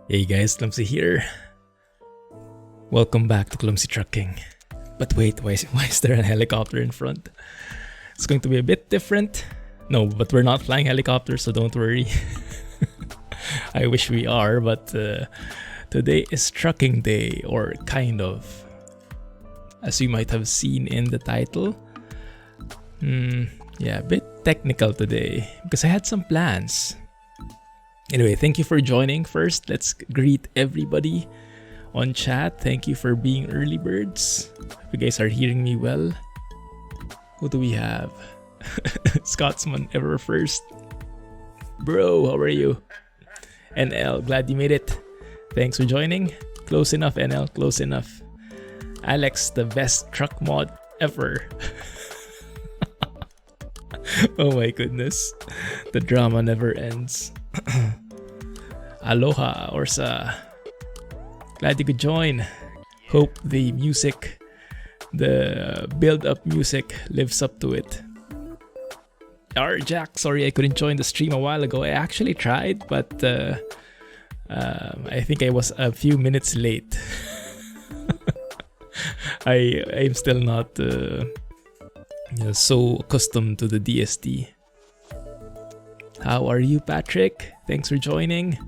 Hey guys, Clumsy here. Welcome back to Clumsy Trucking. But wait, why is there a helicopter in front? It's going to be a bit different. No, but we're not flying helicopters, so don't worry. I wish we are, but today is trucking day, or kind of. As you might have seen in the title. Yeah, a bit technical today, because I had some plans. Anyway, thank you for joining. First, let's greet everybody on chat. Thank you for being early birds. Hope you guys are hearing me well. Who do we have? Scotsman ever first. Bro, how are you? NL, glad you made it. Thanks for joining. Close enough, NL, close enough. Alex, the best truck mod ever. Oh my goodness. The drama never ends. Aloha, Orsa. Glad you could join. Hope the music, the build-up music lives up to it. Jack, sorry I couldn't join the stream a while ago. I actually tried, but I think I was a few minutes late. I'm still not so accustomed to the DSD. How are you, Patrick? Thanks for joining.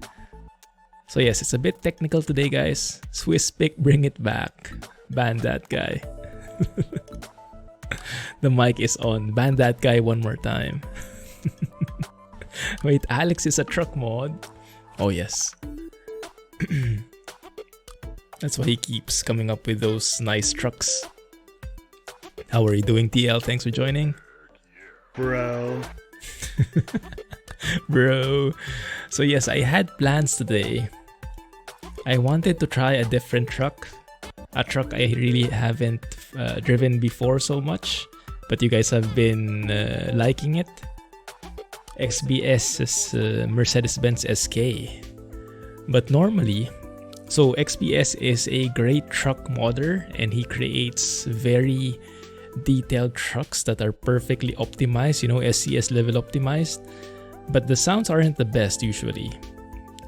So yes, it's a bit technical today, guys. Swiss pick, bring it back. Ban that guy. The mic is on. Ban that guy one more time. Wait, Alex is a truck mod? Oh yes. That's why he keeps coming up with those nice trucks. How are you doing, TL? Thanks for joining. Bro. Bro. So yes, I had plans today. I wanted to try a different truck. A truck I really haven't driven before so much. But you guys have been liking it. XBS Mercedes-Benz SK. But normally, so XBS is a great truck modder, and he creates very detailed trucks that are perfectly optimized, you know, SCS level optimized. But the sounds aren't the best usually.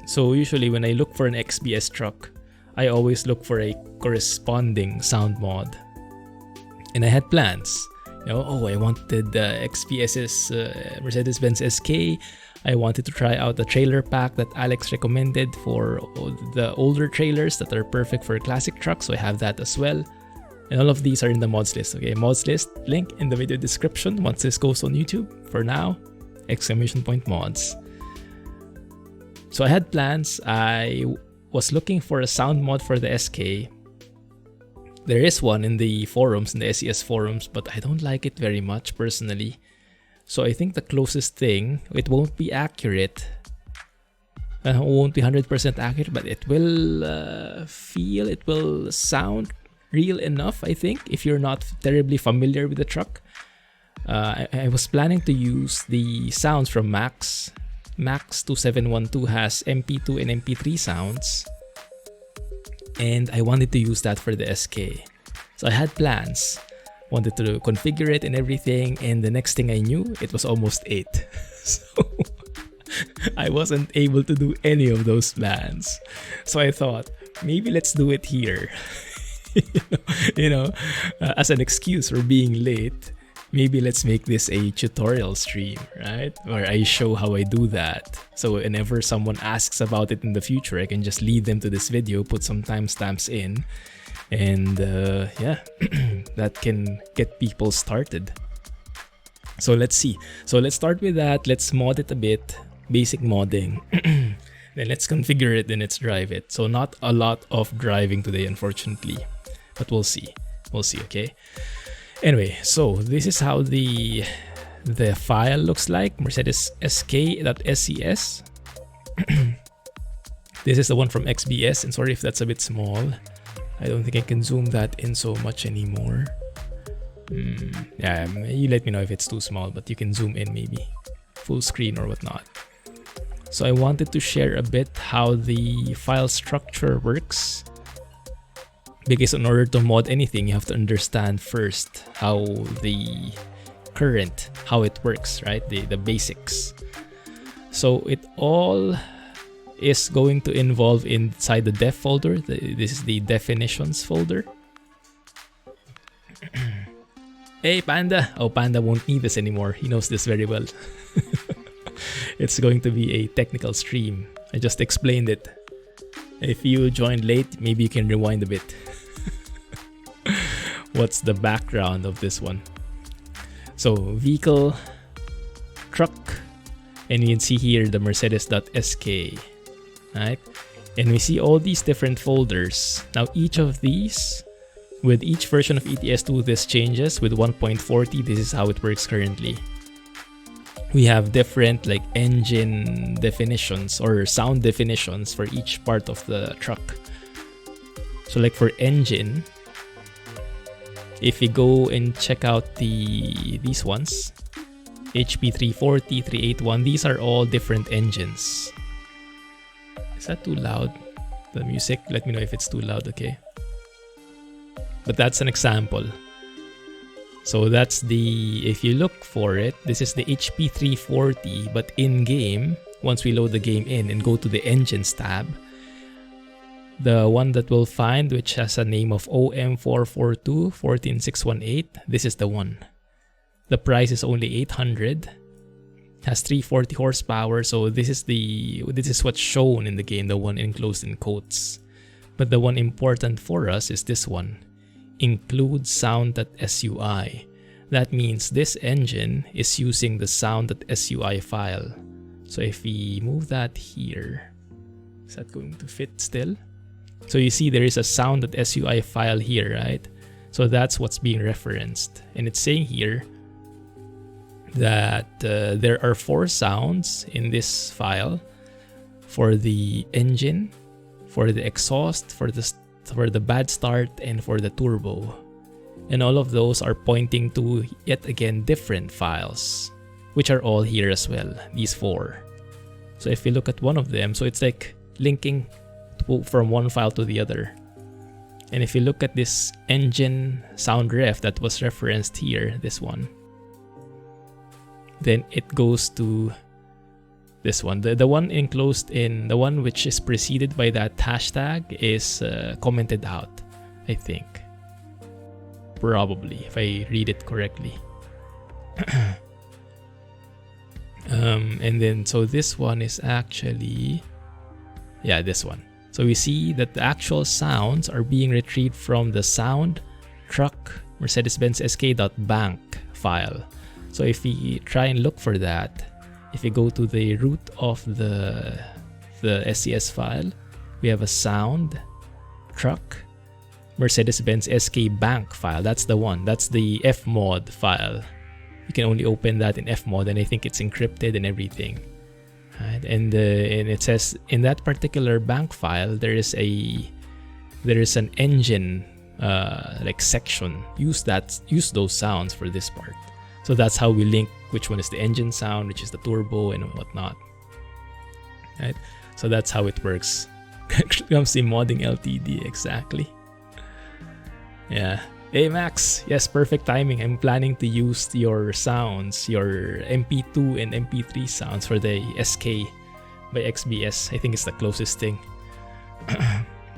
So usually when I look for an XBS truck, I always look for a corresponding sound mod. And I had plans. You know, oh, I wanted the XBS's Mercedes-Benz SK. I wanted to try out the trailer pack that Alex recommended for the older trailers that are perfect for classic trucks. So I have that as well. And all of these are in the mods list. Okay, mods list, link in the video description once this goes on YouTube. For now, ! Mods. So I had plans. I was looking for a sound mod for the SK. There is one in the forums, in the SES forums, but I don't like it very much personally. So I think the closest thing, it won't be accurate. It won't be 100% accurate, but it will it will sound real enough, I think, if you're not terribly familiar with the truck. I was planning to use the sounds from Max. Max 2712 has MP2 and MP3 sounds. And I wanted to use that for the SK. So I had plans. Wanted to configure it and everything. And the next thing I knew, it was almost 8. So I wasn't able to do any of those plans. So I thought, maybe let's do it here. As an excuse for being late. Maybe let's make this a tutorial stream, right? Where I show how I do that. So whenever someone asks about it in the future, I can just lead them to this video, put some timestamps in, and yeah, that can get people started. So let's see. So let's start with that. Let's mod it a bit. Basic modding. Then let's configure it, then let's drive it. So not a lot of driving today, unfortunately. But we'll see. We'll see, okay? Anyway, so this is how the file looks like, Mercedes SK.SCS. This is the one from XBS, and sorry if that's a bit small. I don't think I can zoom that in so much anymore. Yeah, you let me know if it's too small, but you can zoom in maybe. Full screen or whatnot. So I wanted to share a bit how the file structure works. Because in order to mod anything, you have to understand first how it works, right? The basics. So it all is going to involve inside the def folder. This is the definitions folder. Hey Panda! Oh, Panda won't need this anymore. He knows this very well. It's going to be a technical stream. I just explained it. If you joined late, maybe you can rewind a bit. What's the background of this one? So, vehicle, truck, and you can see here the Mercedes.sk, right? And we see all these different folders. Now, each of these, with each version of ETS2, this changes. With 1.40, this is how it works currently. We have different like engine definitions or sound definitions for each part of the truck. So like for engine, if you go and check out these ones, HP 340, 381, these are all different engines. Is that too loud? The music? Let me know if it's too loud, okay? But that's an example. So that's the, if you look for it, this is the HP 340, but in game, once we load the game in and go to the engines tab, the one that we'll find, which has a name of OM442 14618, this is the one. The price is only 800, has 340 horsepower, so this is what's shown in the game, the one enclosed in quotes. But the one important for us is this one. Include sound.sui. That means this engine is using the sound.sui file. So if we move that here, is that going to fit still? So you see there is a sound.sui file here, right? So that's what's being referenced. And it's saying here that there are 4 sounds in this file for the engine, for the exhaust, for the bad start, and for the turbo. And all of those are pointing to, yet again, different files, which are all here as well, these 4. So if you look at one of them, so it's like linking from one file to the other. And if you look at this engine sound ref that was referenced here, this one, then it goes to this one. The one enclosed in, the one which is preceded by that hashtag is commented out, I think. Probably, if I read it correctly. And then, so this one is actually, yeah, this one. So we see that the actual sounds are being retrieved from the sound truck Mercedes-Benz SK.bank file. So if we try and look for that, if you go to the root of the SCS file, we have a sound truck Mercedes-Benz SK bank file. That's the one. That's the fmod file. You can only open that in fmod, and I think it's encrypted and everything. Right? And it says in that particular bank file there is an engine like section. Use those sounds for this part. So that's how we link which one is the engine sound, which is the turbo, and whatnot. Right? So that's how it works. Clumsy modding LTD, exactly. Yeah. Hey Max, yes, perfect timing. I'm planning to use your sounds, your MP2 and MP3 sounds for the SK by XBS. I think it's the closest thing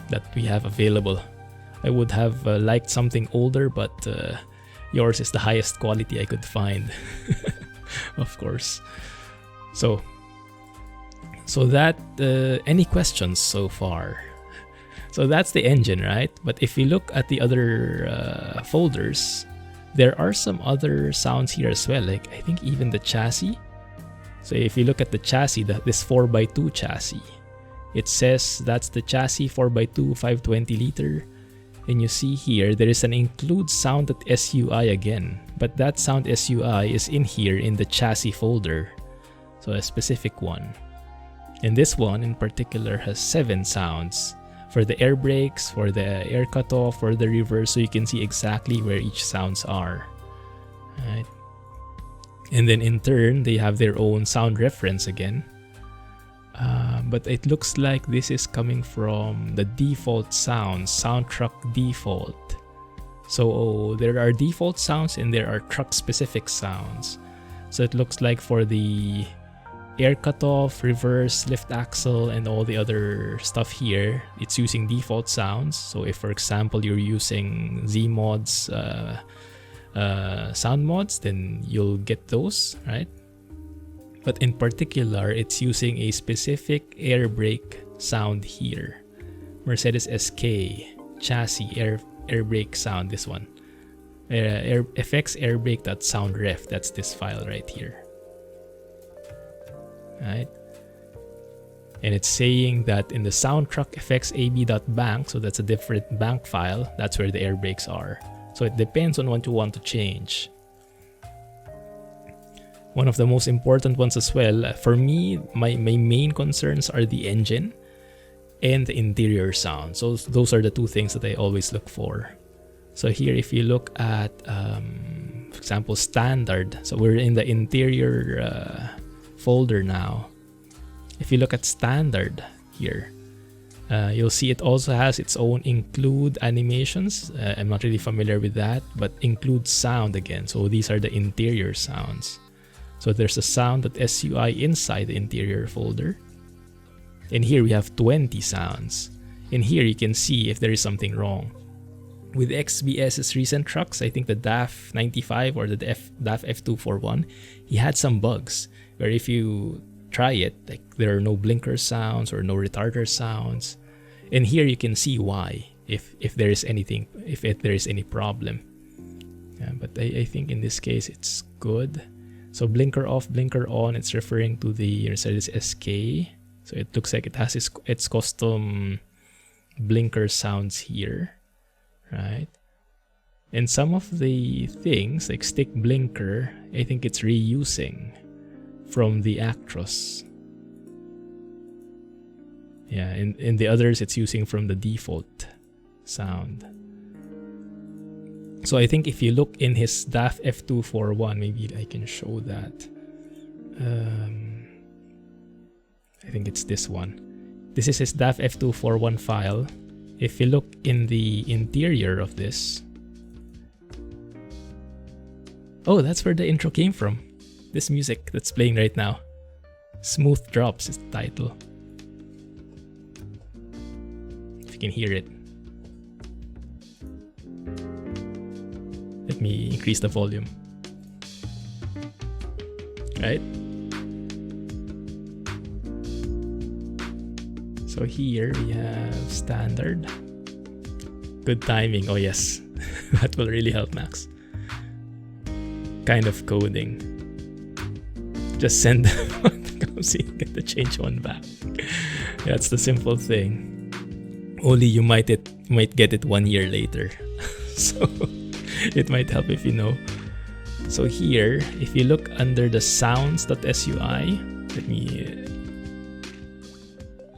that we have available. I would have liked something older, but yours is the highest quality I could find. Of course. So that, any questions so far? So that's the engine, right? But if you look at the other folders, there are some other sounds here as well. Like I think even the chassis. So if you look at the chassis, this 4x2 chassis, it says that's the chassis 4x2 520 liter. And you see here, there is an include sound.sui again. But that sound SUI is in here in the chassis folder. So a specific one. And this one in particular has 7 sounds. For the air brakes, for the air cutoff, for the reverse, so you can see exactly where each sounds are. Right? And then in turn, they have their own sound reference again. But it looks like this is coming from the default sounds, sound truck default. So there are default sounds and there are truck specific sounds. So it looks like for the air cutoff, reverse, lift axle, and all the other stuff here, it's using default sounds. So if, for example, you're using Z-Mods sound mods, then you'll get those, right? But in particular, it's using a specific air brake sound here. Mercedes SK chassis air brake sound, this one. FX air brake.soundref, that's this file right here. Right? And it's saying that in the soundtrack effects ab.bank, so that's a different bank file, that's where the air brakes are. So it depends on what you want to change. One of the most important ones as well, for me, my main concerns are the engine and the interior sound. So those are the two things that I always look for. So here, if you look at, for example, standard, so we're in the interior folder now. If you look at standard here, you'll see it also has its own include animations. I'm not really familiar with that, but include sound again. So these are the interior sounds. So there's a sound.sui inside the interior folder. And here we have 20 sounds. And here you can see if there is something wrong. With XBS's recent trucks, I think the DAF 95 or the DAF F241, he had some bugs where if you try it, like there are no blinker sounds or no retarder sounds. And here you can see why, if there is anything, if there is any problem. But I think in this case it's good. So blinker off, blinker on, it's referring to the Mercedes SK. So it looks like it has its custom blinker sounds here. Right, and some of the things like stick blinker, I think it's reusing from the Actros. Yeah, and in the others it's using from the default sound. So I think if you look in his DAF F241, maybe I can show that. I think it's this one. This is his DAF F241 file. If you look in the interior of this, oh, that's where the intro came from. This music that's playing right now. Smooth Drops is the title. If you can hear it. Let me increase the volume. Right? So here we have standard. Good timing. Oh yes, that will really help Max. Kind of coding. Just send Clumsy, get the change one back. That's the simple thing. Only you might get it 1 year later. So it might help if you know. So here, if you look under the sounds.sui, let me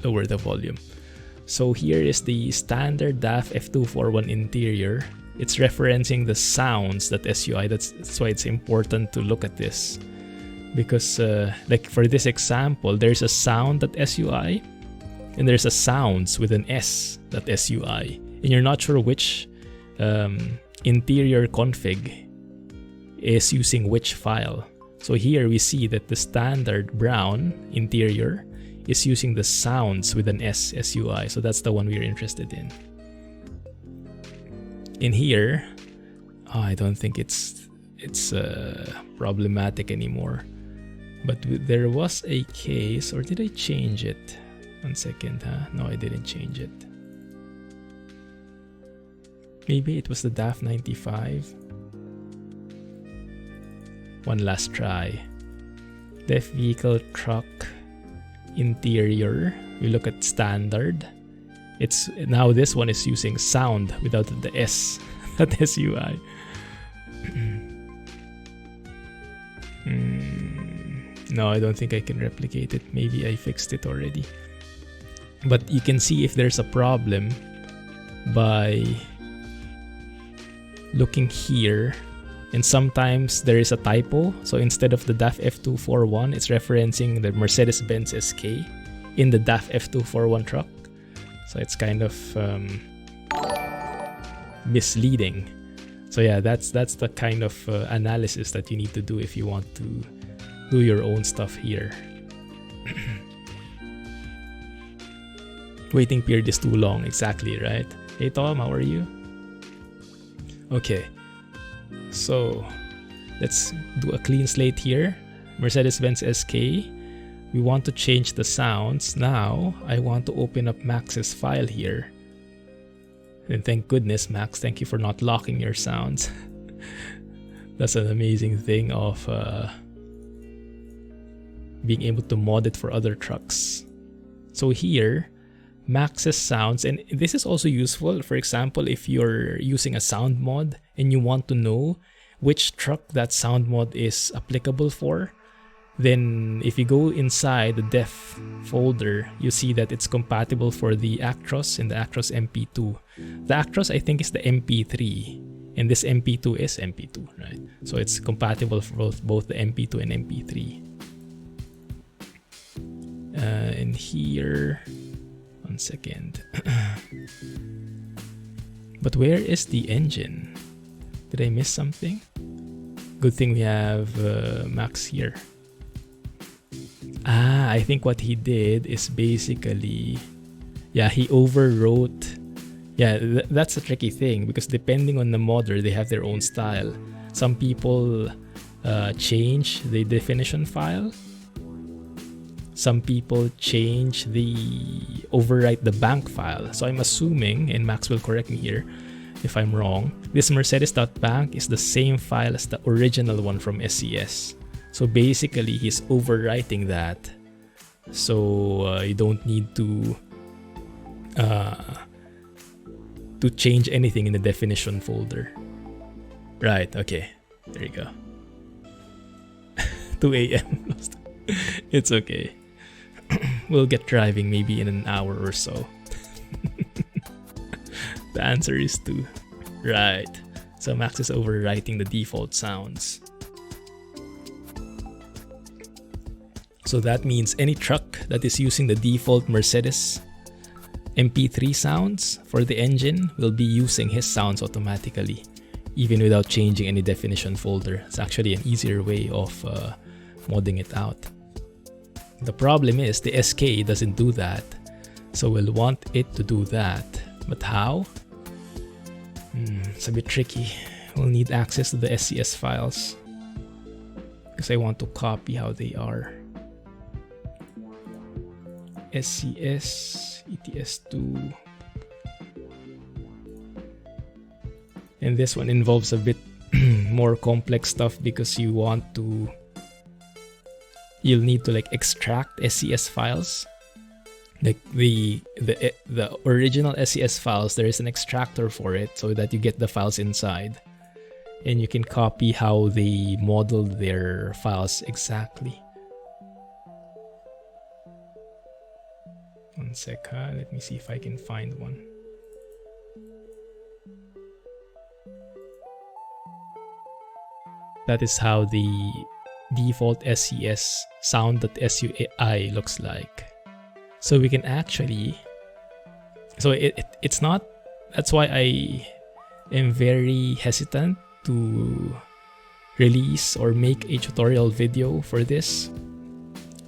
lower the volume. So here is the standard DAF F241 interior. It's referencing the sounds.sui. That's why it's important to look at this. Because like for this example, there's a sound.sui and there's a sounds with an s.sui. And you're not sure which interior config is using which file. So here we see that the standard brown interior is using the sounds with an SSUI. So that's the one we're interested in. In here, I don't think it's problematic anymore. But there was a case, or did I change it? 1 second, No, I didn't change it. Maybe it was the DAF 95. One last try. Def vehicle truck interior. We look at standard. It's now this one is using sound without the S, not SUI. No, I don't think I can replicate it. Maybe I fixed it already. But you can see if there's a problem by looking here. And sometimes there is a typo. So instead of the DAF F241, it's referencing the Mercedes-Benz SK in the DAF F241 truck. So it's kind of misleading. So yeah, that's the kind of analysis that you need to do if you want to do your own stuff here. Waiting period is too long, exactly, right? Hey Tom, how are you? Okay, so let's do a clean slate here. Mercedes-Benz SK. We want to change the sounds. Now, I want to open up Max's file here. And thank goodness, Max, thank you for not locking your sounds. That's an amazing thing of being able to mod it for other trucks. So here, Max's sounds, and this is also useful. For example, if you're using a sound mod and you want to know which truck that sound mod is applicable for, then if you go inside the def folder, you see that it's compatible for the Actros and the Actros MP2. The Actros, I think, is the MP3, and this MP2 is MP2, right? So it's compatible for both the MP2 and MP3. And here, one second. But where is the engine? Did I miss something? Good thing we have Max here. I think what he did is basically, yeah, he overwrote. Yeah, that's a tricky thing because depending on the modder, they have their own style. Some people change the definition file. Some people overwrite the bank file. So I'm assuming, and Max will correct me here if I'm wrong, this Mercedes.bank is the same file as the original one from SCS. So basically, he's overwriting that. So you don't need to change anything in the definition folder. Right, okay. There you go. 2 a.m. It's okay. We'll get driving maybe in an hour or so. The answer is 2. Right. So Max is overwriting the default sounds. So that means any truck that is using the default Mercedes MP3 sounds for the engine will be using his sounds automatically, even without changing any definition folder. It's actually an easier way of modding it out. The problem is the SK doesn't do that, so we'll want it to do that. But how? It's a bit tricky. We'll need access to the SCS files because I want to copy how they are. SCS, ETS2. And this one involves a bit more complex stuff because you'll need to like extract SCS files. Like the original SCS files, there is an extractor for it so that you get the files inside. And you can copy how they modeled their files exactly. One sec, let me see if I can find one. That is how the default SCS sound.sui looks like. So we can actually, so it's not, that's why I am very hesitant to release or make a tutorial video for this.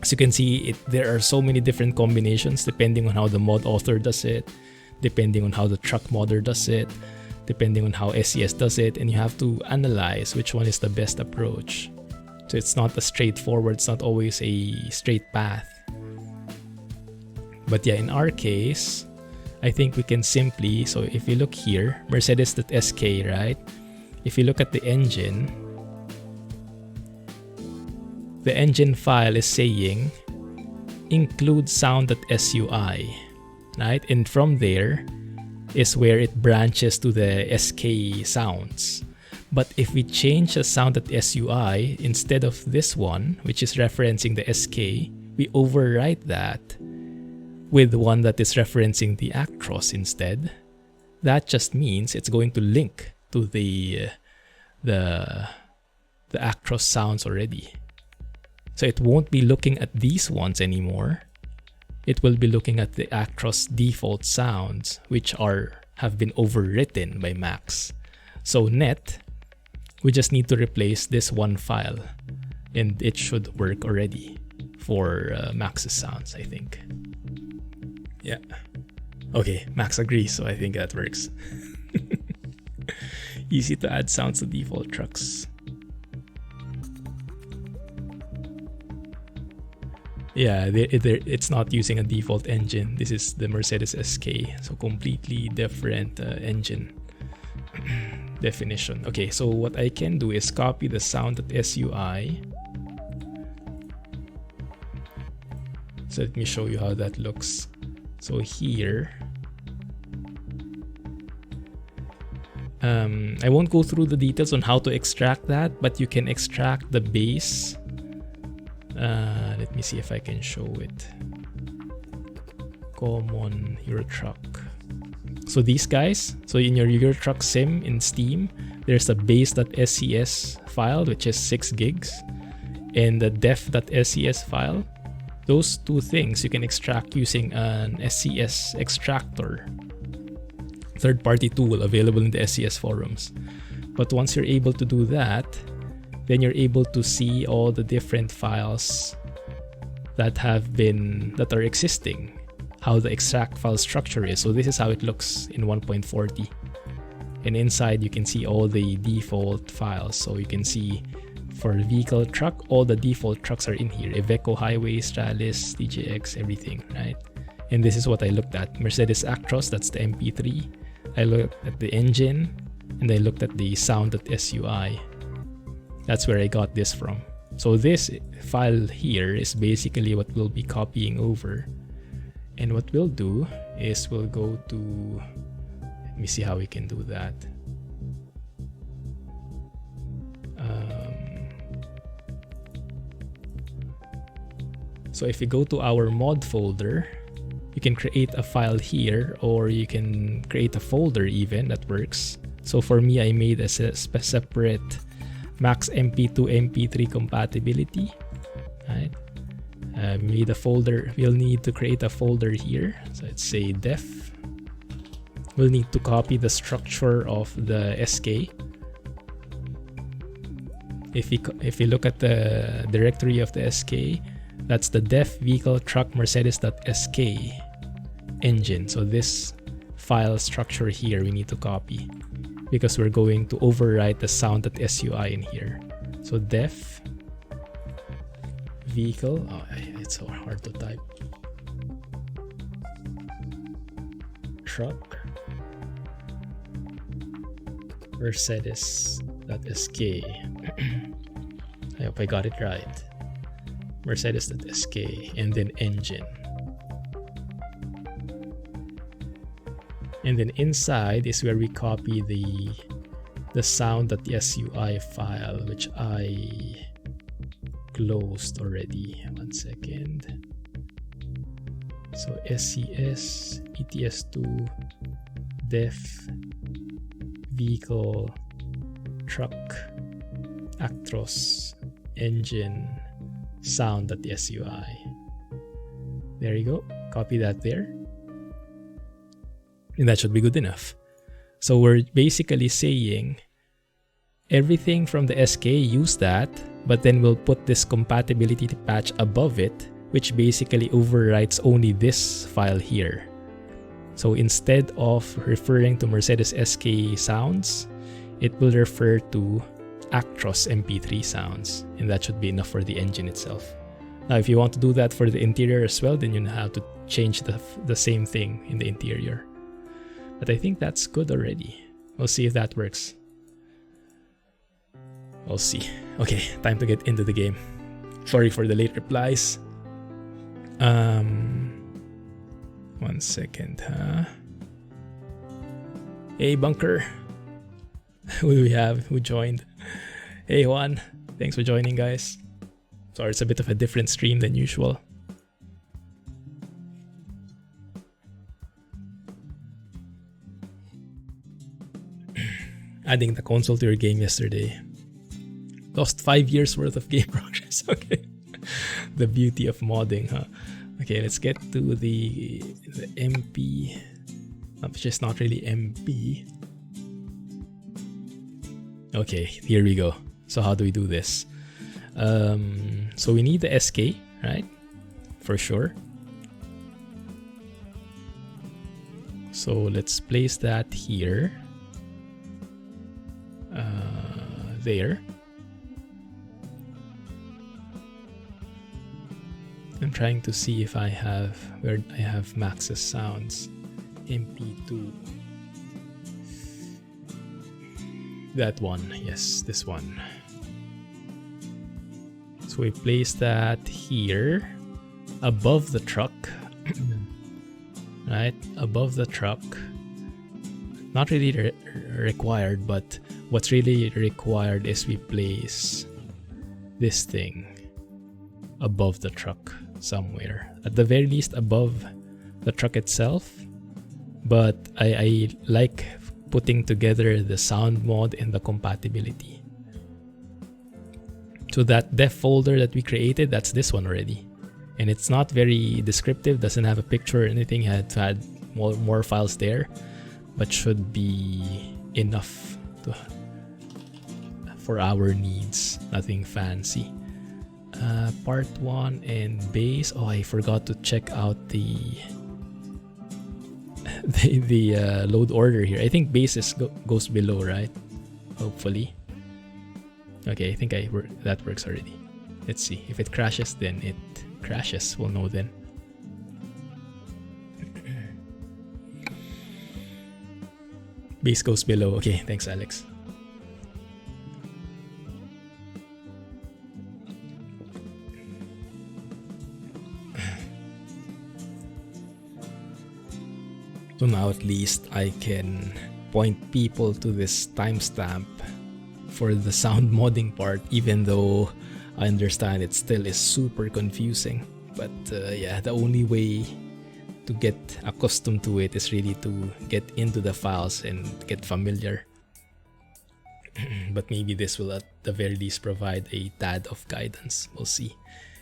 As you can see, there are so many different combinations depending on how the mod author does it, depending on how the truck modder does it, depending on how SCS does it, and you have to analyze which one is the best approach. So it's not a straightforward, it's not always a straight path. But yeah, in our case, I think we can simply, so if you look here, Mercedes.sk, right? If you look at the engine file is saying include sound.sui, right? And from there is where it branches to the SK sounds. But if we change the sound.sui instead of this one, which is referencing the SK, we overwrite that with one that is referencing the Actros instead. That just means it's going to link to the Actros sounds already. So it won't be looking at these ones anymore. It will be looking at the Actros default sounds, which have been overwritten by Max. So net, we just need to replace this one file and it should work already for Max's sounds, I think. Yeah. Okay, Max agrees, so I think that works. Easy to add sounds to default trucks. Yeah, it's not using a default engine. This is the Mercedes SK, so completely different engine definition. Okay, so what I can do is copy the sound.sui. So let me show you how that looks. So here, I won't go through the details on how to extract that, but you can extract the bass. Let me see if I can show it. Common Euro Truck. So these guys, so in your Euro Truck sim in Steam, there's a base.scs file, which is 6 gigs, and the def.scs file. Those two things you can extract using an SCS extractor, third-party tool available in the SCS forums. But once you're able to do that, then you're able to see all the different files that are existing, how the extract file structure is. So this is how it looks in 1.40. And inside you can see all the default files. So you can see for vehicle truck, all the default trucks are in here. Iveco, Highway, Stralis, DJX, everything, right? And this is what I looked at. Mercedes Actros, that's the MP3. I looked at the engine, and I looked at the sound.sui. That's where I got this from. So this file here is basically what we'll be copying over. And what we'll do is we'll go to, let me see how we can do that. So if you go to our mod folder, you can create a file here, or you can create a folder even, that works. So for me, I made a separate Max MP2 MP3 compatibility, right? Made a folder. We'll need to create a folder here. So let's say def. We'll need to copy the structure of the SK. If you look at the directory of the SK, that's the def vehicle truck Mercedes.sk engine. So this file structure here we need to copy, because we're going to overwrite the sound.sui in here. So def vehicle, oh, it's so hard to type. Truck Mercedes.sk. I hope I got it right. Mercedes.sk, and then engine. And then inside is where we copy the sound.sui file, which I closed already. 1 second. So SCS ETS2 def vehicle truck Actros engine sound.sui. There you go. Copy that there. And that should be good enough. So we're basically saying everything from the SK, use that, but then we'll put this compatibility patch above it, which basically overwrites only this file here. So instead of referring to Mercedes SK sounds, it will refer to Actros MP3 sounds, and that should be enough for the engine itself. Now, if you want to do that for the interior as well, then you have to change the same thing in the interior. But I think that's good already. We'll see if that works. We'll see. Okay, time to get into the game. Sorry for the late replies. 1 second, huh? Hey, Bunker. Who do we have? Who joined? Hey, Juan. Thanks for joining, guys. Sorry, it's a bit of a different stream than usual. Adding the console to your game yesterday. Lost 5 years worth of game progress. Okay. The beauty of modding, huh? Okay, let's get to the MP, which is not really MP. Okay, here we go. So how do we do this? So we need the SK, right? For sure. So let's place that here. There. I'm trying to see if I have where I have Max's sounds. MP2. That one, yes, this one. So we place that here above the truck. Right? Above the truck. Not really required, but what's really required is we place this thing above the truck somewhere. At the very least above the truck itself. But I like putting together the sound mod and the compatibility. So that def folder that we created, that's this one already. And it's not very descriptive, doesn't have a picture or anything, had to add more files there. But should be enough for our needs, nothing fancy. Part 1 and bass. Oh, I forgot to check out the load order here. I think bass goes below, right? Hopefully. Okay, I think that works already. Let's see. If it crashes, then it crashes. We'll know then. Bass goes below. Okay, thanks, Alex. So now at least I can point people to this timestamp for the sound modding part, even though I understand it still is super confusing. But yeah, the only way to get accustomed to it is really to get into the files and get familiar. But maybe this will at the very least provide a tad of guidance. We'll see.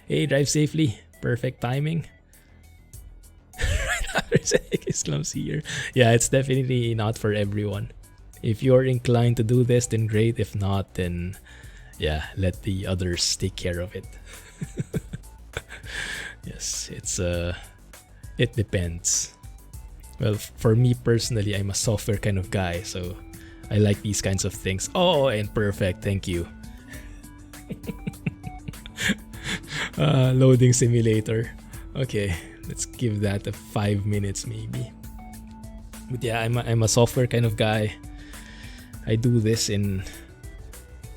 Hey, drive safely. Perfect timing. It's Clumsy here. Yeah, it's definitely not for everyone. If you're inclined to do this, then great. If not, then yeah, let the others take care of it. Yes, it depends. Well, for me personally, I'm a software kind of guy, so I like these kinds of things. Oh, and perfect, thank you. Loading simulator. Okay, let's give that a 5 minutes maybe. But yeah, I'm a software kind of guy. I do this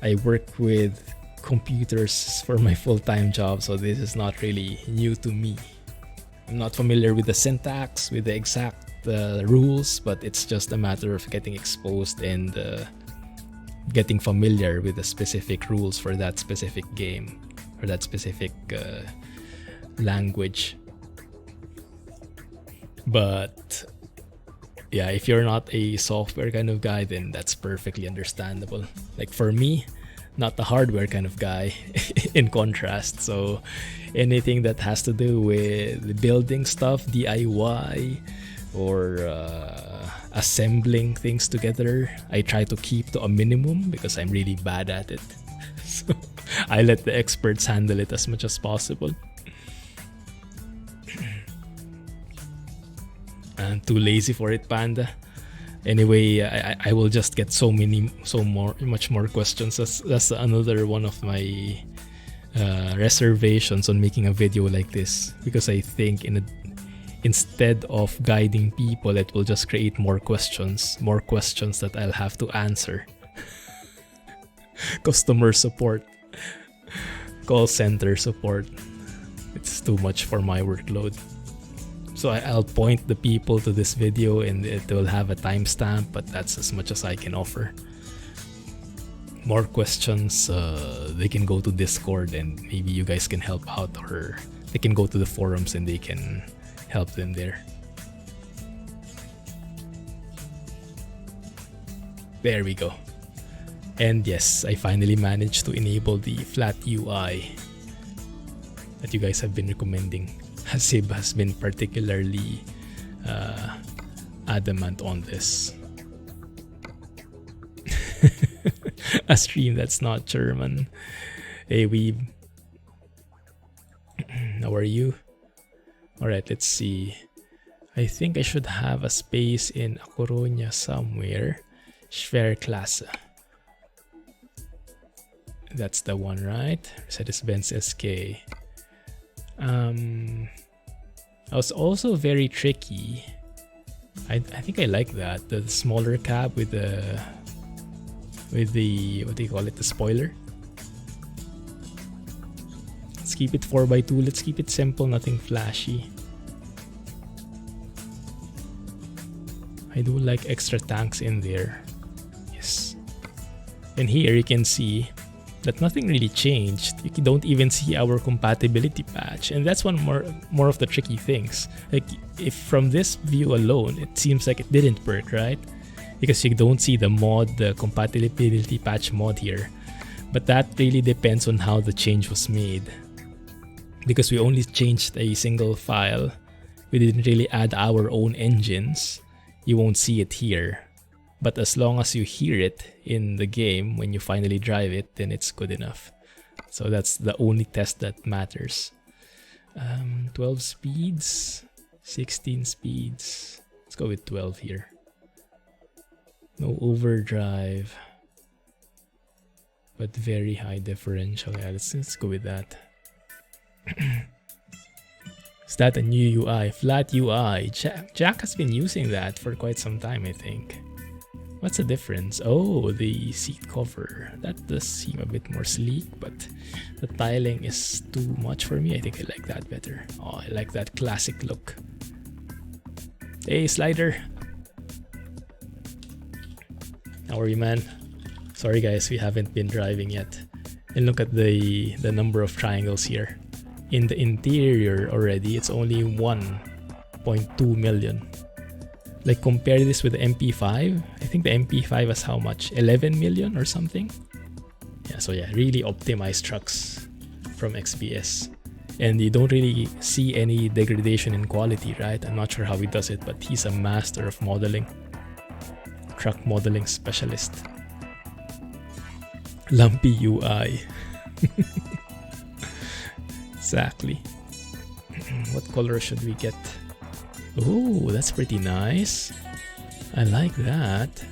I work with computers for my full-time job, so this is not really new to me. I'm not familiar with the syntax, with the exact rules, but it's just a matter of getting exposed and getting familiar with the specific rules for that specific game or that specific language. But yeah, if you're not a software kind of guy, then that's perfectly understandable. Like for me, not the hardware kind of guy in contrast. So anything that has to do with building stuff, DIY, or assembling things together, I try to keep to a minimum because I'm really bad at it. So I let the experts handle it as much as possible. I'm too lazy for it, Panda. Anyway, I will just get much more questions. That's another one of my reservations on making a video like this, because I think instead of guiding people, it will just create more questions that I'll have to answer. Customer support, call center support. It's too much for my workload. So I'll point the people to this video and it will have a timestamp, but that's as much as I can offer. More questions, they can go to Discord and maybe you guys can help out, or they can go to the forums and they can help them there. There we go. And yes, I finally managed to enable the flat UI that you guys have been recommending. Hasib has been particularly adamant on this. A stream that's not German. Hey, weeb. How are you? Alright, let's see. I think I should have a space in A Coruña somewhere. Schwerklasse. That's the one, right? Mercedes-Benz SK. I was also very tricky. I think I like that. The smaller cab with the what do you call it? The spoiler. Let's keep it 4x2. Let's keep it simple, nothing flashy. I do like extra tanks in there. Yes. And here you can see that nothing really changed. You don't even see our compatibility patch. And that's one more of the tricky things. Like, if from this view alone, it seems like it didn't work, right? Because you don't see the mod, the compatibility patch mod here. But that really depends on how the change was made. Because we only changed a single file. We didn't really add our own engines. You won't see it here. But as long as you hear it in the game, when you finally drive it, then it's good enough. So that's the only test that matters. 12 speeds, 16 speeds. Let's go with 12 here. No overdrive. But very high differential. Yeah, let's go with that. Is that a new UI? Flat UI. Jack has been using that for quite some time, I think. What's the difference? Oh, the seat cover. That does seem a bit more sleek, but the tiling is too much for me. I think I like that better. Oh, I like that classic look. Hey, Slider. How are you, man? Sorry guys, we haven't been driving yet. And look at the number of triangles here. In the interior already, it's only 1.2 million. Like, compare this with the MP5. I think the MP5 has how much? 11 million or something? Yeah, so yeah, really optimized trucks from XBS. And you don't really see any degradation in quality, right? I'm not sure how he does it, but he's a master of modeling. Truck modeling specialist. Lumpy UI. Exactly. What color should we get? Oh, that's pretty nice. I like that.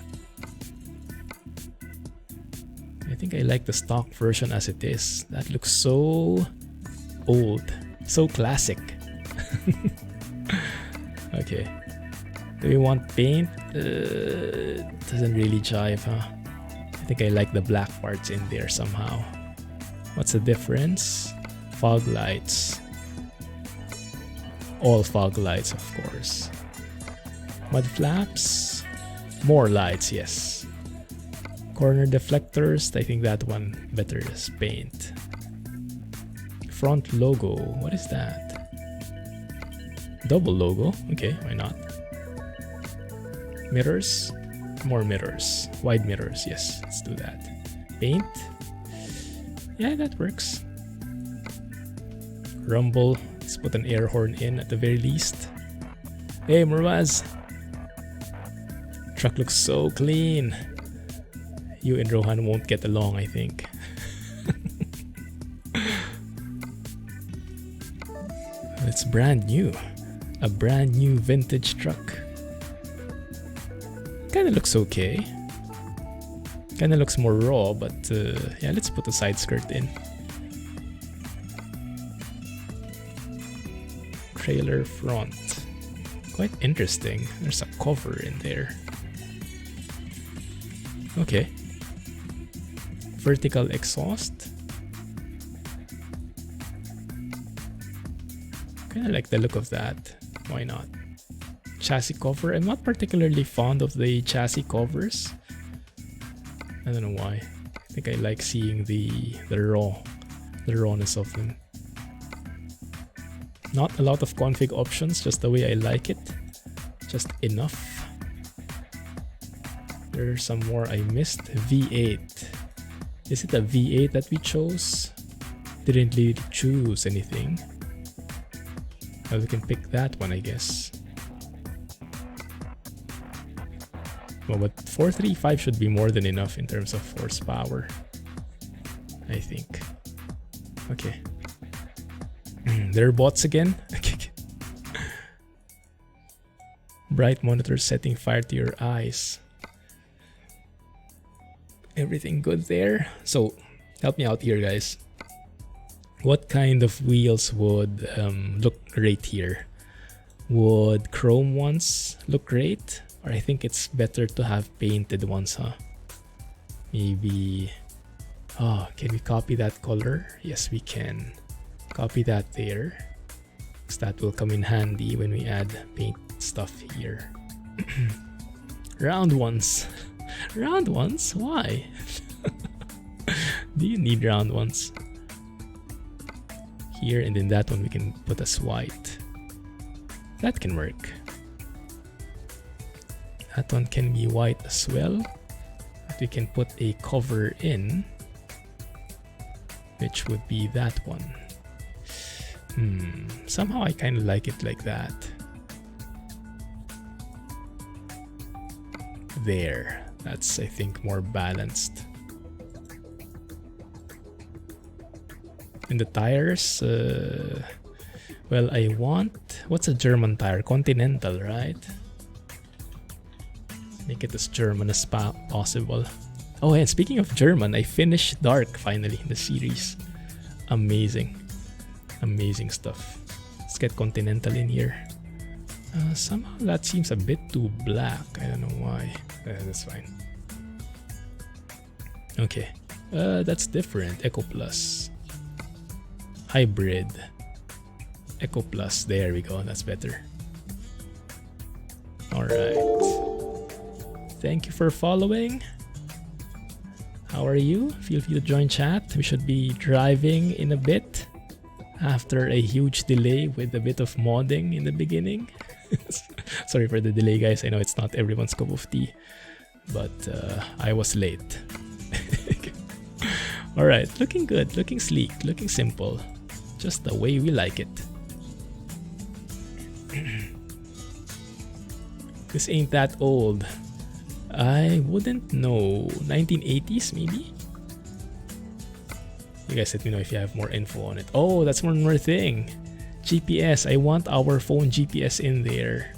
I think I like the stock version as it is. That looks so old, so classic. Okay. Do we want paint? Doesn't really jive, huh? I think I like the black parts in there somehow. What's the difference? Fog lights. All fog lights, of course. Mud flaps. More lights, yes. Corner deflectors. I think that one better is paint. Front logo. What is that? Double logo. Okay, why not? Mirrors. More mirrors. Wide mirrors. Yes, let's do that. Paint. Yeah, that works. Rumble. Let's put an air horn in at the very least. Hey, Muraz. Truck looks so clean. You and Rohan won't get along, I think. It's brand new. A brand new vintage truck. Kinda looks okay. Kinda looks more raw, but yeah, let's put a side skirt in. Trailer front. Quite interesting. There's a cover in there. Okay. Vertical exhaust. Kinda like the look of that. Why not? Chassis cover. I'm not particularly fond of the chassis covers. I don't know why. I think I like seeing the rawness of them. Not a lot of config options, just the way I like it. Just enough. There's some more I missed. V8. Is it a V8 that we chose? Didn't really choose anything. Well, we can pick that one, I guess. Well, but 435 should be more than enough in terms of horsepower, I think. Okay. There are bots again. Bright monitor setting fire to your eyes. Everything good there? So help me out here, guys. What kind of wheels would look great here? Would chrome ones look great? Or I think it's better to have painted ones, huh? Maybe... Oh, can we copy that color? Yes, we can. Copy that there. Because that will come in handy when we add paint stuff here. Round ones. Round ones? Why? Do you need round ones? Here, and then that one we can put as white. That can work. That one can be white as well. But we can put a cover in, which would be that one. Somehow I kind of like it like that. There. That's, I think, more balanced. And the tires, well, I want... What's a German tire? Continental, right? Make it as German as possible. Oh, and speaking of German, I finished Dark finally, the series. Amazing. Amazing stuff. Let's get Continental in here. Somehow that seems a bit too black. I don't know why. That's fine. Okay. That's different. Eco Plus. Hybrid. Eco Plus. There we go. That's better. Alright. Thank you for following. How are you? Feel free to join chat. We should be driving in a bit after a huge delay with a bit of modding in the beginning. Sorry for the delay, guys. I know it's not everyone's cup of tea, but I was late. Alright, looking good, looking sleek, looking simple. Just the way we like it. This ain't that old. I wouldn't know. 1980s maybe? You guys let me know if you have more info on it. Oh, that's one more thing. GPS. I want our phone GPS in there.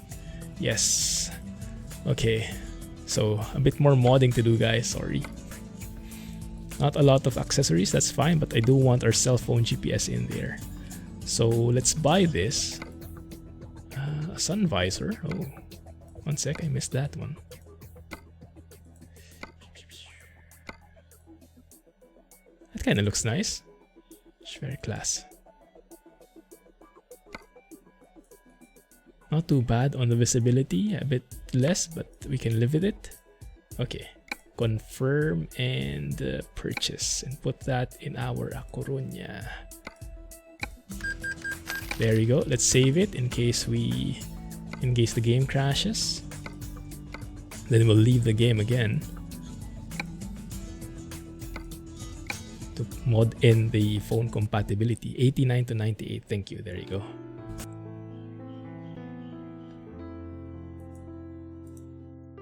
Yes. Okay. So, a bit more modding to do, guys. Sorry. Not a lot of accessories, that's fine, but I do want our cell phone GPS in there. So, let's buy this. A sun visor. Oh, one sec, I missed that one. That kind of looks nice. It's very class. Not too bad on the visibility, a bit less, but we can live with it. Okay, confirm and purchase, and put that in our A Coruña. There you go. Let's save it in case the game crashes. Then we'll leave the game again to mod in the phone compatibility. 89 to 98. Thank you. There you go.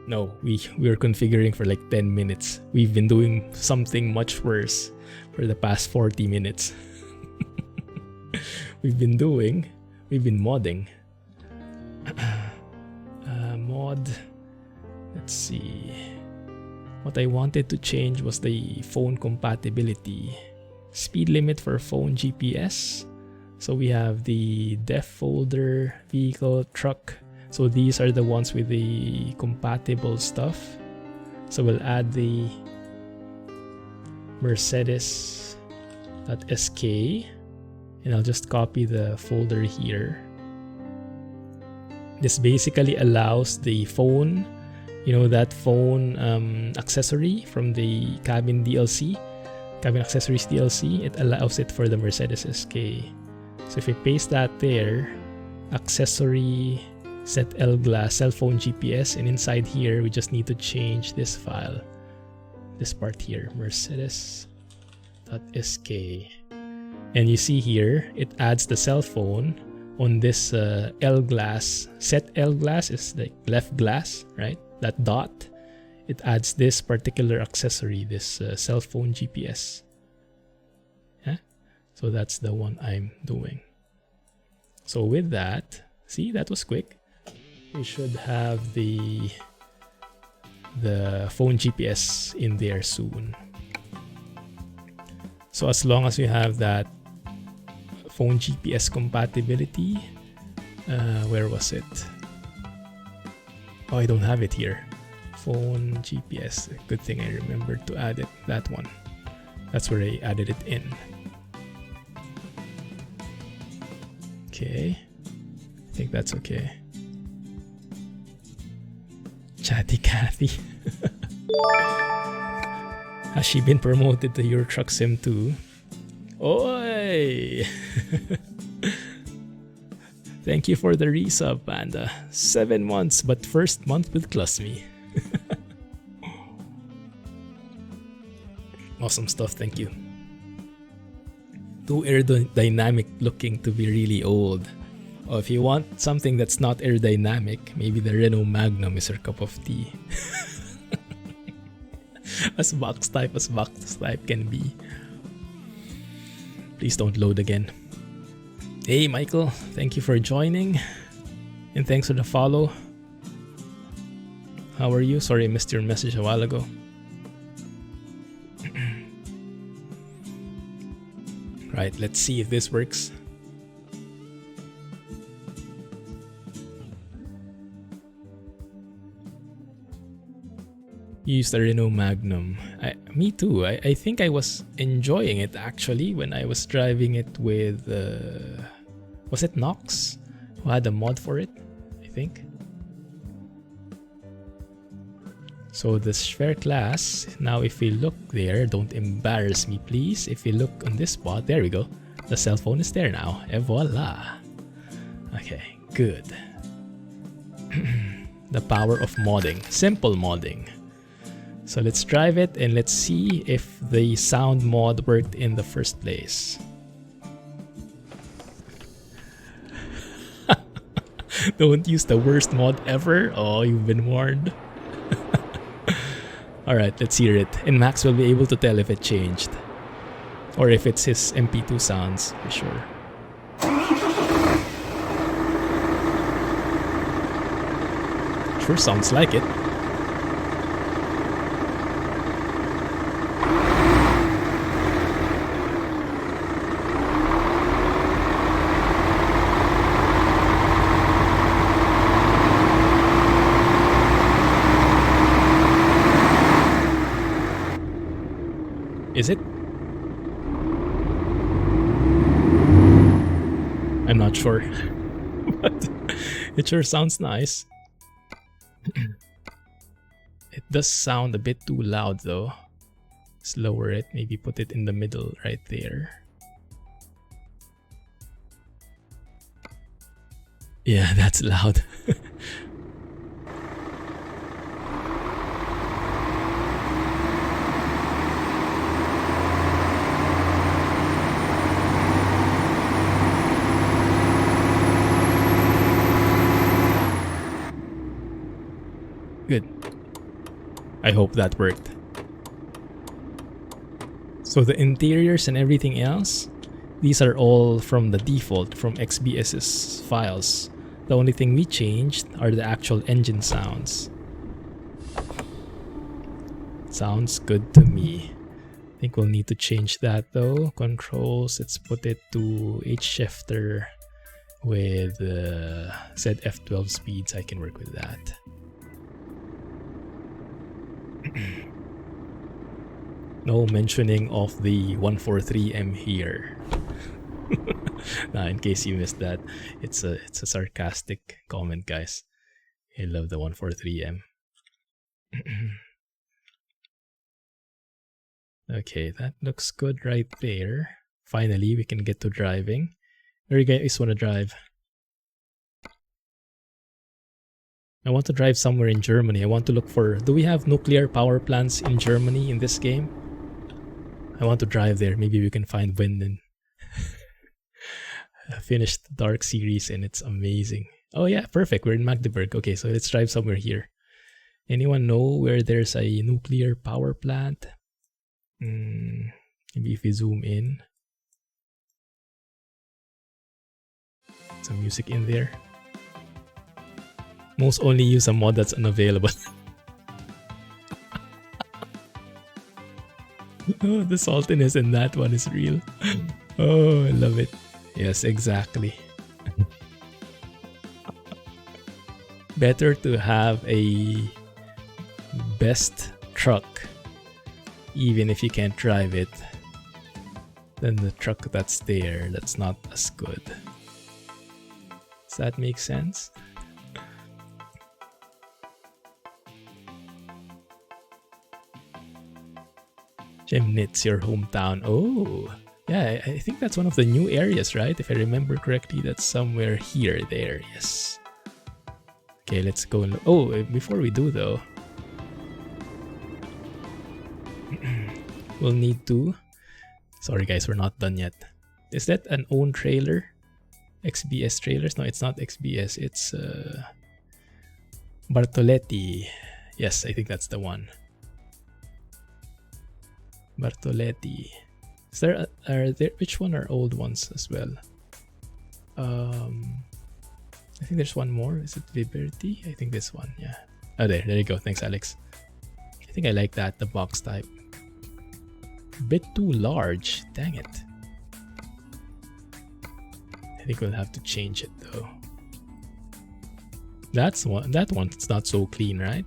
No, we were configuring for like 10 minutes. We've been doing something much worse for the past 40 minutes. We've been modding. Mod. Let's see. What I wanted to change was the phone compatibility. Speed limit for phone GPS. So we have the def folder, vehicle, truck. So these are the ones with the compatible stuff. So we'll add the Mercedes.sk, and I'll just copy the folder here. This basically allows the phone, you know, that phone accessory from the cabin DLC, cabin accessories DLC, it allows it for the Mercedes SK. So if we paste that there, accessory, set L glass, cell phone GPS, and inside here we just need to change this file, this part here, Mercedes.sk. And you see here, it adds the cell phone on this L glass. Set L glass is like left glass, right? That dot. It adds this particular accessory, this cell phone GPS. Yeah? So that's the one I'm doing. So with that, see, that was quick. We should have the phone GPS in there soon. So as long as we have that phone GPS compatibility, where was it? Oh, I don't have it here. Phone GPS. Good thing I remembered to add it. That one. That's where I added it in. Okay. I think that's okay. Chatty Cathy. Has she been promoted to Euro Truck Sim 2? Oi! Thank you for the resub, Panda. 7 months, but first month with Clumsy. Awesome stuff, thank you. Too aerodynamic looking to be really old. Oh, if you want something that's not aerodynamic, maybe the Renault Magnum is your cup of tea. As box type can be. Please don't load again. Hey Michael, thank you for joining. And thanks for the follow. How are you? Sorry I missed your message a while ago. Right, let's see if this works. Used the Renault Magnum. Me too. I think I was enjoying it actually when I was driving it with... was it Nox? Who had a mod for it, I think. So the sphere class, now if we look there, don't embarrass me please. If we look on this spot, there we go. The cell phone is there now. Et voila. Okay, good. The power of modding. Simple modding. So let's drive it and let's see if the sound mod worked in the first place. Don't use the worst mod ever. Oh, you've been warned. Alright, let's hear it. And Max will be able to tell if it changed. Or if it's his MP2 sounds, for sure. Sure sounds like it. Is it? I'm not sure. But it sure sounds nice. It does sound a bit too loud though. Let's lower it, maybe put it in the middle right there. Yeah, that's loud. Good. I hope that worked. So the interiors and everything else, these are all from the default, from XBS's files. The only thing we changed are the actual engine sounds. Sounds good to me. I think we'll need to change that though. Controls, let's put it to H shifter with set F12 speeds. I can work with that. No mentioning of the 143M here. Nah, in case you missed that, it's a sarcastic comment, guys. I love the 143M. Okay, that looks good right there. Finally, we can get to driving. Where you guys want to drive? I want to drive somewhere in Germany. I want to look for... Do we have nuclear power plants in Germany in this game? I want to drive there. Maybe we can find Winden. I finished the Dark series and it's amazing. Oh yeah, perfect. We're in Magdeburg. Okay, so let's drive somewhere here. Anyone know where there's a nuclear power plant? Maybe if we zoom in. Some music in there. Most only use a mod that's unavailable. Oh, the saltiness in that one is real. Oh, I love it. Yes, exactly. Better to have a best truck, even if you can't drive it, than the truck that's there that's not as good. Does that make sense? Chemnitz, your hometown. Oh, yeah, I think that's one of the new areas, right? If I remember correctly, that's somewhere here, there, yes. Okay, let's go. Oh, before we do though, we'll need to... Sorry guys, we're not done yet. Is that an own trailer? XBS trailers? No, it's not XBS, it's Bartoletti. Yes, I think that's the one. Bartoletti. Is there are there which one are old ones as well? I think there's one more. Is it Liberty? I think this one, yeah. Oh, there you go. Thanks, Alex. I think I like that, the box type. Bit too large. Dang it. I think we'll have to change it though. That one's not so clean, right?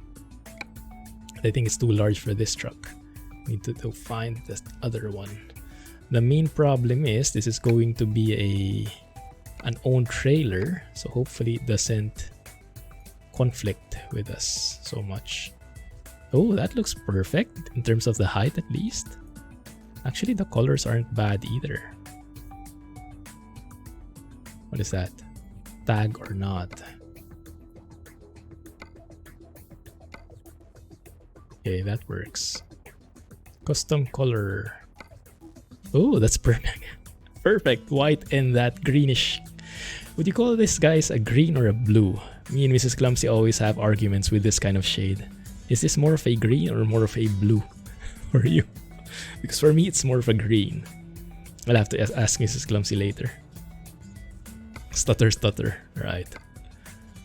I think it's too large for this truck. Need to find the other one. The main problem is this is going to be an own trailer, so hopefully it doesn't conflict with us so much. Oh, that looks perfect in terms of the height at least. Actually, the colors aren't bad either. What is that? Tag or not? Okay, that works. Custom color. Oh, that's perfect. Perfect. White and that greenish. Would you call this, guys, a green or a blue? Me and Mrs. Clumsy always have arguments with this kind of shade. Is this more of a green or more of a blue for you? Because for me, it's more of a green. I'll have to ask Mrs. Clumsy later. Stutter. Right.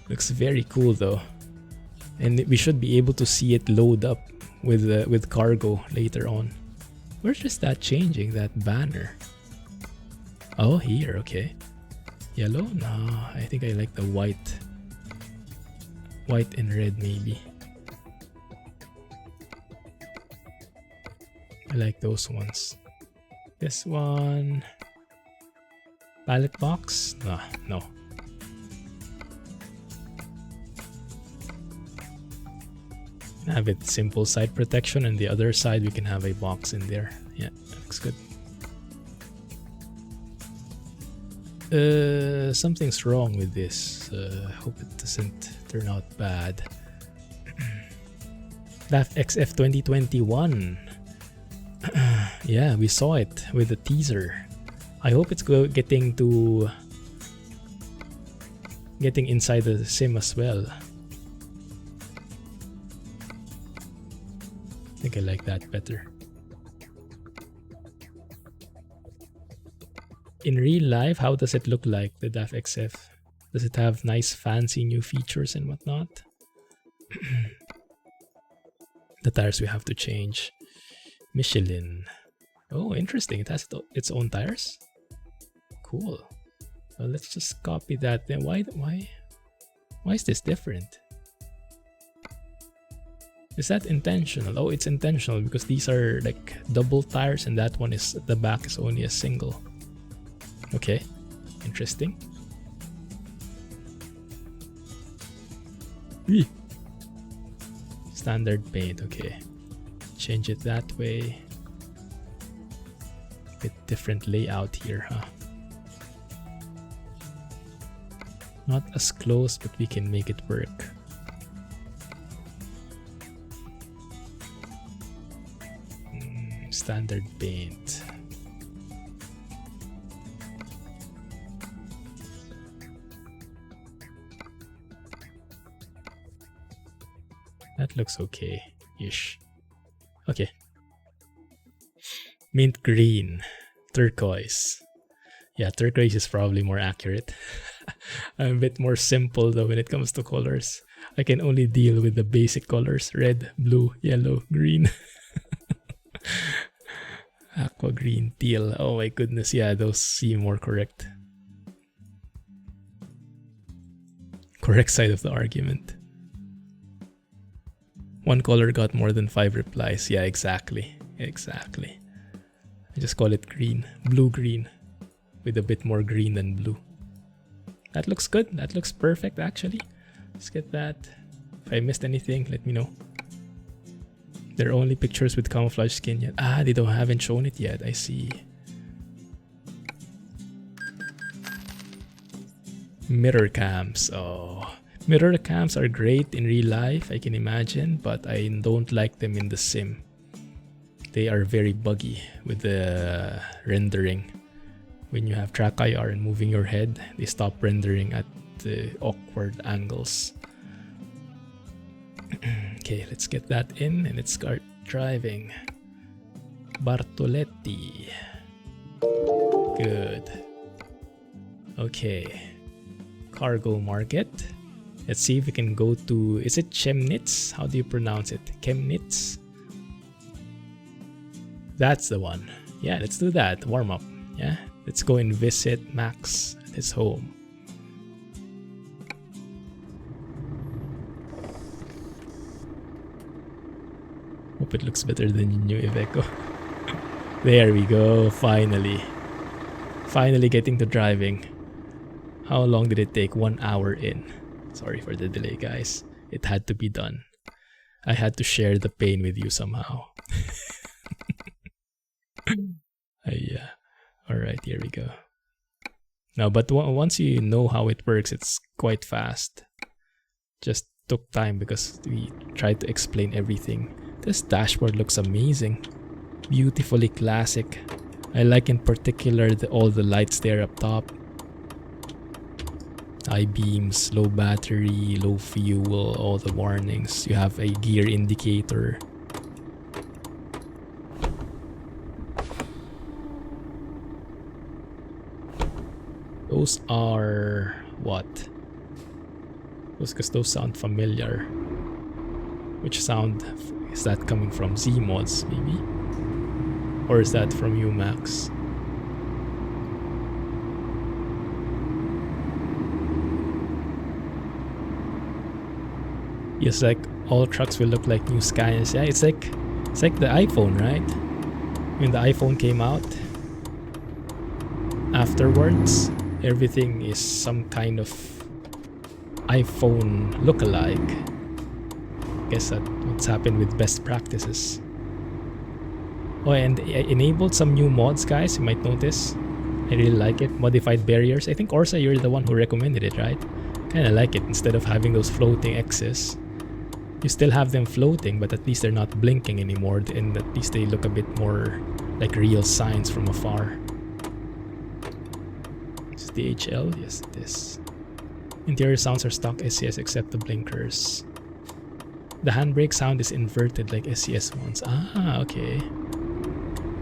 Looks very cool though. And we should be able to see it load up with cargo later on. Where's just that changing, that banner? Oh, here, okay. Yellow? No, I think I like the white. White and red maybe. I like those ones. This one. Pallet box? No. Have it simple side protection, and the other side we can have a box in there. Yeah, that looks good. Something's wrong with this. Hope it doesn't turn out bad. That XF 2021. Yeah, we saw it with the teaser. I hope it's getting inside the sim as well. I think I like that better. In real life, how does it look like, the DAF XF? Does it have nice fancy new features and whatnot? The tires we have to change. Michelin. Oh, interesting. It has its own tires? Cool. Well, let's just copy that then. Why is this different? Is that intentional? Oh, it's intentional because these are like double tires and that one is, the back is only a single. Okay, interesting. Standard paint, okay. Change it that way. Bit different layout here, huh? Not as close, but we can make it work. Standard paint. That looks okay-ish. Okay. Mint green. Turquoise. Yeah, turquoise is probably more accurate. I'm a bit more simple though when it comes to colors. I can only deal with the basic colors: red, blue, yellow, green. Aqua, green, teal. Oh my goodness, yeah, those seem more correct. Correct side of the argument. One color got more than 5 replies. Yeah, exactly. Exactly. I just call it green. Blue-green. With a bit more green than blue. That looks good. That looks perfect actually. Let's get that. If I missed anything, let me know. There are only pictures with camouflage skin yet. Ah, they haven't shown it yet. I see. Mirror cams. Oh, mirror cams are great in real life, I can imagine, but I don't like them in the sim. They are very buggy with the rendering. When you have track IR and moving your head, they stop rendering at the awkward angles. Okay, let's get that in and let's start driving. Bartoletti. Good. Okay. Cargo market. Let's see if we can go to, is it Chemnitz? How do you pronounce it? Chemnitz? That's the one. Yeah, let's do that. Warm up. Yeah, let's go and visit Max at his home. Hope it looks better than your new Iveco. There we go, finally. Finally getting to driving. How long did it take? 1 hour in. Sorry for the delay, guys. It had to be done. I had to share the pain with you somehow. Yeah. Alright, here we go. Now, but once you know how it works, it's quite fast. Just took time because we tried to explain everything. This dashboard looks amazing. Beautifully classic. I like in particular all the lights there up top. High beams, low battery, low fuel, all the warnings. You have a gear indicator. Those are what? Because those sound familiar. Which sound is that coming from? Z-Mods maybe? Or is that from UMax? Yes, like all trucks will look like new Skyans. Yeah, it's like the iPhone, right? When the iPhone came out, afterwards, everything is some kind of iPhone lookalike. Guess that's what's happened with best practices. Oh, and I enabled some new mods, guys. You might notice. I really like it. Modified barriers. I think Orsa, you're the one who recommended it, right? Kinda like it. Instead of having those floating X's, you still have them floating, but at least they're not blinking anymore, and at least they look a bit more like real signs from afar. Is it the HL? Yes, it is. Interior sounds are stock SCS except the blinkers. The handbrake sound is inverted like SCS ones. Ah, okay.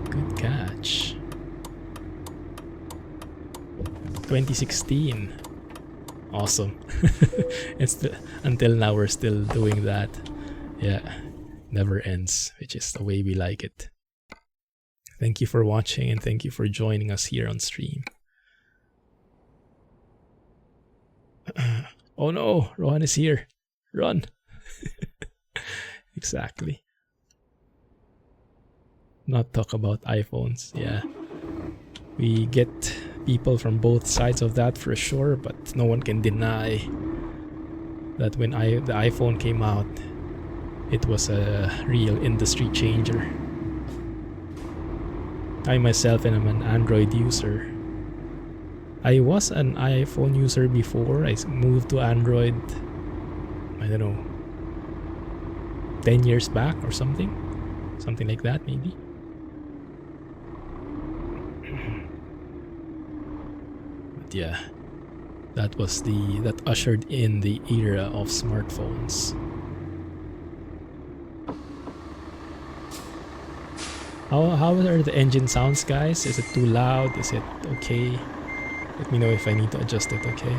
Good catch. 2016. Awesome. Until now we're still doing that. Yeah, never ends, which is the way we like it. Thank you for watching and thank you for joining us here on stream. Oh no, Rohan is here. Run. Exactly. Not talk about iPhones. Yeah, we get people from both sides of that for sure, but no one can deny that when the iPhone came out, it was a real industry changer. I myself am an Android user. I was an iPhone user before. I moved to Android, I don't know, 10 years back or something like that maybe. But yeah, that ushered in the era of smartphones. How are the engine sounds, guys? Is it too loud? Is it okay? Let me know if I need to adjust it, okay?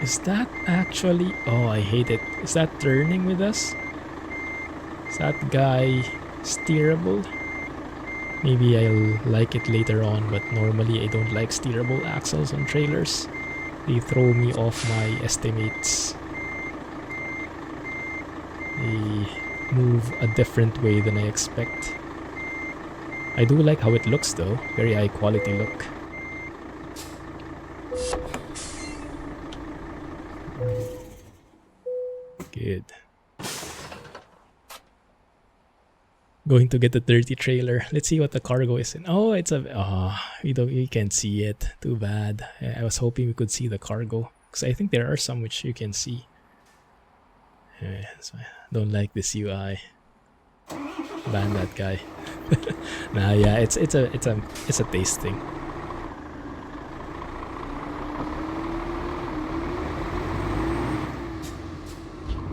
Is that actually... Oh, I hate it. Is that turning with us? Is that guy steerable? Maybe I'll like it later on, but normally I don't like steerable axles on trailers. They throw me off my estimates. They move a different way than I expect. I do like how it looks though. Very high quality look. Good. Going to get the dirty trailer. Let's see what the cargo is in. Oh, it's a... Oh, you can't see it. Too bad. I was hoping we could see the cargo. Because I think there are some which you can see. So I don't like this UI. Ban that guy. Nah, yeah, it's a taste thing.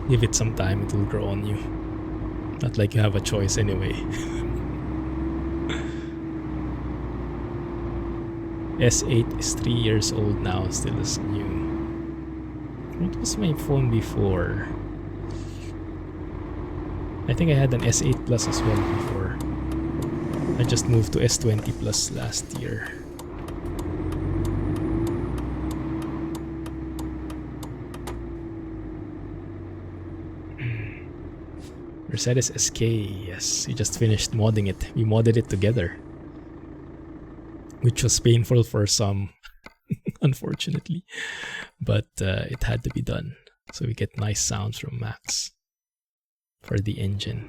Give it some time, it will grow on you. Not like you have a choice anyway. S8 is 3 years old now, still is new. What was my phone before? I think I had an S8 Plus as well before. I just moved to S20 Plus last year. Mercedes SK, yes, we just finished modding it. We modded it together. Which was painful for some, unfortunately. But it had to be done. So we get nice sounds from Max for the engine.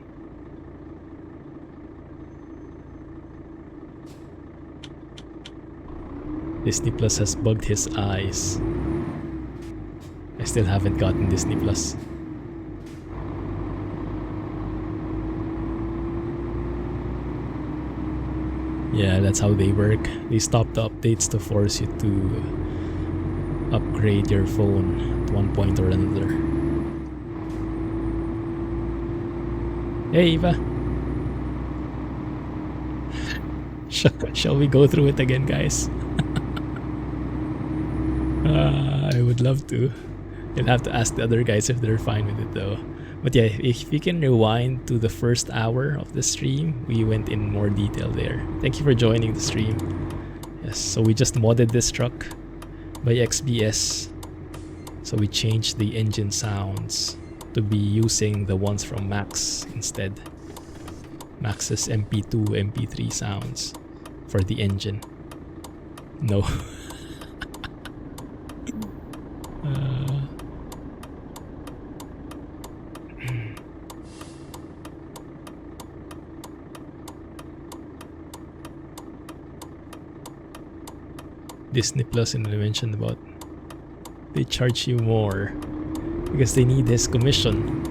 Disney Plus has bugged his eyes. I still haven't gotten Disney Plus. Yeah, that's how they work. They stop the updates to force you to upgrade your phone at one point or another. Hey, Eva! Shall we go through it again, guys? I would love to. You'll have to ask the other guys if they're fine with it though. But yeah, if you can rewind to the first hour of the stream, we went in more detail there. Thank you for joining the stream. Yes, so we just modded this truck by XBS. So we changed the engine sounds to be using the ones from Max instead. Max's MP2, MP3 sounds for the engine. No. Disney Plus, and I mentioned about they charge you more because they need his commission.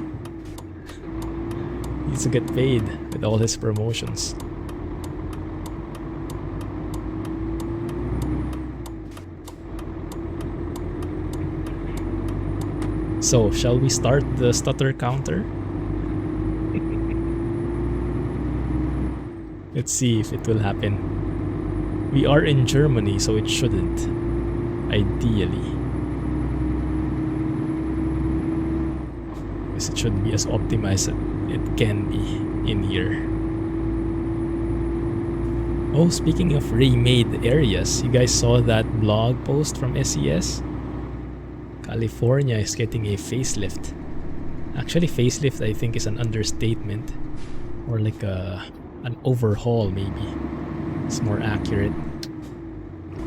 He needs to get paid with all his promotions. So, shall we start the stutter counter? Let's see if it will happen. We are in Germany, so it shouldn't. Ideally. Because it should be as optimized as it can be in here. Oh, speaking of remade areas, you guys saw that blog post from SES? California is getting a facelift. Actually, facelift I think is an understatement. Or like an overhaul maybe. It's more accurate.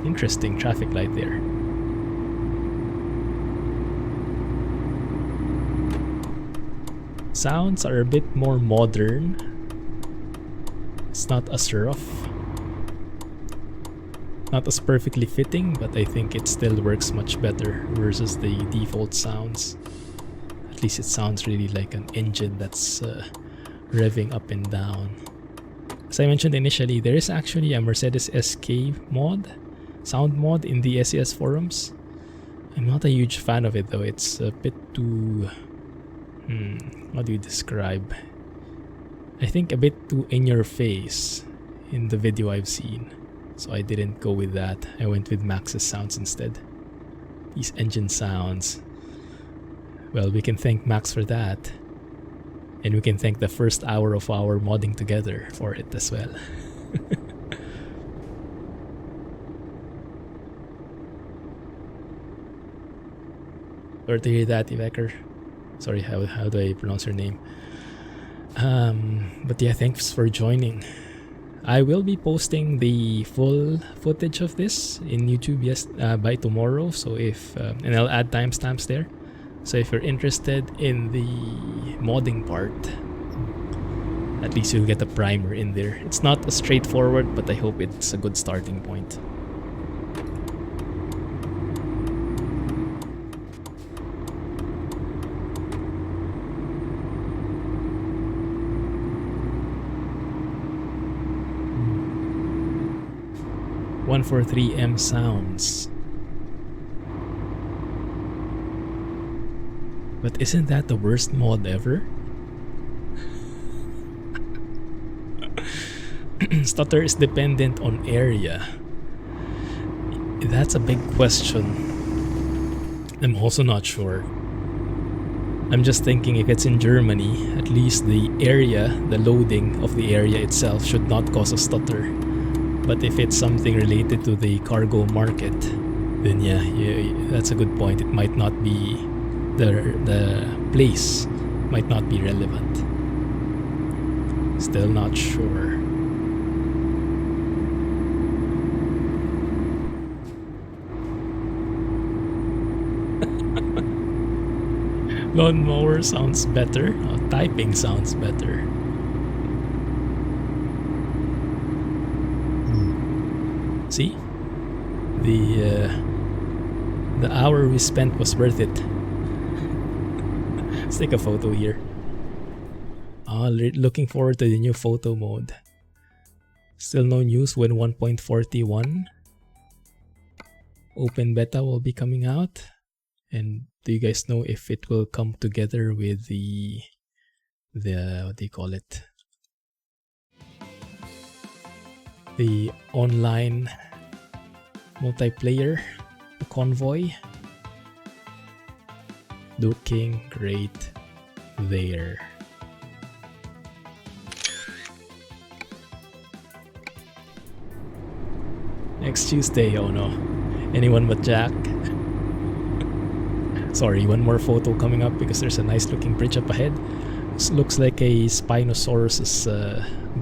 Interesting traffic light there. Sounds are a bit more modern. It's not as rough. Not as perfectly fitting, but I think it still works much better versus the default sounds. At least it sounds really like an engine that's revving up and down. As I mentioned initially, there is actually a Mercedes SK mod, sound mod in the SES forums. I'm not a huge fan of it though. It's a bit too... how do you describe? I think a bit too in your face. in the video I've seen. So I didn't go with that. I went with Max's sounds instead. These engine sounds. Well, we can thank Max for that. And we can thank the first hour of our modding together for it as well. Sorry to hear that, Iveker. Sorry, how do I pronounce your name? But yeah, thanks for joining. I will be posting the full footage of this in YouTube by tomorrow. So if and I'll add timestamps there. So if you're interested in the modding part, at least you'll get a primer in there. It's not as straightforward, but I hope it's a good starting point. M sounds. But isn't that the worst mod ever? Stutter is dependent on area. That's a big question. I'm also not sure. I'm just thinking if it's in Germany, at least the area, the loading of the area itself should not cause a stutter. But if it's something related to the cargo market, then yeah, that's a good point. It might not be, the place might not be relevant. Still not sure. Lawnmower sounds better. Oh, typing sounds better. See? The hour we spent was worth it. Let's take a photo here. Oh, looking forward to the new photo mode. Still no news when 1.41 open beta will be coming out. And do you guys know if it will come together with the what do you call it? The online multiplayer, the convoy. Looking great there. Next Tuesday, oh no. Anyone but Jack. Sorry, one more photo coming up because there's a nice looking bridge up ahead. This looks like a Spinosaurus's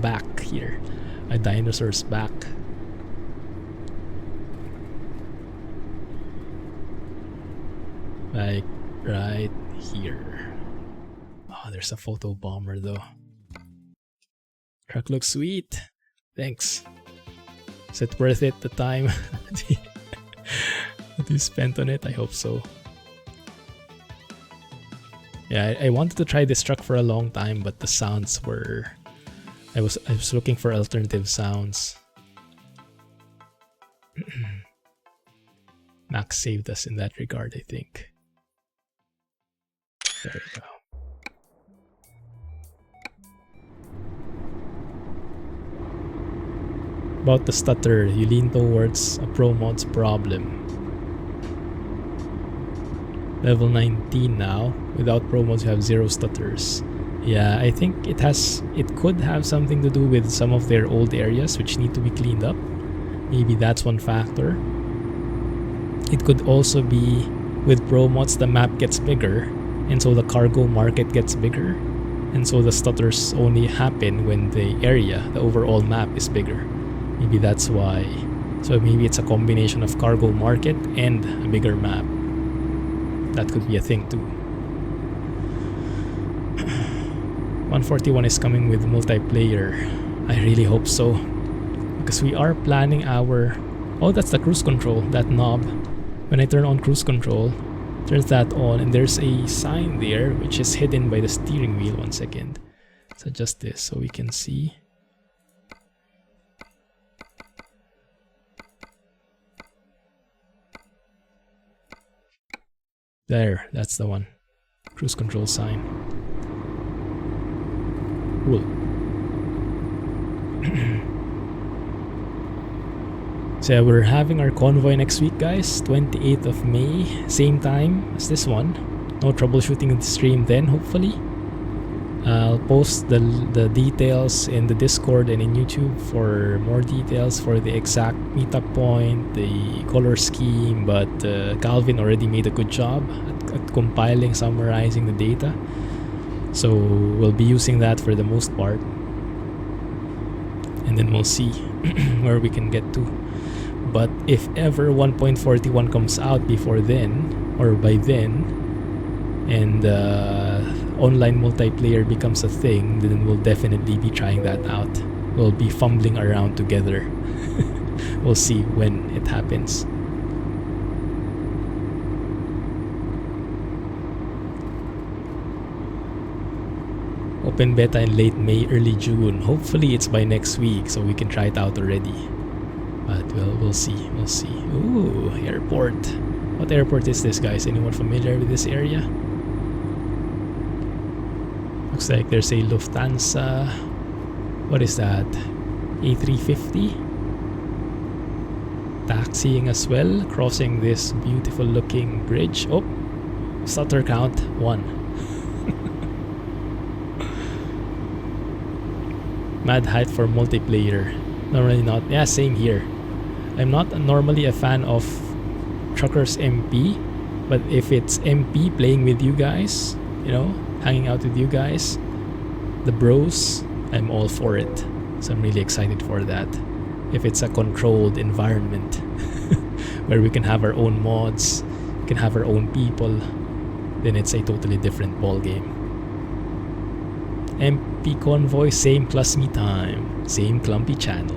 back here. A dinosaur's back. Like right here. Oh, there's a photo bomber though. Truck looks sweet. Thanks. Is it worth it, the time that you spent on it? I hope so. Yeah, I wanted to try this truck for a long time, but the sounds were... I was looking for alternative sounds. Max saved us in that regard, I think. There we go. About the stutter, you lean towards a ProMods problem. Level 19 now. Without ProMods you have 0 stutters. Yeah, I think it could have something to do with some of their old areas which need to be cleaned up. Maybe that's one factor. It could also be with ProMods the map gets bigger, and so the cargo market gets bigger, and so the stutters only happen when the area, the overall map is bigger. Maybe that's why. So maybe it's a combination of cargo market and a bigger map. That could be a thing too. 141 is coming with multiplayer. I really hope so. Because we are planning our... Oh, that's the cruise control, that knob. When I turn on cruise control, turns that on, and there's a sign there which is hidden by the steering wheel. 1 second. Let's adjust this so we can see. There, that's the one. Cruise control sign. Cool. So yeah, we're having our convoy next week, guys. 28th of May, same time as this one. No troubleshooting in the stream then, hopefully. I'll post the details in the Discord and in YouTube for more details for the exact meetup point, the color scheme, but Calvin already made a good job at compiling, summarizing the data. So we'll be using that for the most part. And then we'll see where we can get to. But if ever 1.41 comes out before then, or by then, and online multiplayer becomes a thing, then we'll definitely be trying that out. We'll be fumbling around together. We'll see when it happens. Open beta in late May, early June. Hopefully it's by next week so we can try it out already. But we'll see. We'll see. Ooh, airport. What airport is this, guys? Anyone familiar with this area? Looks like there's a Lufthansa. What is that? A350? Taxiing as well, crossing this beautiful looking bridge. Oh, stutter count 1. Mad height for multiplayer. Normally not. Yeah, same here. I'm not normally a fan of Truckers MP, but if it's MP playing with you guys, you know, hanging out with you guys, the bros, I'm all for it. So I'm really excited for that. If it's a controlled environment where we can have our own mods, we can have our own people, then it's a totally different ball game. MP convoy, same plus me time, same clumpy channel.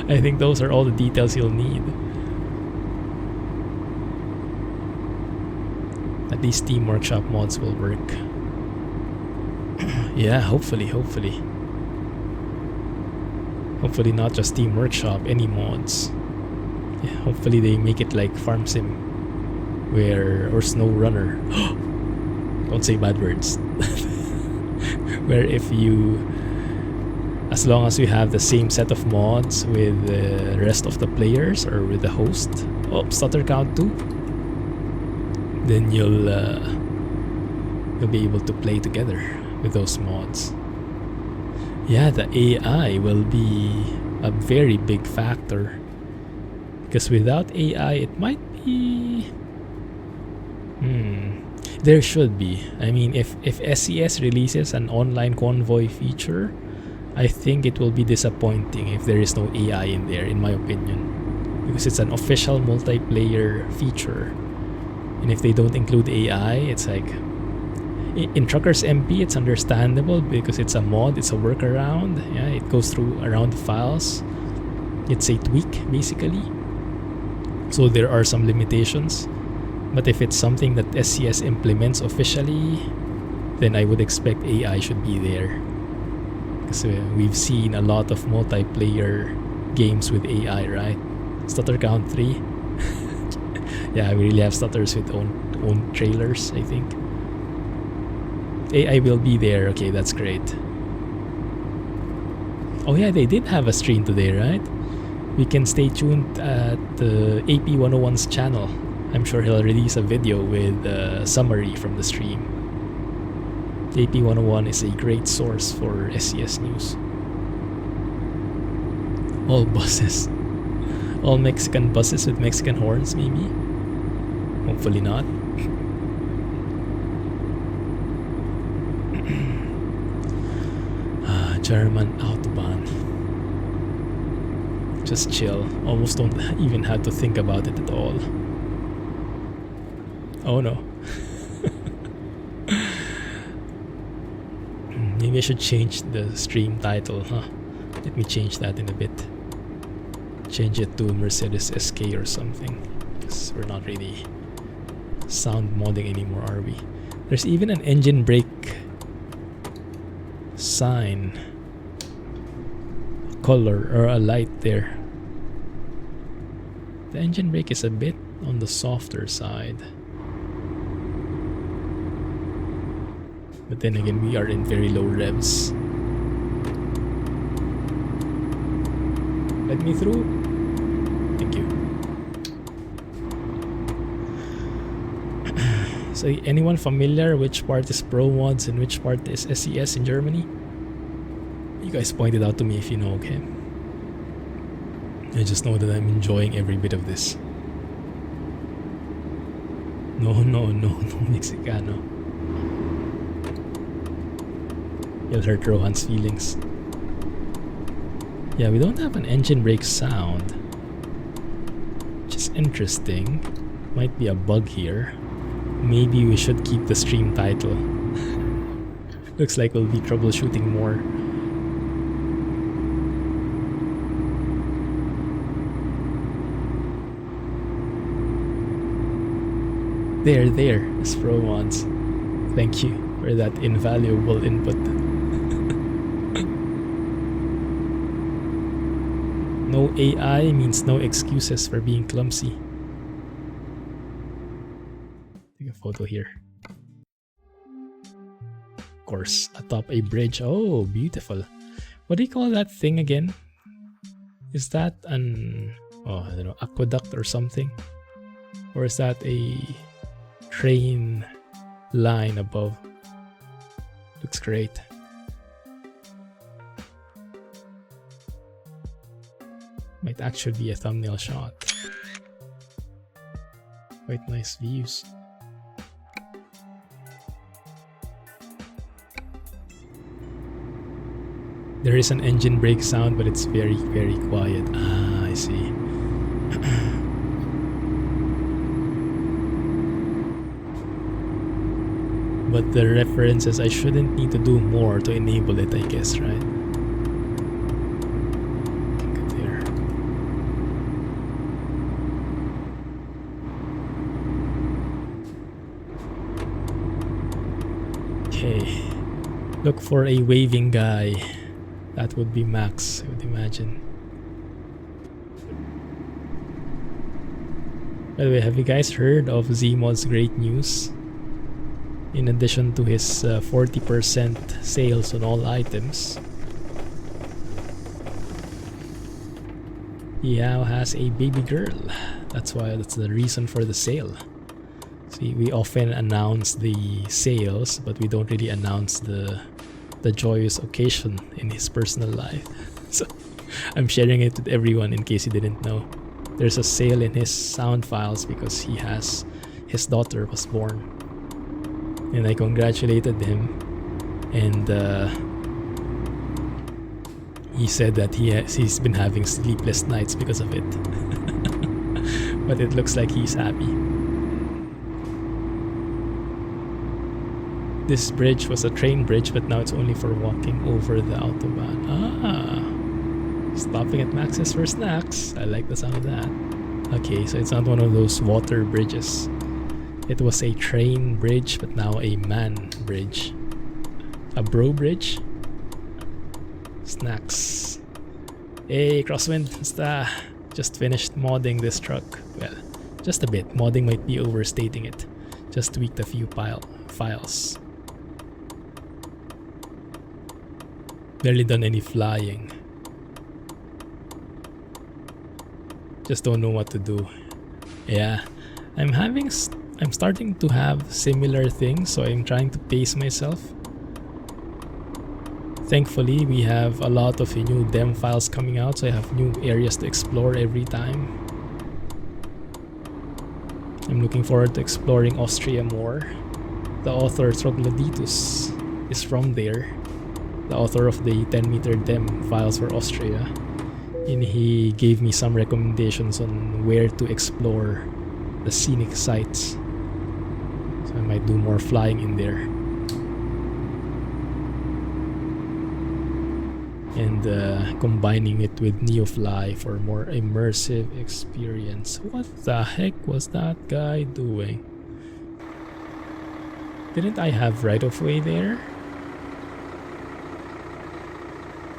I think those are all the details you'll need. At least Team Workshop mods will work. Yeah, hopefully. Hopefully not just Team Workshop, any mods. Yeah, hopefully they make it like Farm Sim or Snow Runner. Don't say bad words. Where if you, as long as you have the same set of mods with the rest of the players or with the host, stutter count 2, then you'll be able to play together with those mods. Yeah, the AI will be a very big factor, because without AI it might be there should be. I mean, if SES releases an online convoy feature, I think it will be disappointing if there is no AI in there, in my opinion, because it's an official multiplayer feature. And if they don't include AI, it's like, in Truckers MP it's understandable because it's a mod, it's a workaround. Yeah, it goes through around the files. It's a tweak basically. So there are some limitations. But if it's something that SCS implements officially, then I would expect AI should be there. Because we've seen a lot of multiplayer games with AI, right? Stutter count 3. Yeah, we really have stutters with own trailers, I think. AI will be there. Okay, that's great. Oh yeah, they did have a stream today, right? We can stay tuned at the AP101's channel. I'm sure he'll release a video with a summary from the stream. AP101 is a great source for SCS news. All buses. All Mexican buses with Mexican horns, maybe? Hopefully not. German Autobahn. Just chill. Almost don't even have to think about it at all. Oh no. Maybe I should change the stream title, huh? Let me change that in a bit. Change it to Mercedes SK or something. Because we're not really sound modding anymore, are we? There's even an engine brake sign. Color or a light there. The engine brake is a bit on the softer side. But then again, we are in very low revs. Let me through. So anyone familiar which part is ProMods and which part is SES in Germany? You guys point it out to me if you know, okay? I just know that I'm enjoying every bit of this. No Mexicano. You'll hurt Rohan's feelings. Yeah, we don't have an engine brake sound, which is interesting. Might be a bug here. Maybe we should keep the stream title. Looks like we'll be troubleshooting more. There, it's ProMods. Thank you for that invaluable input. No AI means no excuses for being clumsy. Take a photo here. Of course, atop a bridge. Oh, beautiful. What do you call that thing again? Is that an, I don't know, aqueduct or something? Or is that a train line above? Looks great. Might actually be a thumbnail shot. Quite nice views. There is an engine brake sound, but it's very, very quiet. Ah, I see. But the references, I shouldn't need to do more to enable it, I guess, right? Good there. Okay. Look for a waving guy. That would be Max, I would imagine. By the way, have you guys heard of Zmod's great news? In addition to his 40% sales on all items, he now has a baby girl. That's the reason for the sale. See, we often announce the sales, but we don't really announce the joyous occasion in his personal life. So I'm sharing it with everyone in case you didn't know. There's a sale in his sound files because his daughter was born. And I congratulated him, and he said that he's been having sleepless nights because of it. But it looks like he's happy. This bridge was a train bridge, but now it's only for walking over the autobahn. Ah, stopping at Max's for snacks. I like the sound of that. Okay, so it's not one of those water bridges. It was a train bridge, but now a man bridge. A bro bridge. Snacks. Hey, Crosswind, basta. Just finished modding this truck. Well, just a bit. Modding might be overstating it. Just tweaked a few files. Barely done any flying. Just don't know what to do. Yeah, I'm starting to have similar things, so I'm trying to pace myself. Thankfully, we have a lot of new dem files coming out, so I have new areas to explore every time. I'm looking forward to exploring Austria more. The author, Troglodytus, is from there. The author of the 10-meter dem files for Austria. And he gave me some recommendations on where to explore the scenic sites. So I might do more flying in there. And combining it with Neofly for more immersive experience. What the heck was that guy doing? Didn't I have right of way there?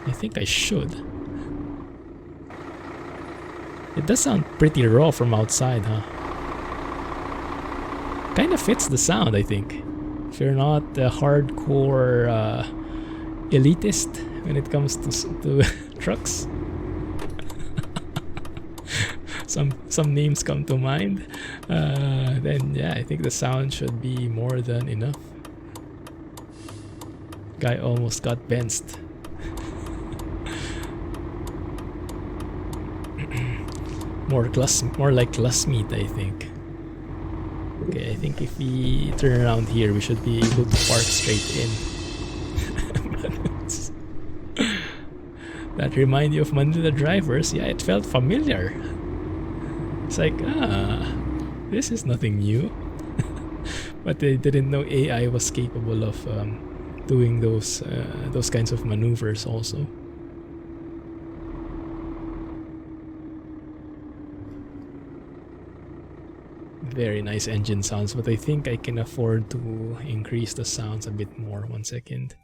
I think I should. It does sound pretty raw from outside, huh? Kind of fits the sound, I think. If you're not a hardcore elitist when it comes to trucks. some names come to mind, then yeah, I think the sound should be more than enough. Guy almost got benched. More like class meat, I think. Okay, I think if we turn around here, we should be able to park straight in. That remind you of Manila drivers? Yeah, it felt familiar. It's like, this is nothing new. But they didn't know AI was capable of doing those kinds of maneuvers also. Very nice engine sounds, but I think I can afford to increase the sounds a bit more. 1 second.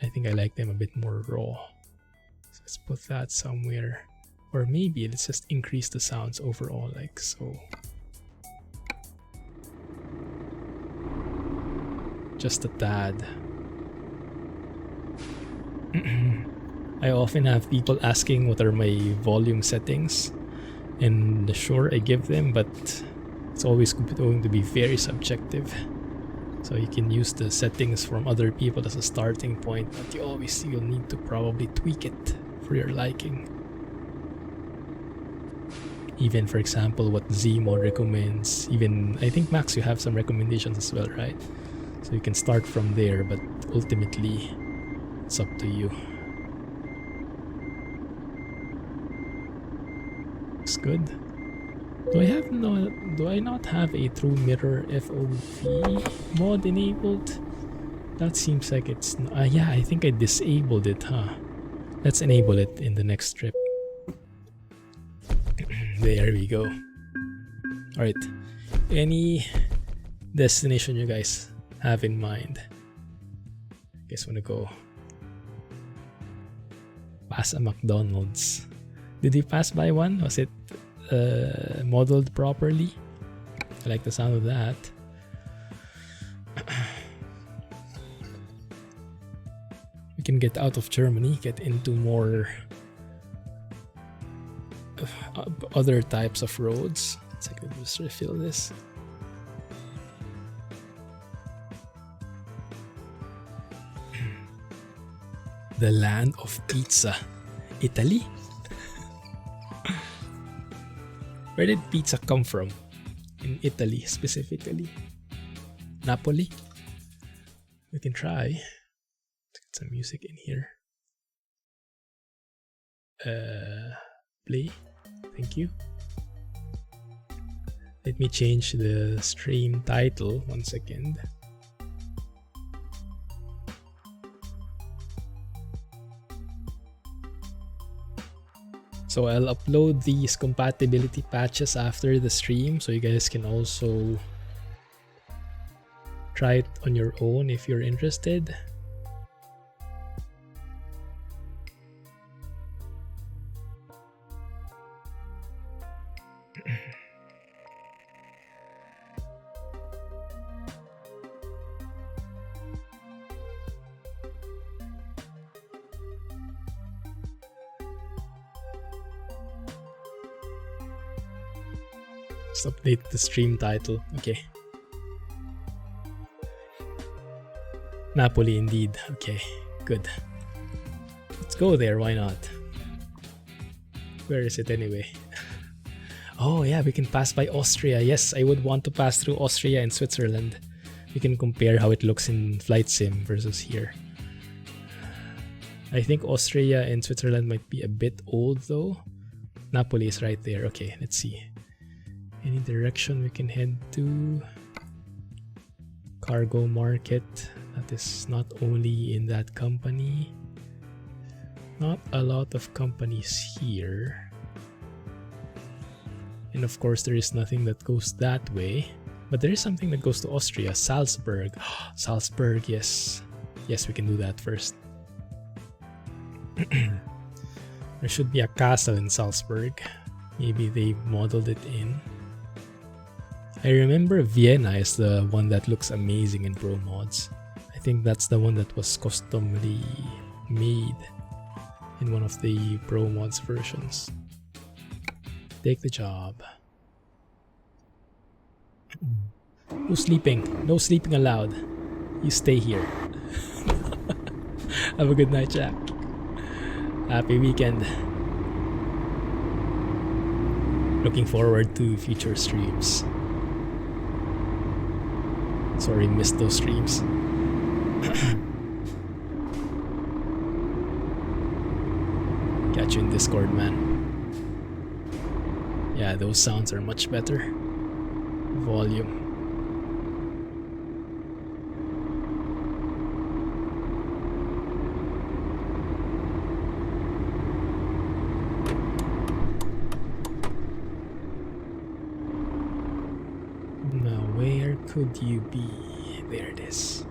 I think I like them a bit more raw. So let's put that somewhere. Or maybe let's just increase the sounds overall, like so. Just a tad. I often have people asking what are my volume settings, and sure, I give them, but it's always going to be very subjective. So you can use the settings from other people as a starting point, but you'll need to probably tweak it for your liking. Even, for example, what Zmod recommends. Even, I think, Max, you have some recommendations as well, right? So you can start from there, but ultimately, it's up to you. Looks good. Do I not have a true mirror FOV mod enabled? That seems like it's yeah, I think I disabled it, huh? Let's enable it in the next trip. There we go. Alright. Any destination you guys have in mind? Guess wanna go past a McDonald's. Did you pass by one? Was it modeled properly? I like the sound of that. We can get out of Germany, get into more other types of roads. Let's just refill this. The land of pizza, Italy. Where did pizza come from? In Italy specifically. Napoli? We can try. Let's get some music in here. Play. Thank you. Let me change the stream title. 1 second. So I'll upload these compatibility patches after the stream, so you guys can also try it on your own if you're interested. Let's update the stream title. Okay. Napoli indeed. Okay, good. Let's go there, why not? Where is it anyway? Oh yeah, we can pass by Austria. Yes, I would want to pass through Austria and Switzerland. We can compare how it looks in Flight Sim versus here. I think Austria and Switzerland might be a bit old though. Napoli is right there. Okay, let's see. Any direction we can head to? Cargo market. That is not only in that company. Not a lot of companies here. And of course there is nothing that goes that way. But there is something that goes to Austria. Salzburg. Salzburg, yes. Yes, we can do that first. There should be a castle in Salzburg. Maybe they modeled it in. I remember Vienna is the one that looks amazing in ProMods. I think that's the one that was customly made in one of the ProMods versions. Take the job. Who's sleeping? No sleeping allowed. You stay here. Have a good night, Jack. Happy weekend. Looking forward to future streams. Sorry, missed those streams. Catch you in Discord, man. Yeah, those sounds are much better. Volume. Now, where could you be? There it is.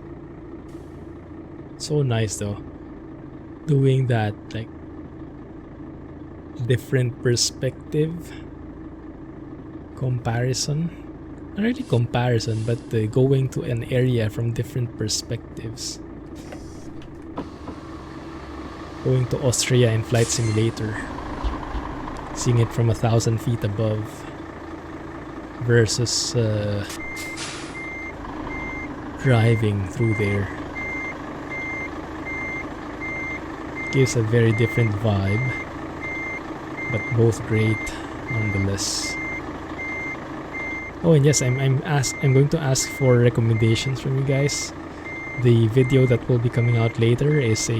So nice though. Doing that, like, different perspective comparison. Not really comparison, but going to an area from different perspectives. Going to Austria in Flight Simulator. Seeing it from 1,000 feet above. Versus driving through there. Gives a very different vibe. But both great nonetheless. Oh, and yes, I'm going to ask for recommendations from you guys. The video that will be coming out later is a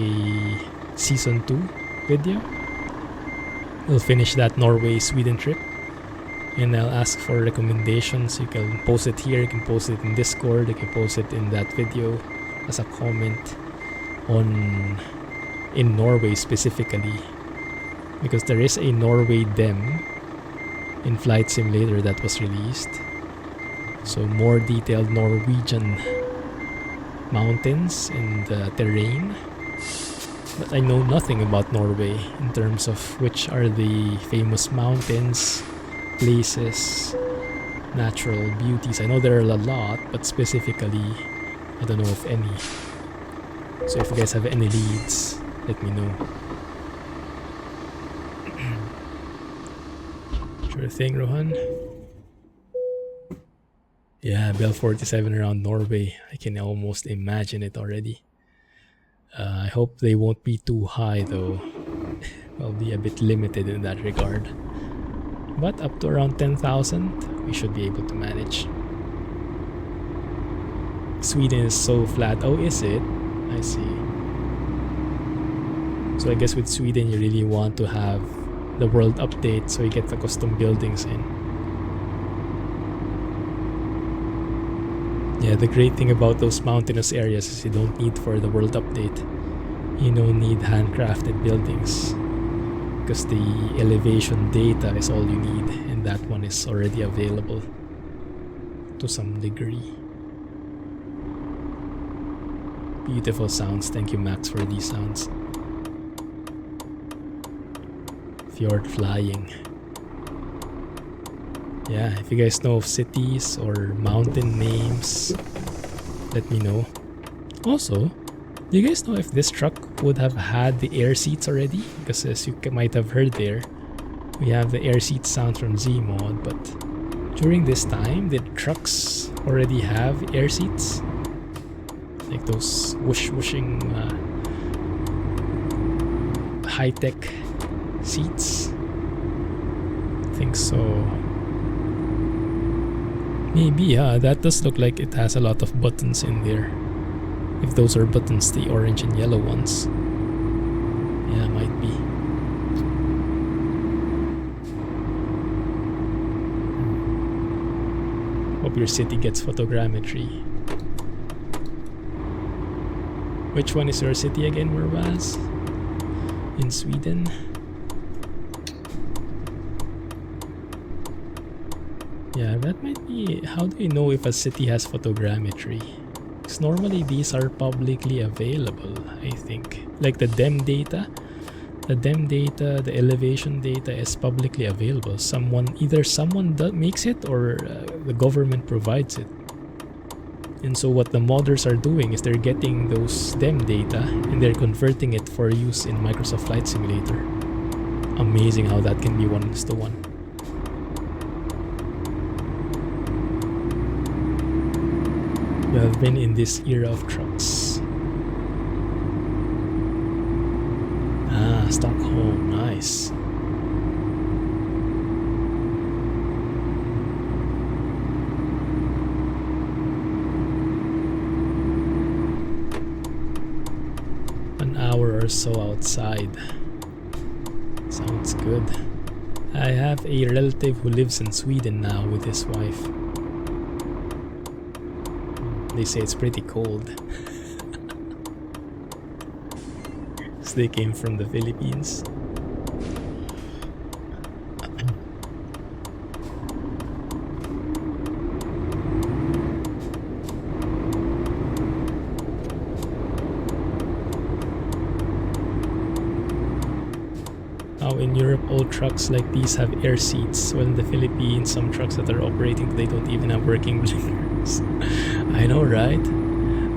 season 2 video. We'll finish that Norway-Sweden trip, and I'll ask for recommendations. You can post it here, you can post it in Discord, you can post it in that video as a comment in Norway specifically, because there is a Norway dem in Flight Simulator that was released. So more detailed Norwegian mountains and terrain. But I know nothing about Norway in terms of which are the famous mountains, places, natural beauties. I know there are a lot, but specifically I don't know of any. So if you guys have any leads, let me know. Sure thing, Rohan. Yeah, Bell 47 around Norway. I can almost imagine it already. I hope they won't be too high though. I'll be a bit limited in that regard. But up to around 10,000, we should be able to manage. Sweden is so flat. Oh, is it? I see. So I guess with Sweden, you really want to have the world update so you get the custom buildings in. Yeah, the great thing about those mountainous areas is you don't need for the world update. You don't need handcrafted buildings, because the elevation data is all you need, and that one is already available to some degree. Beautiful sounds. Thank you, Max, for these sounds. Fjord flying. Yeah, if you guys know of cities or mountain names, let me know. Also, do you guys know if this truck would have had the air seats already? Because as you might have heard there, we have the air seat sound from Zmod, but during this time, did trucks already have air seats? Like those whooshing high-tech seats? I think so. Maybe, yeah, that does look like it has a lot of buttons in there. If those are buttons, the orange and yellow ones. Yeah, might be. Hope your city gets photogrammetry. Which one is your city again, Mervaz? In Sweden? Yeah, that might be... How do you know if a city has photogrammetry? Because normally these are publicly available, I think. Like the DEM data. The DEM data, the elevation data is publicly available. Either someone makes it or the government provides it. And so what the modders are doing is they're getting those DEM data and they're converting it for use in Microsoft Flight Simulator. Amazing how that can be 1:1. We have been in this era of trucks. Ah, Stockholm, nice. An hour or so outside. Sounds good. I have a relative who lives in Sweden now with his wife. They say it's pretty cold. So they came from the Philippines. In Europe, all trucks like these have air seats, while in the Philippines, some trucks that are operating, they don't even have working blinkers. I know, right?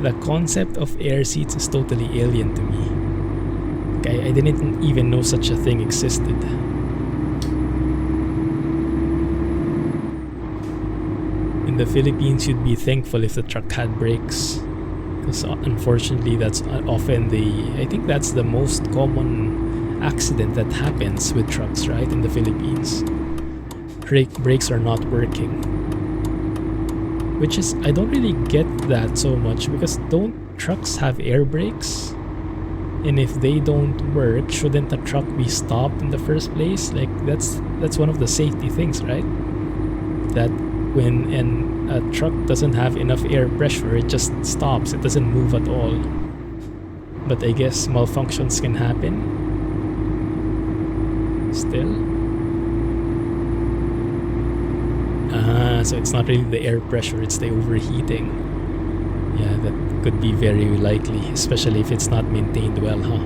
The concept of air seats is totally alien to me. Okay, I didn't even know such a thing existed. In the Philippines, you'd be thankful if the truck had brakes, because unfortunately, that's often I think that's the most common accident that happens with trucks, right? In the Philippines, brakes are not working, which is, I don't really get that so much, because don't trucks have air brakes? And if they don't work, shouldn't the truck be stopped in the first place? Like that's one of the safety things, right? That when a truck doesn't have enough air pressure, it just stops, it doesn't move at all. But I guess malfunctions can happen still. So it's not really the air pressure, it's the overheating. Yeah, that could be very likely, especially if it's not maintained well, huh?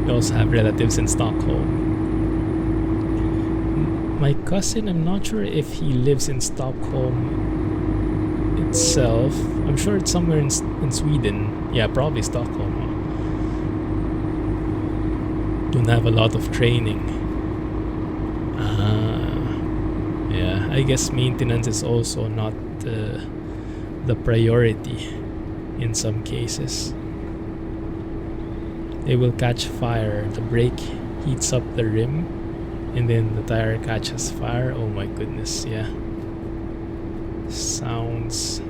We also have relatives in Stockholm. My cousin, I'm not sure if he lives in Stockholm itself. I'm sure it's somewhere in Sweden. Yeah, probably Stockholm. Don't have a lot of training. Yeah, I guess maintenance is also not the priority in some cases. They will catch fire. The brake heats up the rim, and then the tire catches fire. Oh my goodness, yeah. Sounds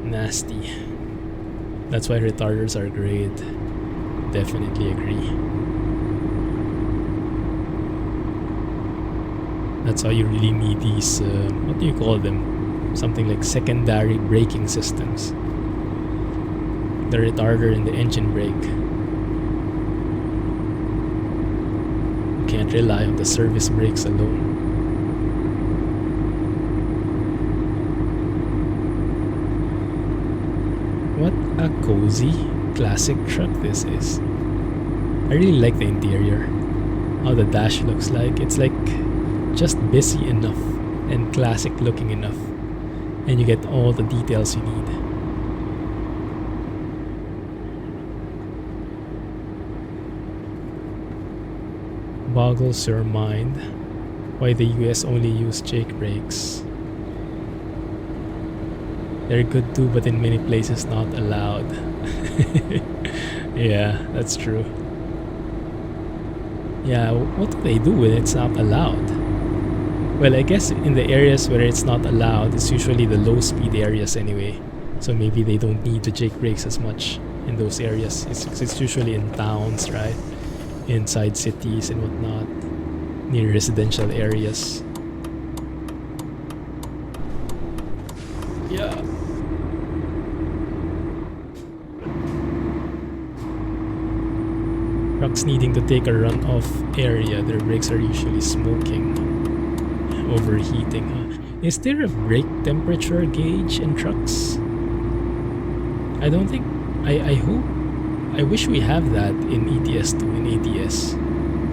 nasty. That's why retarders are great. Definitely agree. That's how you really need these, what do you call them? Something like secondary braking systems. The retarder and the engine brake. You can't rely on the service brakes alone. What a cozy classic truck this is. I really like the interior. How the dash looks like. It's like just busy enough and classic looking enough, and you get all the details you need. Boggles your mind why the US only use Jake brakes. They're good too, but in many places not allowed. Yeah, that's true. Yeah, what do they do when it's not allowed? Well, I guess in the areas where it's not allowed, it's usually the low speed areas anyway. So maybe they don't need the Jake brakes as much in those areas. It's usually in towns, right? Inside cities and whatnot, near residential areas. Yeah. Trucks needing to take a runoff area, their brakes are usually smoking. Overheating, huh? Is there a brake temperature gauge in trucks? I don't think. I wish we have that in ETS2 and ATS.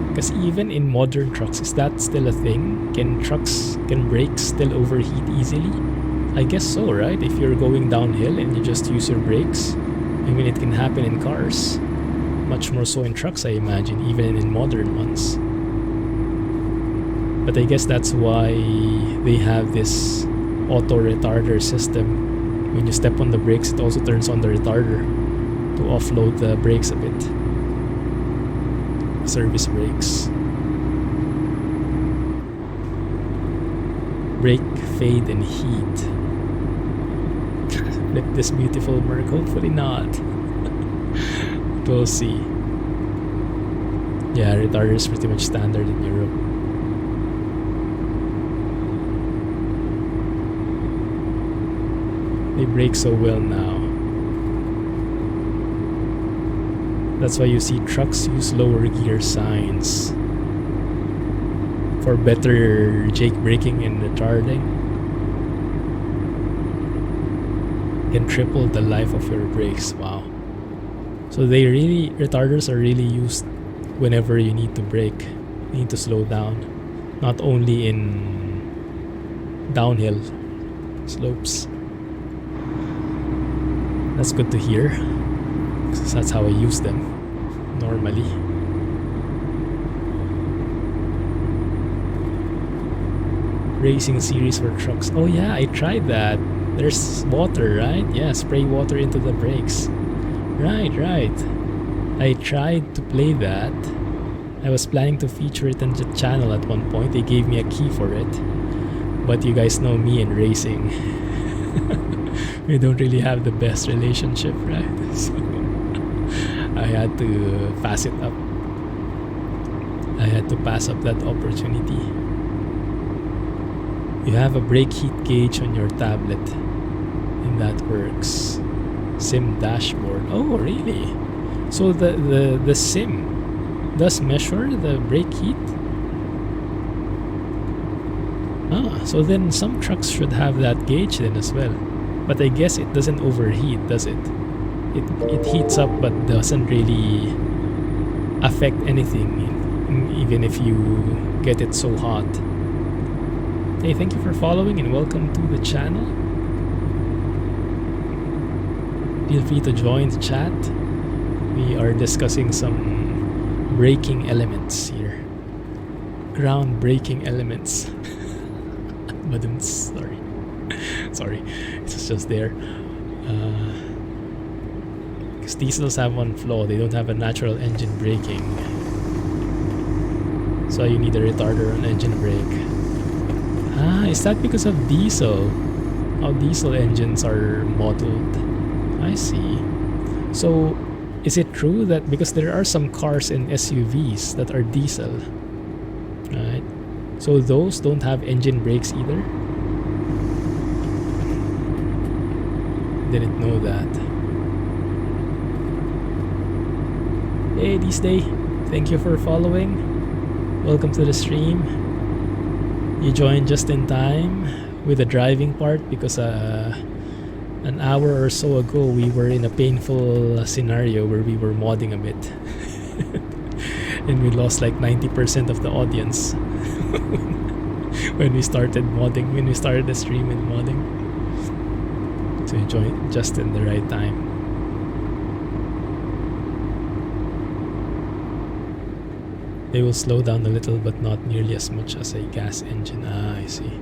Because even in modern trucks, is that still a thing? Can brakes still overheat easily? I guess so, right? If you're going downhill and you just use your brakes, I mean, it can happen in cars. Much more so in trucks, I imagine, even in modern ones. But I guess that's why they have this auto retarder system. When you step on the brakes, it also turns on the retarder to offload the brakes a bit. Service brakes. Brake, fade, and heat. Flip this beautiful Merc, hopefully not. We'll see. Yeah, retarder is pretty much standard in Europe. They brake so well now. That's why you see trucks use lower gear signs for better jake braking and retarding. Can triple the life of your brakes. Wow. So retarders are really used whenever you need to brake. You need to slow down. Not only in downhill slopes. That's good to hear. Because that's how I use them normally. Racing series for trucks. Oh yeah, I tried that. There's water, right? Yeah, spray water into the brakes. Right. I tried to play that. I was planning to feature it on the channel at one point. They gave me a key for it. But you guys know me in racing. We don't really have the best relationship, right? So I had to pass it up. I had to pass up that opportunity. You have a brake heat gauge on your tablet, and that works. Sim dashboard. Oh, really? So the sim does measure the brake heat? Ah, so then some trucks should have that gauge then as well. But I guess it doesn't overheat, does it? It heats up but doesn't really affect anything, even if you get it so hot. Hey, thank you for following and welcome to the channel. Feel free to join the chat. We are discussing some braking elements here. Ground braking elements. But I'm sorry. Sorry, it's just there. Because diesels have one flaw, they don't have a natural engine braking. So you need a retarder on engine brake. Ah, is that because of diesel? How diesel engines are modeled? I see. So, is it true that because there are some cars and SUVs that are diesel, right? So those don't have engine brakes either? Didn't know that. Hey, these day, thank you for following. Welcome to the stream. You joined just in time with the driving part because an hour or so ago we were in a painful scenario where we were modding a bit. And we lost like 90% of the audience when we started modding, when we started the stream and modding. So you joined just in the right time. They will slow down a little but not nearly as much as a gas engine. Ah, I see.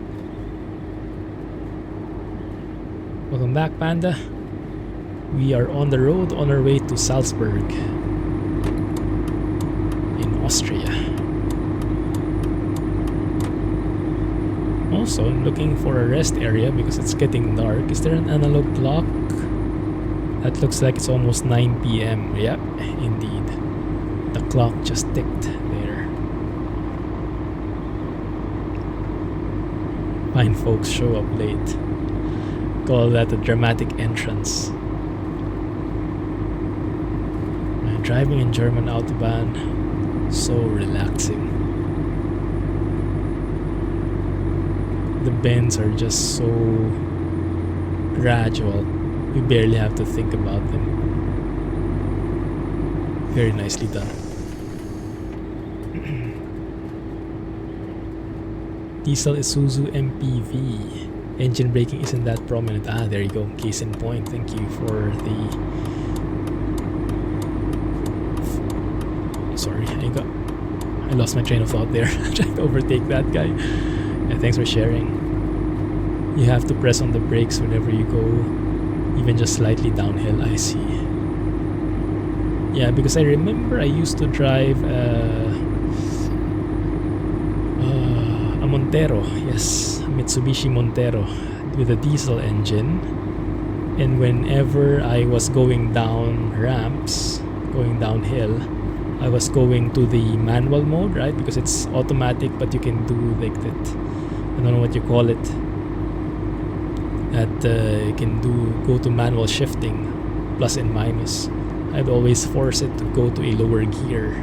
Welcome back, Panda. We are on the road on our way to Salzburg in Austria. Also, I'm looking for a rest area because it's getting dark. Is there an analog clock? That looks like it's almost 9 p.m. Yep, indeed. The clock just ticked there. Fine folks show up late. Call that a dramatic entrance. Driving in German Autobahn, so relaxing. The bends are just so gradual. We barely have to think about them. Very nicely done. Diesel Isuzu MPV. Engine braking isn't that prominent. Ah, there you go. Case in point. Thank you for the... Sorry, I lost my train of thought there. Trying to overtake that guy. Yeah, thanks for sharing. You have to press on the brakes whenever you go, even just slightly downhill. I see. Yeah, because I remember I used to drive a Montero. Yes, Mitsubishi Montero with a diesel engine. And whenever I was going down ramps, going downhill, I was going to the manual mode, right? Because it's automatic, but you can do like that. I don't know what you call it. That you can go to manual shifting, plus and minus. I'd always force it to go to a lower gear.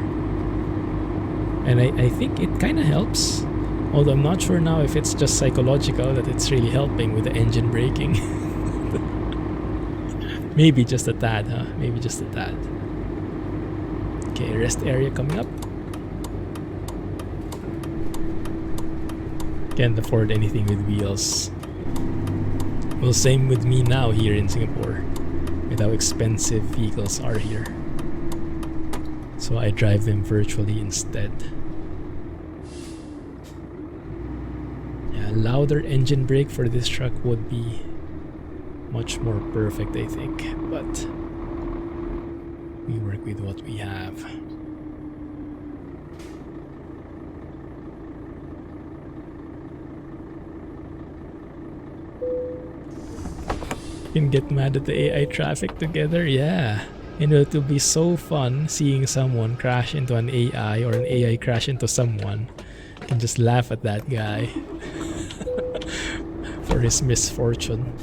And I think it kind of helps. Although I'm not sure now if it's just psychological that it's really helping with the engine braking. Maybe just a tad, huh? Maybe just a tad. Okay, rest area coming up. Can't afford anything with wheels. Well, same with me now here in Singapore, with how expensive vehicles are here. So I drive them virtually instead. Yeah, a louder engine brake for this truck would be much more perfect, I think, but we work with what we have. You can get mad at the AI traffic together, yeah. And it will be so fun seeing someone crash into an AI or an AI crash into someone. You can just laugh at that guy for his misfortune.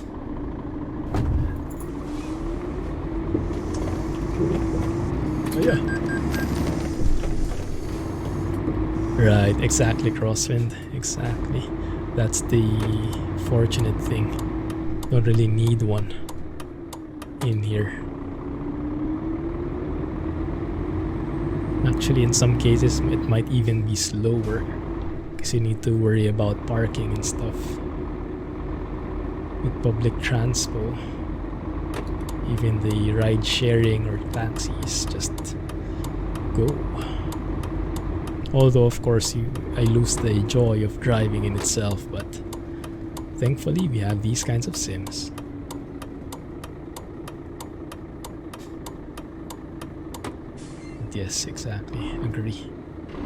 Oh yeah. Right, exactly, crosswind. Exactly. That's the fortunate thing. Don't really need one in here. Actually, in some cases, it might even be slower because you need to worry about parking and stuff. With public transpo, even the ride sharing or taxis just go. Although, of course, I lose the joy of driving in itself, but thankfully, we have these kinds of sims. Yes, exactly. Agree.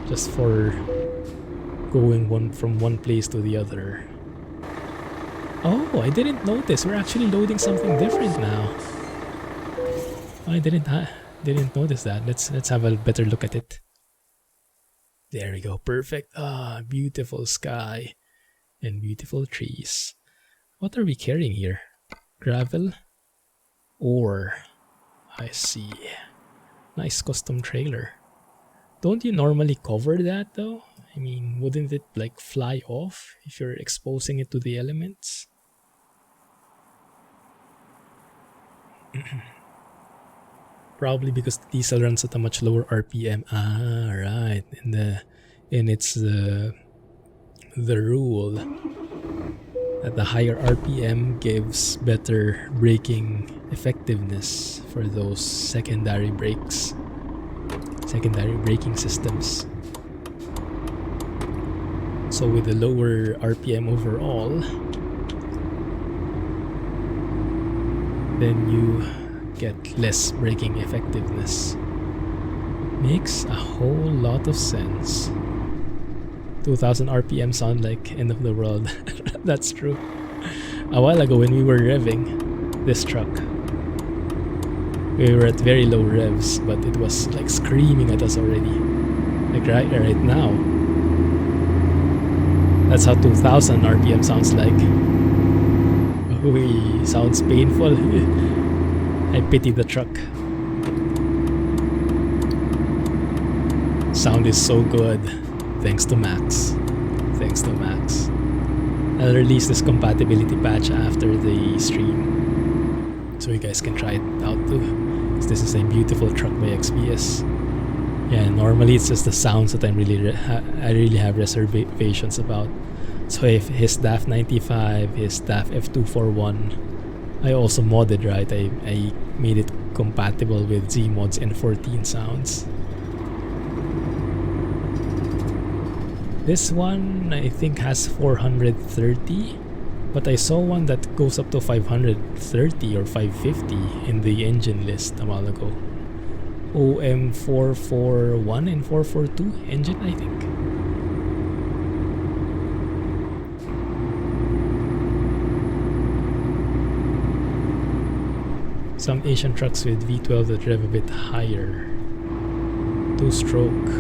Just for going from one place to the other. Oh, I didn't notice. We're actually loading something different now. I didn't notice that. Let's have a better look at it. There we go. Perfect. Ah, beautiful sky and beautiful trees. What are we carrying here? Gravel? Ore. I see. Nice custom trailer. Don't you normally cover that though? I mean, wouldn't it like fly off if you're exposing it to the elements? Probably because the diesel runs at a much lower RPM. Ah, right. And it's the rule that the higher RPM gives better braking effectiveness for those secondary brakes, secondary braking systems. So with the lower RPM overall, then you get less braking effectiveness. Makes a whole lot of sense. 2000 RPM sound like end of the world. That's true. A while ago when we were revving this truck, we were at very low revs, but it was like screaming at us already. Like right now. That's how 2000 RPM sounds like. Ooh, sounds painful. I pity the truck. Sound is so good. Thanks to Max. Thanks to Max. I'll release this compatibility patch after the stream, so you guys can try it out too. This is a beautiful truck by XBS. Yeah, normally it's just the sounds that I really have reservations about. So if his DAF 95, his DAF F241, I also modded, right? I made it compatible with Zmods N14 sounds. This one I think has 430, but I saw one that goes up to 530 or 550 in the engine list a while ago. OM441 and 442 engine, I think. Some Asian trucks with V12 that rev a bit higher. Two-stroke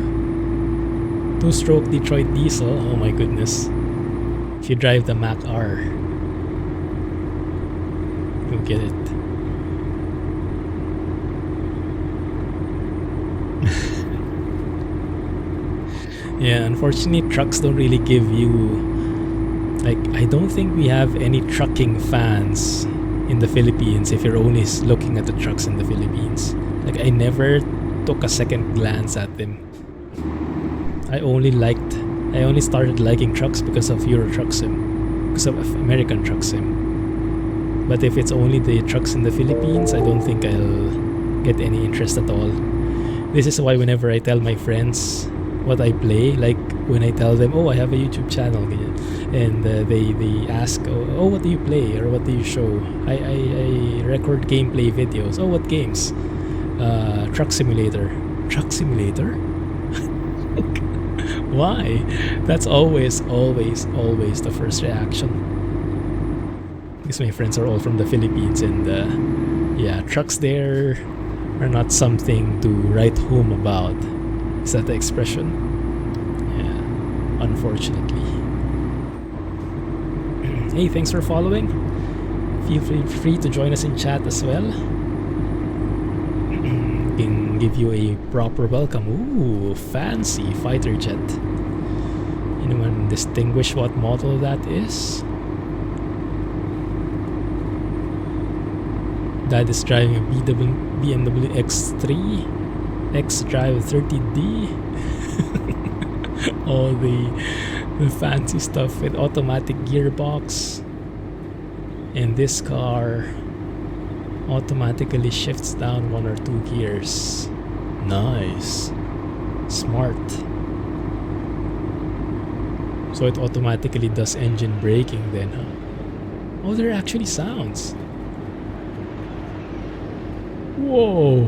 Detroit diesel. Oh my goodness. If you drive the Mac R, you'll get it. Yeah, unfortunately trucks don't really give you, like, I don't think we have any trucking fans in the Philippines if you're only looking at the trucks in the Philippines. Like, I never took a second glance at them. I only started liking trucks because of Euro Truck Sim, because of American Truck Sim. But if it's only the trucks in the Philippines, I don't think I'll get any interest at all. This is why whenever I tell my friends what I play, like when I tell them, oh, I have a YouTube channel, and they ask, oh, what do you play or what do you show? I record gameplay videos. Oh, what games? Truck Simulator. Truck Simulator? Why? That's always the first reaction. Because my friends are all from the Philippines, and yeah, trucks there are not something to write home about. Is that the expression? Yeah, unfortunately. Hey, thanks for following. Feel free to join us in chat as well. Can give you a proper welcome. Ooh, fancy fighter jet. Anyone distinguish what model that is? Dad is driving a BMW X3 X-Drive 30D. All the fancy stuff with automatic gearbox. And this car automatically shifts down 1 or 2 gears. Nice. Smart. So it automatically does engine braking then, huh? Oh, there are actually sounds. Whoa.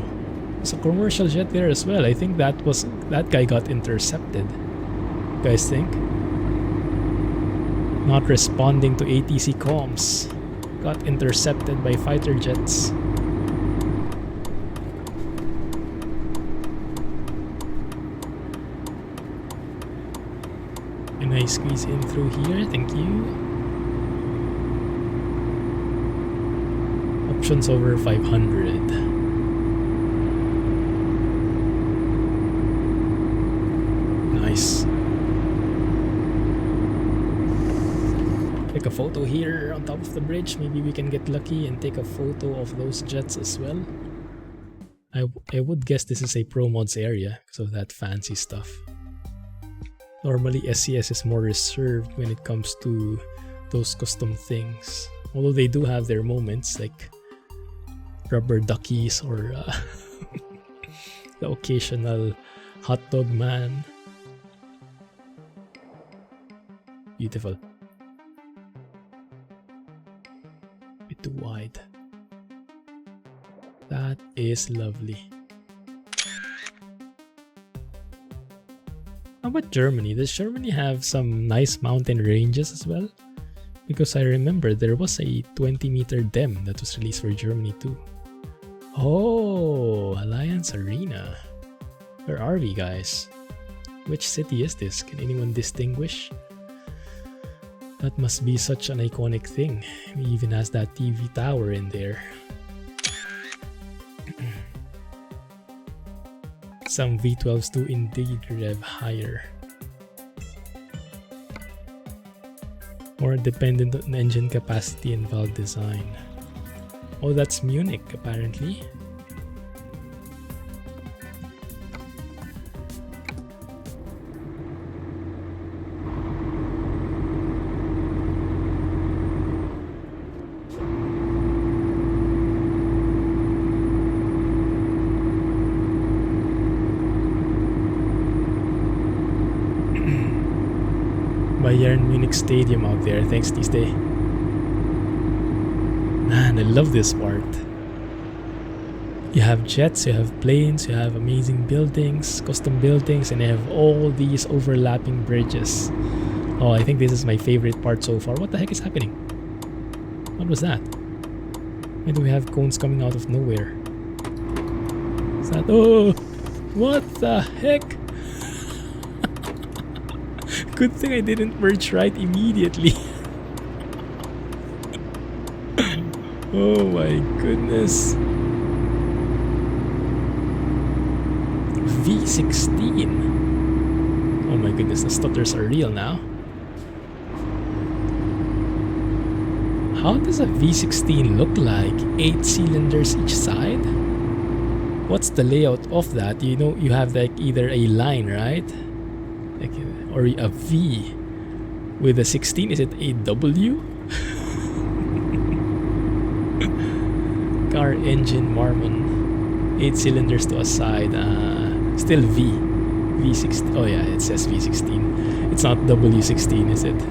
There's a commercial jet there as well. I think that guy got intercepted. You guys think? Not responding to ATC comms. Got intercepted by fighter jets. Can I squeeze in through here? Thank you. Options over 500. Nice. Take a photo here on top of the bridge. Maybe we can get lucky and take a photo of those jets as well. I would guess this is a ProMods area because of that fancy stuff. Normally SCS is more reserved when it comes to those custom things. Although they do have their moments like rubber duckies or the occasional hot dog man. Beautiful. Bit too wide. That is lovely. How about Germany? Does Germany have some nice mountain ranges as well? Because I remember there was a 20-meter DEM that was released for Germany too. Oh, Alliance Arena. Where are we, guys? Which city is this? Can anyone distinguish? That must be such an iconic thing. It even has that TV tower in there. Some V12s do indeed rev higher. More dependent on engine capacity and valve design. Oh, that's Munich apparently. Bayern Munich Stadium out there. Thanks, Tuesday. Man, I love this part. You have jets, you have planes, you have amazing buildings, custom buildings, and you have all these overlapping bridges. Oh, I think this is my favorite part so far. What the heck is happening? What was that? Why do we have cones coming out of nowhere? Is that... Oh! What the heck? Good thing I didn't merge right immediately. Oh my goodness. V16. Oh my goodness, the stutters are real now. How does a V16 look like? 8 cylinders each side? What's the layout of that? You know, you have like either a line, right? Like, or a V. With a 16, is it a W? Car engine Marmon. 8 cylinders to a side. Still V. V16. Oh yeah, it says V16. It's not W16, is it?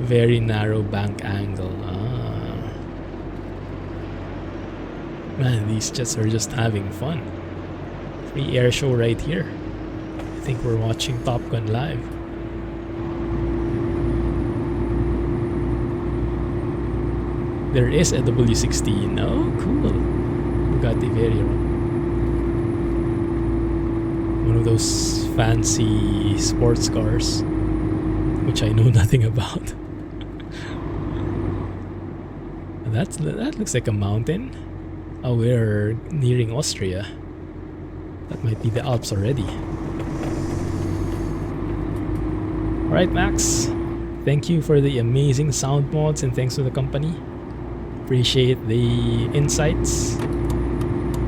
Very narrow bank angle. Man, these jets are just having fun. Free air show right here. I think we're watching Top Gun live. There is a W16. Oh, cool. Bugatti Veyron. One of those fancy sports cars, which I know nothing about. That looks like a mountain. Oh, we're nearing Austria. That might be the Alps already. Alright, Max. Thank you for the amazing sound mods and thanks to the company. Appreciate the insights.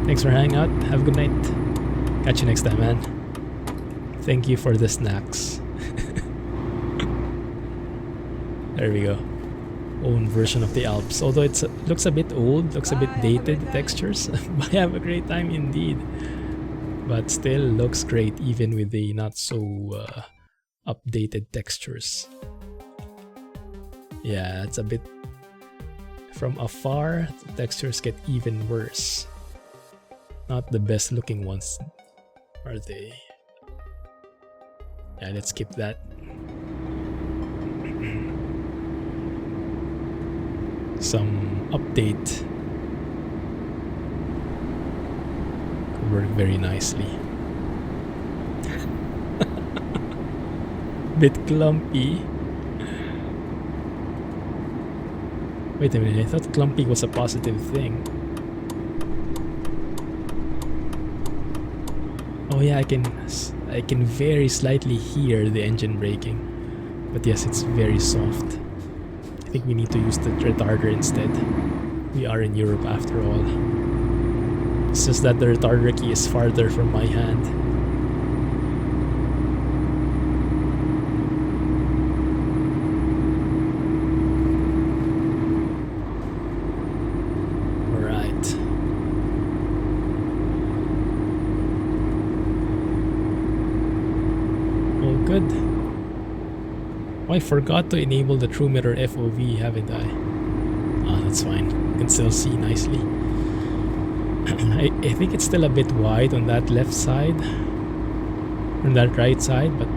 Thanks for hanging out. Have a good night. Catch you next time, man. Thank you for the snacks. There we go. Own version of the Alps. Although it looks a bit old, looks a bit dated, the textures. But have a great time indeed. But still looks great even with the not so updated textures. Yeah, it's a bit... From afar, the textures get even worse. Not the best looking ones, are they? Yeah, let's skip that. Some update could work very nicely. Bit clumpy. Wait a minute, I thought clumpy was a positive thing. Oh yeah, I can very slightly hear the engine braking. But yes, it's very soft. I think we need to use the retarder instead. We are in Europe after all. It's just that the retarder key is farther from my hand. Alright. All good. I forgot to enable the true mirror FOV, haven't I? Ah, that's fine. You can still see nicely. I think it's still a bit wide on that left side. On that right side, but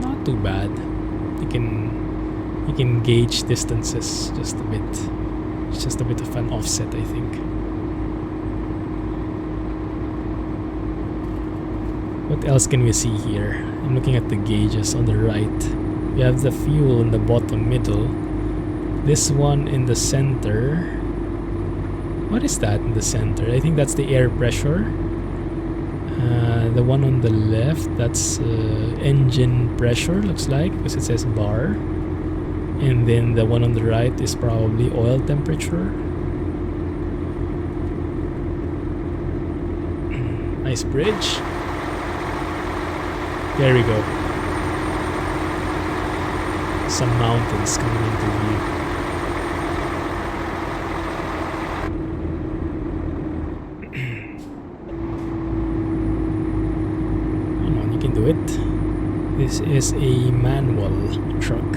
not too bad. You can gauge distances just a bit. It's just a bit of an offset, I think. What else can we see here? I'm looking at the gauges on the right. We have the fuel in the bottom middle. This one in the center. What is that in the center? I think that's the air pressure. The one on the left, that's engine pressure, looks like, because it says bar. And then the one on the right is probably oil temperature. Nice bridge. There we go. Some mountains coming into view. Come on, you can do it. This This is a manual truck.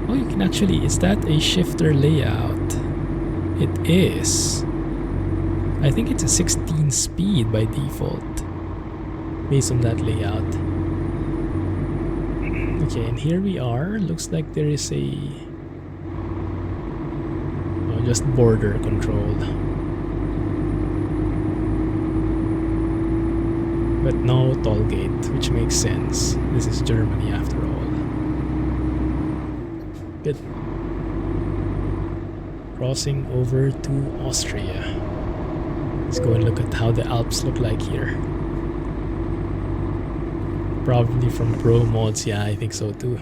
Oh, you can actually, is that a shifter layout? It is. I think it's a 16 speed by default, based on that layout. Okay, and here we are. Looks like there is a... oh, just border controlled. But no toll gate, which makes sense. This is Germany after all. Good. Crossing over to Austria. Let's go and look at how the Alps look like here. Probably from ProMods, yeah, I think so too.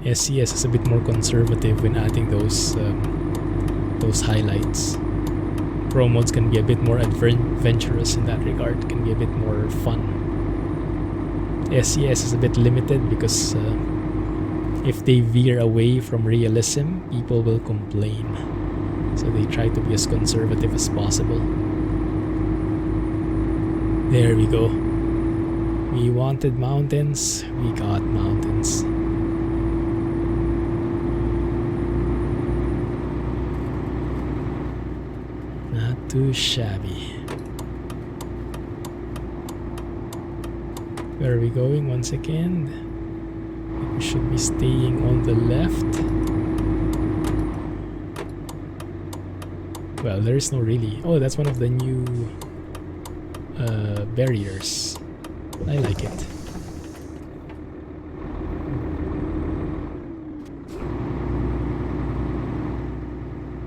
SCS is a bit more conservative when adding those highlights. ProMods can be a bit more adventurous in that regard, can be a bit more fun. SCS is a bit limited because if they veer away from realism, people will complain. So they try to be as conservative as possible. There we go. We wanted mountains, we got mountains. Not too shabby. Where are we going once again? We should be staying on the left. Well, there is no really... oh, that's one of the new barriers. I like it.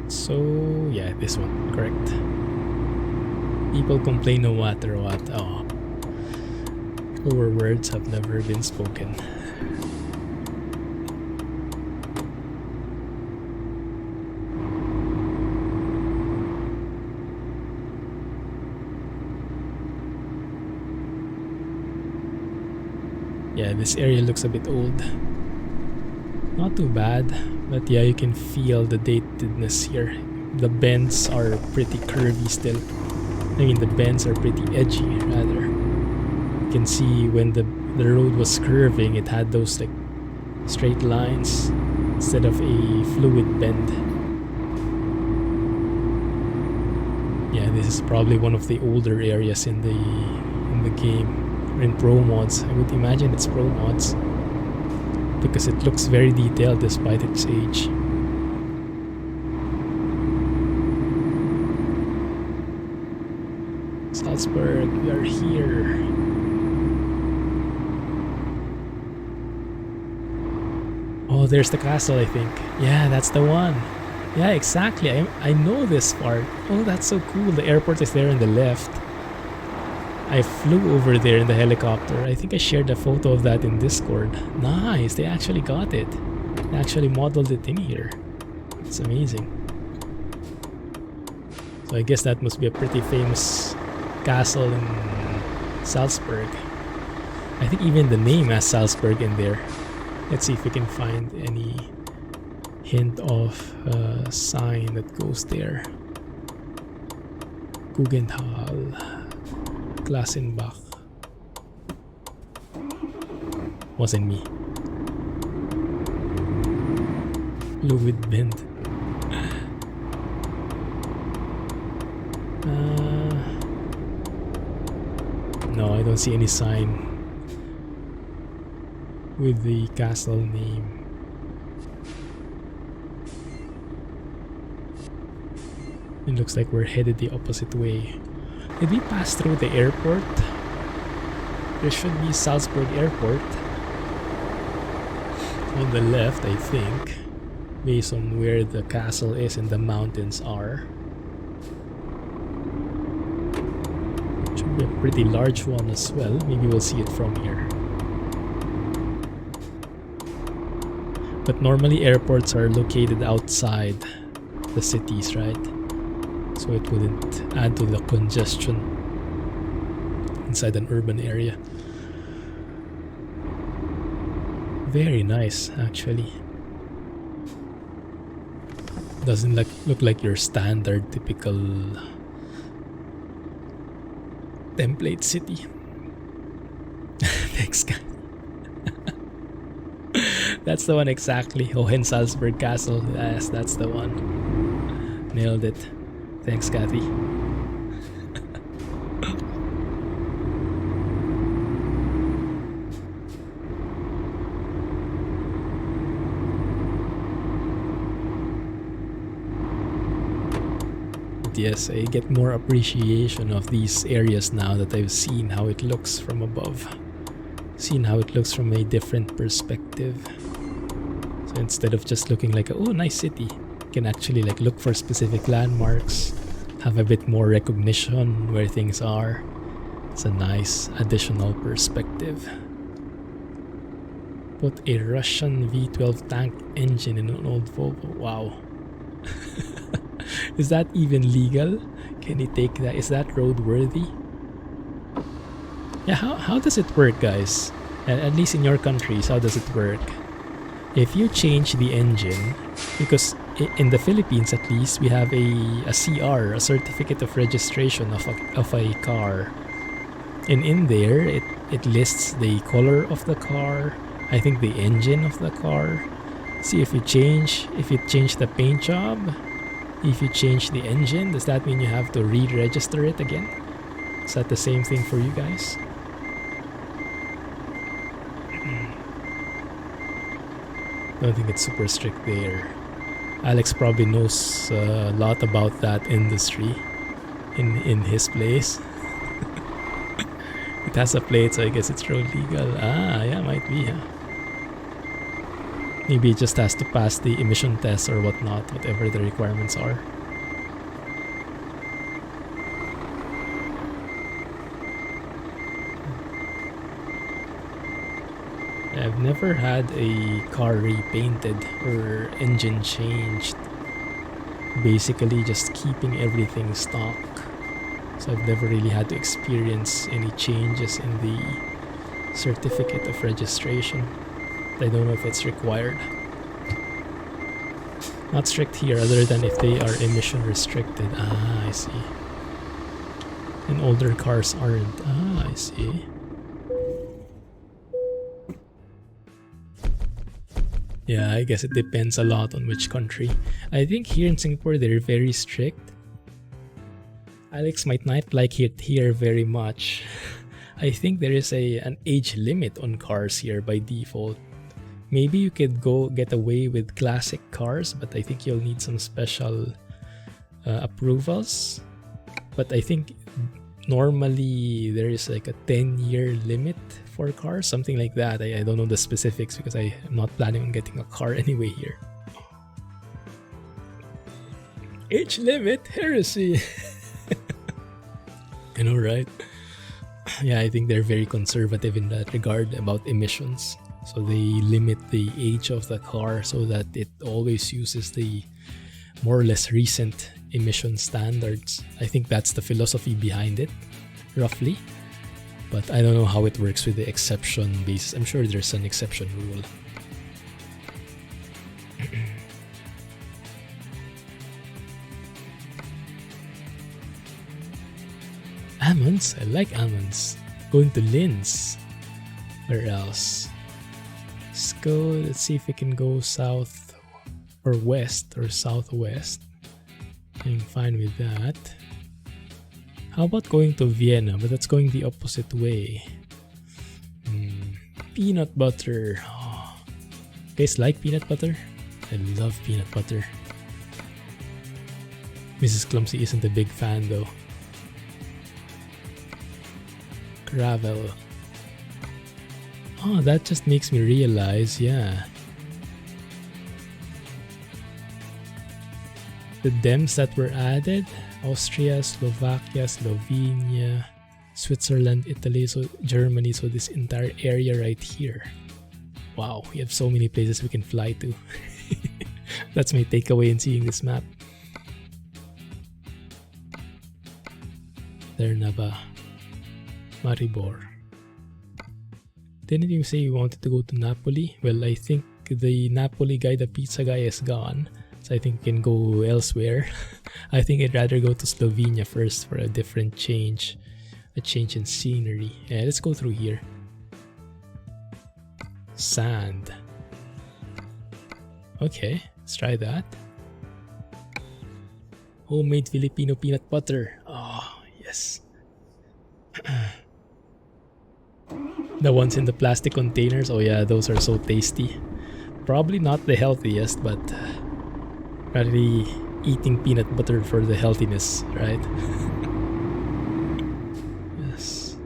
So, yeah, this one, correct. People complain no matter what. Oh, truer words have never been spoken. Yeah, this area looks a bit old. Not too bad, but yeah, you can feel the datedness here. The bends are pretty curvy still. I mean, the bends are pretty edgy, rather. You can see when the road was curving, it had those like straight lines instead of a fluid bend. Yeah, this is probably one of the older areas in the game. In ProMods. I would imagine it's ProMods because it looks very detailed despite its age. Salzburg, we are here. Oh, there's the castle, I think. Yeah, that's the one. Yeah, exactly. I know this part. Oh, that's so cool. The airport is there on the left. I flew over there in the helicopter. I think I shared a photo of that in Discord. Nice, they actually got it. They actually modeled it in here. It's amazing. So I guess that must be a pretty famous castle in Salzburg. I think even the name has Salzburg in there. Let's see if we can find any hint of a sign that goes there. Guggenthal. Klassenbach. Wasn't me. Fluid bend. No, I don't see any sign with the castle name. It looks like we're headed the opposite way. Did we pass through the airport? There should be Salzburg Airport on the left, I think, based on where the castle is and the mountains are. Should be a pretty large one as well. Maybe we'll see it from here. But normally airports are located outside the cities, right? So it wouldn't add to the congestion inside an urban area. Very nice, actually. Doesn't look like your standard typical template city. Thanks, guy. That's the one exactly. Hohensalzburg Castle. Yes, that's the one. Nailed it. Thanks, Kathy. Yes, I get more appreciation of these areas now that I've seen how it looks from above. Seen how it looks from a different perspective. So instead of just looking like, oh, nice city, you can actually like look for specific landmarks, have a bit more recognition where things are. It's a nice additional perspective. Put a Russian V12 tank engine in an old Volvo. Wow. Is that even legal? Can you take that? Is that roadworthy? Yeah, how does it work, guys? At least in your countries, how does it work? If you change the engine, because in the Philippines at least, we have a CR, a certificate of registration of a car. And in there, it lists the color of the car, I think the engine of the car. See if you change the paint job. If you change the engine, does that mean you have to re-register it again? Is that the same thing for you guys? I don't think it's super strict there. Alex probably knows a lot about that industry in his place. It has a plate, so I guess it's road legal. Ah, yeah, might be, huh? Maybe it just has to pass the emission test or whatnot, whatever the requirements are. I've never had a car repainted or engine changed. Basically just keeping everything stock. So I've never really had to experience any changes in the certificate of registration. I don't know if it's required. Not strict here other than if they are emission restricted. Ah, I see. And older cars aren't. Ah, I see. Yeah, I guess it depends a lot on which country. I think here in Singapore they're very strict. Alex might not like it here very much. I think there is an age limit on cars here by default. Maybe you could go get away with classic cars, but I think you'll need some special approvals. But I think normally there is like a 10-year limit for cars, something like that. I don't know the specifics because I am not planning on getting a car anyway here. Age limit heresy. I know, right? Yeah, I think they're very conservative in that regard about emissions. So they limit the age of the car so that it always uses the more or less recent emission standards. I think that's the philosophy behind it, roughly. But I don't know how it works with the exception basis. I'm sure there's an exception rule. Almonds? I like almonds. Going to Linz. Where else? Let's go. Let's see if we can go south or west or southwest. I'm fine with that. How about going to Vienna? But that's going the opposite way. Peanut butter. Oh. You guys like peanut butter? I love peanut butter. Mrs. Clumsy isn't a big fan though. Gravel. Oh, that just makes me realize, yeah. The DEMs that were added, Austria, Slovakia, Slovenia, Switzerland, Italy, so Germany, so this entire area right here. Wow, we have so many places we can fly to. That's my takeaway in seeing this map. There na ba? Maribor. Didn't you say you wanted to go to Napoli? Well, I think the Napoli guy, the pizza guy, is gone. So I think we can go elsewhere. I think I'd rather go to Slovenia first for a different change. A change in scenery. Yeah, let's go through here. Sand. Okay, let's try that. Homemade Filipino peanut butter. Oh, yes. The ones in the plastic containers. Oh yeah, those are so tasty. Probably not the healthiest, but probably eating peanut butter for the healthiness, right? Yes.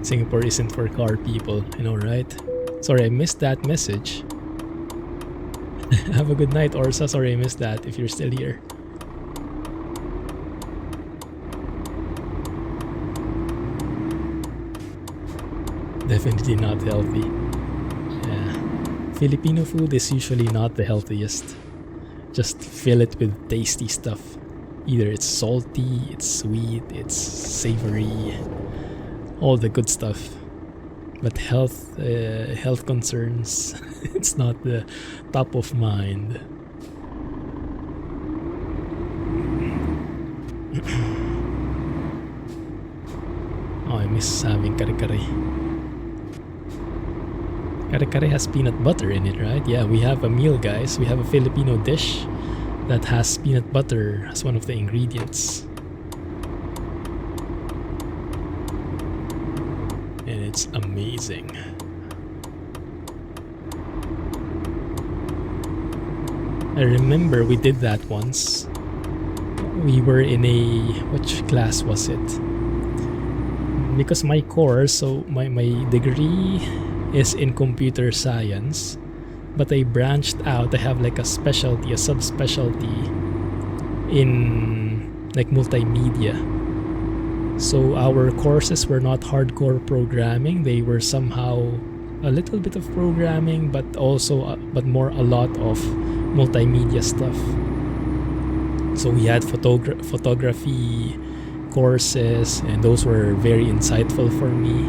Singapore isn't for car people, you know, right? Sorry, I missed that message. Have a good night, Orsa. Sorry I missed that if you're still here. Definitely not healthy. Yeah. Filipino food is usually not the healthiest. Just fill it with tasty stuff. Either it's salty, it's sweet, it's savory, all the good stuff. But health concerns, it's not the top of mind. Oh, I miss having kare-kare. Kare-kare has peanut butter in it, right? Yeah, we have a meal, guys. We have a Filipino dish that has peanut butter as one of the ingredients. And it's amazing. I remember we did that once. We were in a... which class was it? Because my course, so my degree is in computer science, but I branched out. I have like a specialty, a subspecialty in like multimedia. So our courses were not hardcore programming. They were somehow a little bit of programming, but also but more a lot of multimedia stuff. So we had photography courses, and those were very insightful for me.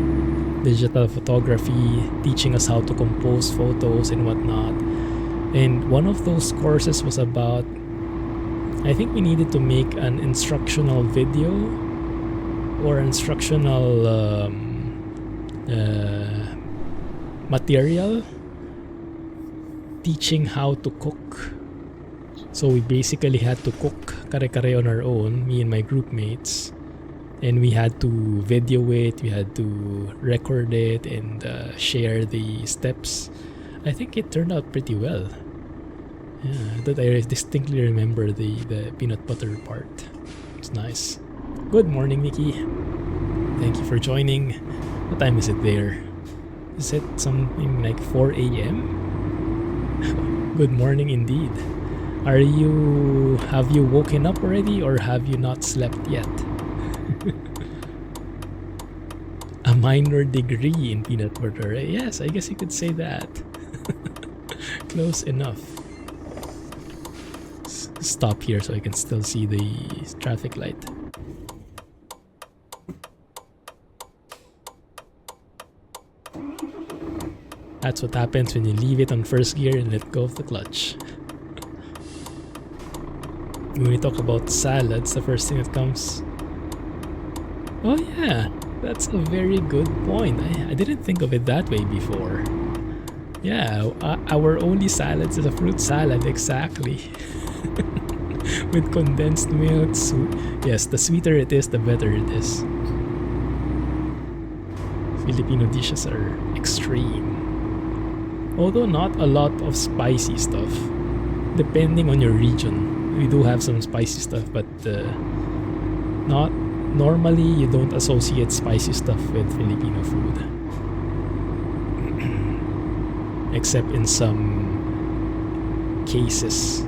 Digital photography, teaching us how to compose photos and whatnot. And one of those courses was about, I think we needed to make an instructional video or instructional material teaching how to cook. So we basically had to cook kare-kare on our own, me and my group mates. And we had to video it, we had to record it, and share the steps. I think it turned out pretty well. Yeah, that I distinctly remember the peanut butter part. It's nice. Good morning, Nikki. Thank you for joining. What time is it there? Is it something like 4 a.m.? Good morning indeed. Have you woken up already, or have you not slept yet? A minor degree in peanut butter. Yes, I guess you could say that. Close enough. Stop here so I can still see the traffic light. That's what happens when you leave it on first gear and let go of the clutch. When we talk about salads, the first thing that comes... Oh yeah, that's a very good point. I didn't think of it that way before. Yeah, our only salads is a fruit salad, exactly. With condensed milk. Yes, the sweeter it is, the better it is. Filipino dishes are extreme. Although not a lot of spicy stuff. Depending on your region. We do have some spicy stuff, but not normally. You don't associate spicy stuff with Filipino food, except in some cases.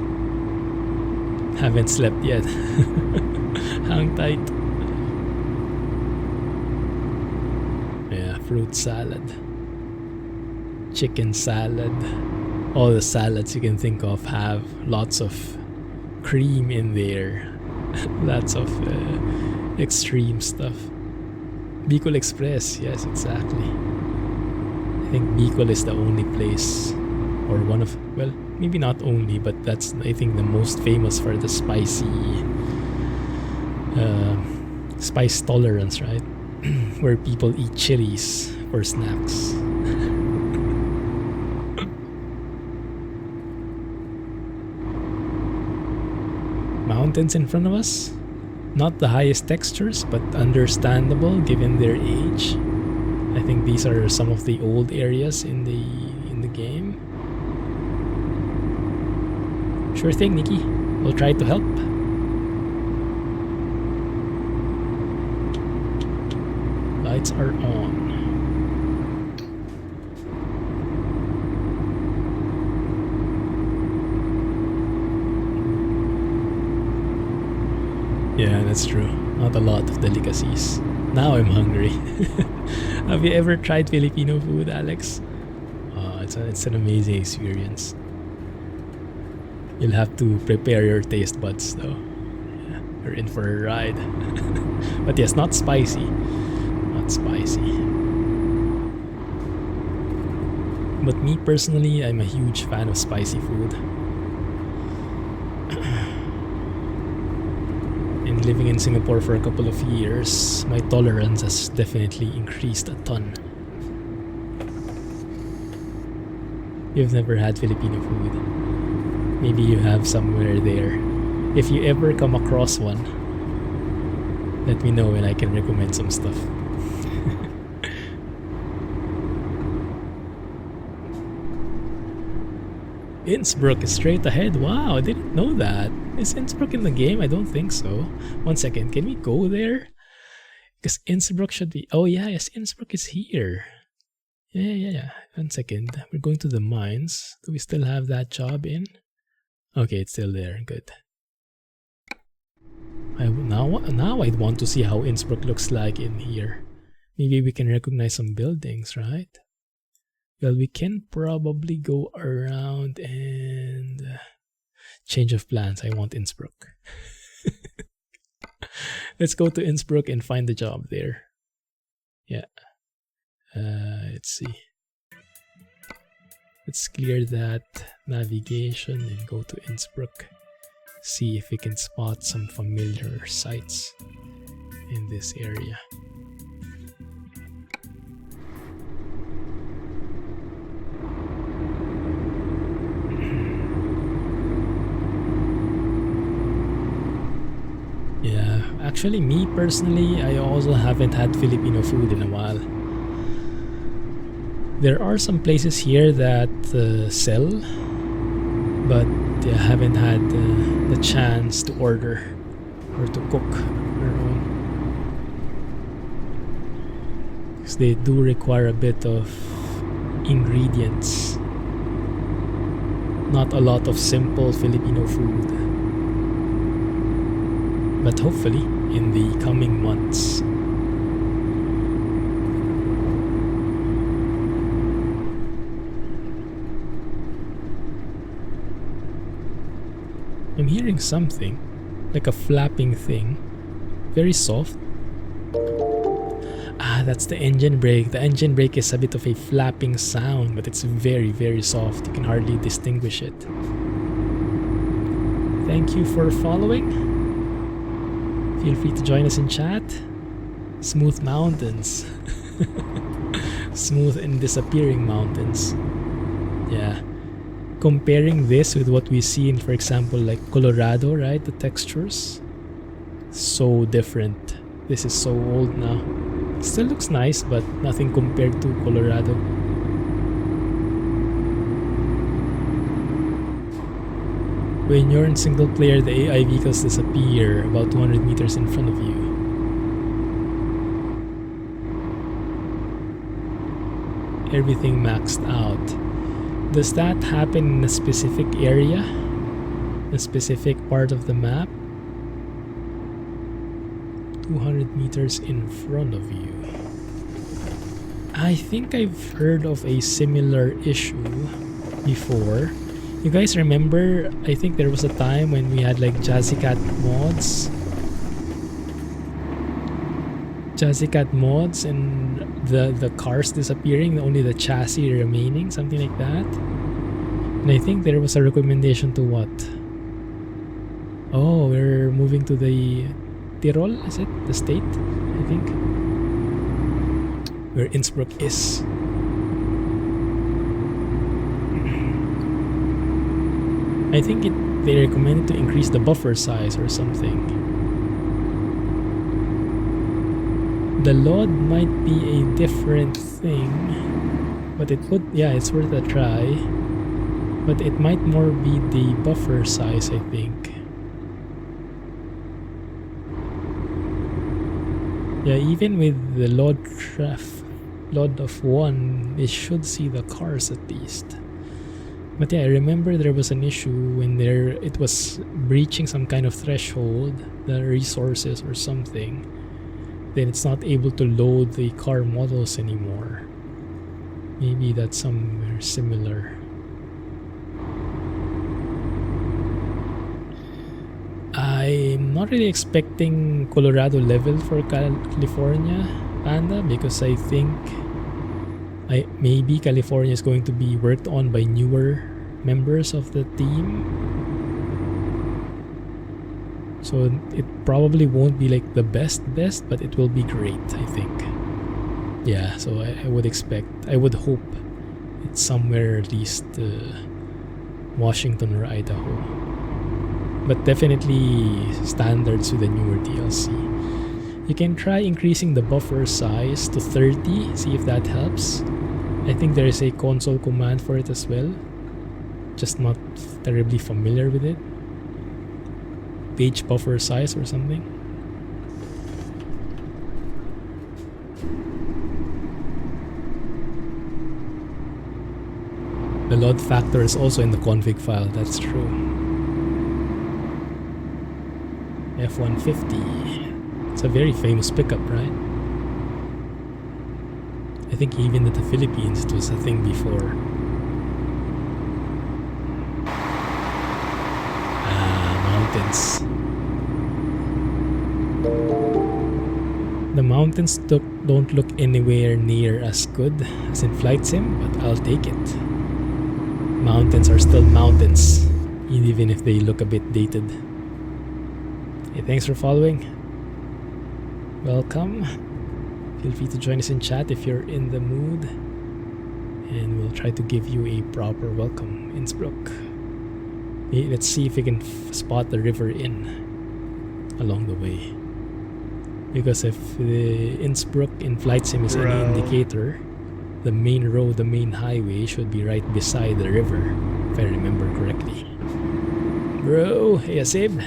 Haven't slept yet. Hang tight. Yeah, fruit salad, chicken salad, all the salads you can think of have lots of cream in there. Lots of extreme stuff. Bicol Express, yes, exactly. I think Bicol is the only place, or one of, well, maybe not only, but that's, I think, the most famous for the spicy spice tolerance, right? where people eat chilies for snacks. Mountains in front of us. Not the highest textures, but understandable given their age. I think these are some of the old areas in the game. Sure thing, Nikki. We'll try to help. Lights are on. Yeah, that's true. Not a lot of delicacies. Now I'm hungry. Have you ever tried Filipino food, Alex? It's an amazing experience. You'll have to prepare your taste buds though. Yeah, you're in for a ride. But yes, not spicy. Not spicy. But me personally, I'm a huge fan of spicy food. And living in Singapore for a couple of years, my tolerance has definitely increased a ton. You've never had Filipino food. Maybe you have somewhere there. If you ever come across one, let me know and I can recommend some stuff. Innsbruck is straight ahead. Wow, I didn't know that. Is Innsbruck in the game? I don't think so. 1 second, can we go there? Because Innsbruck should be... Oh yeah, yes, Innsbruck is here. Yeah. 1 second. We're going to the mines. Do we still have that job in? Okay, it's still there. Good. Now I'd want to see how Innsbruck looks like in here. Maybe we can recognize some buildings, right? Well, we can probably go around and... Change of plans. I want Innsbruck. Let's go to Innsbruck and find the job there. Yeah. Let's see. Let's clear that navigation and go to Innsbruck. See if we can spot some familiar sights in this area. Yeah, actually me personally, I also haven't had Filipino food in a while. There are some places here that sell, but I haven't had the chance to order or to cook our own. Because they do require a bit of ingredients. Not a lot of simple Filipino food. But hopefully in the coming months. I'm hearing something, like a flapping thing, very soft. Ah, that's the engine brake. The engine brake is a bit of a flapping sound, but it's very, very soft. You can hardly distinguish it. Thank you for following. Feel free to join us in chat. Smooth mountains. Smooth and disappearing mountains. Yeah. Comparing this with what we see in, for example, like Colorado, right? The textures. So different. This is so old now. Still looks nice, but nothing compared to Colorado. When you're in single player, the AI vehicles disappear about 200 meters in front of you. Everything maxed out. Does that happen in a specific area? A specific part of the map? 200 meters in front of you. I think I've heard of a similar issue before. You guys remember, I think there was a time when we had like Jazzycat mods. Jazzycat mods and the cars disappearing, only the chassis remaining, something like that. And I think there was a recommendation to what? Oh, we're moving to the Tyrol, is it? The state, I think. where Innsbruck is. I think they recommended to increase the buffer size or something. The LOD might be a different thing, but it would, yeah, it's worth a try. But it might more be the buffer size, I think. Yeah, even with the LOD of 1, it should see the cars at least. But yeah, I remember there was an issue when it was breaching some kind of threshold, the resources or something. Then it's not able to load the car models anymore. Maybe that's somewhere similar. I'm not really expecting Colorado level for California Panda, because I think maybe California is going to be worked on by newer members of the team. So it probably won't be like the best, but it will be great, I think. Yeah, so I would hope it's somewhere at least Washington or Idaho. But definitely standards with the newer DLC. You can try increasing the buffer size to 30, see if that helps. I think there is a console command for it as well. Just not terribly familiar with it. Page buffer size or something. The load factor is also in the config file, that's true. F-150. It's a very famous pickup, right? I think even in the Philippines it was a thing before. Mountains. The mountains don't look anywhere near as good as in Flight Sim, but I'll take it. Mountains are still mountains, even if they look a bit dated. Hey, thanks for following. Welcome. Feel free to join us in chat if you're in the mood, and we'll try to give you a proper welcome, Innsbruck. Let's see if we can spot the river Inn along the way. Because if the Innsbruck in Flight Sim is any indicator, the main road, the main highway should be right beside the river, if I remember correctly. Bro, hey Asib.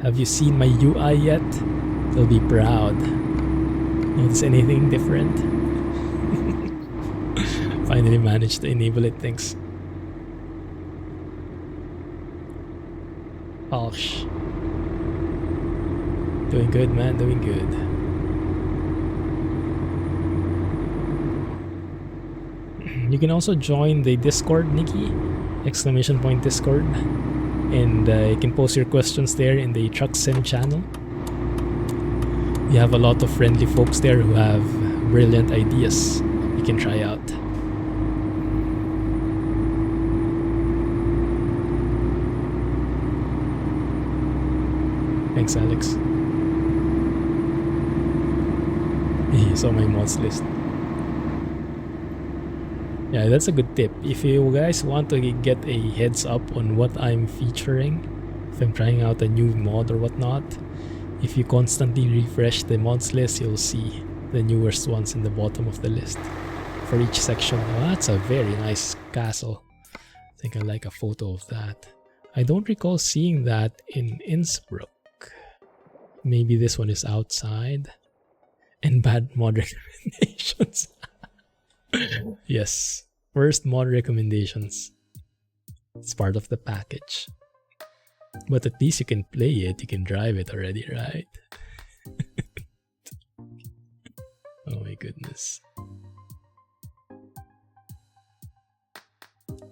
Have you seen my UI yet? They'll be proud. Notice anything different? Finally managed to enable it, thanks. Falsh. Doing good, man, doing good. You can also join the Discord, Nikki, !Discord, and you can post your questions there in the Truck Sim channel. We have a lot of friendly folks there who have brilliant ideas you can try out. Thanks, Alex. He saw my mods list. Yeah, that's a good tip. If you guys want to get a heads up on what I'm featuring, if I'm trying out a new mod or whatnot, if you constantly refresh the mods list, you'll see the newest ones in the bottom of the list for each section. Oh, that's a very nice castle. I think I like a photo of that. I don't recall seeing that in Innsbruck. Maybe this one is outside. And bad mod recommendations. Yes, first mod recommendations. It's part of the package. But at least you can play it, you can drive it already, right? Oh my goodness.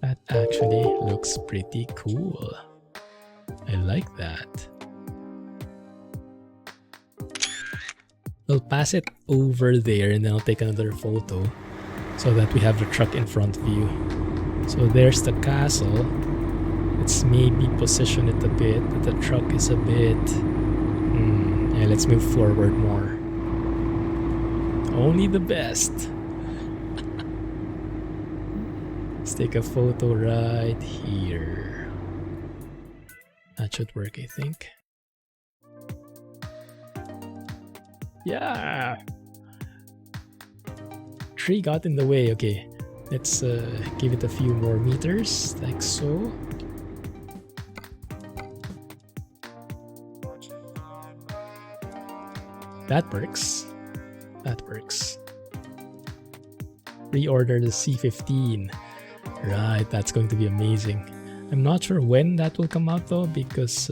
That actually looks pretty cool. I like that. We'll pass it over there and then I'll take another photo so that we have the truck in front view. So there's the castle. Let's maybe position it a bit, that the truck is a bit... Yeah, let's move forward more. Only the best. Let's take a photo right here. That should work, I think. Yeah! Tree got in the way. Okay, let's give it a few more meters, like so. That works. That works. Reorder the C15. Right, that's going to be amazing. I'm not sure when that will come out though, because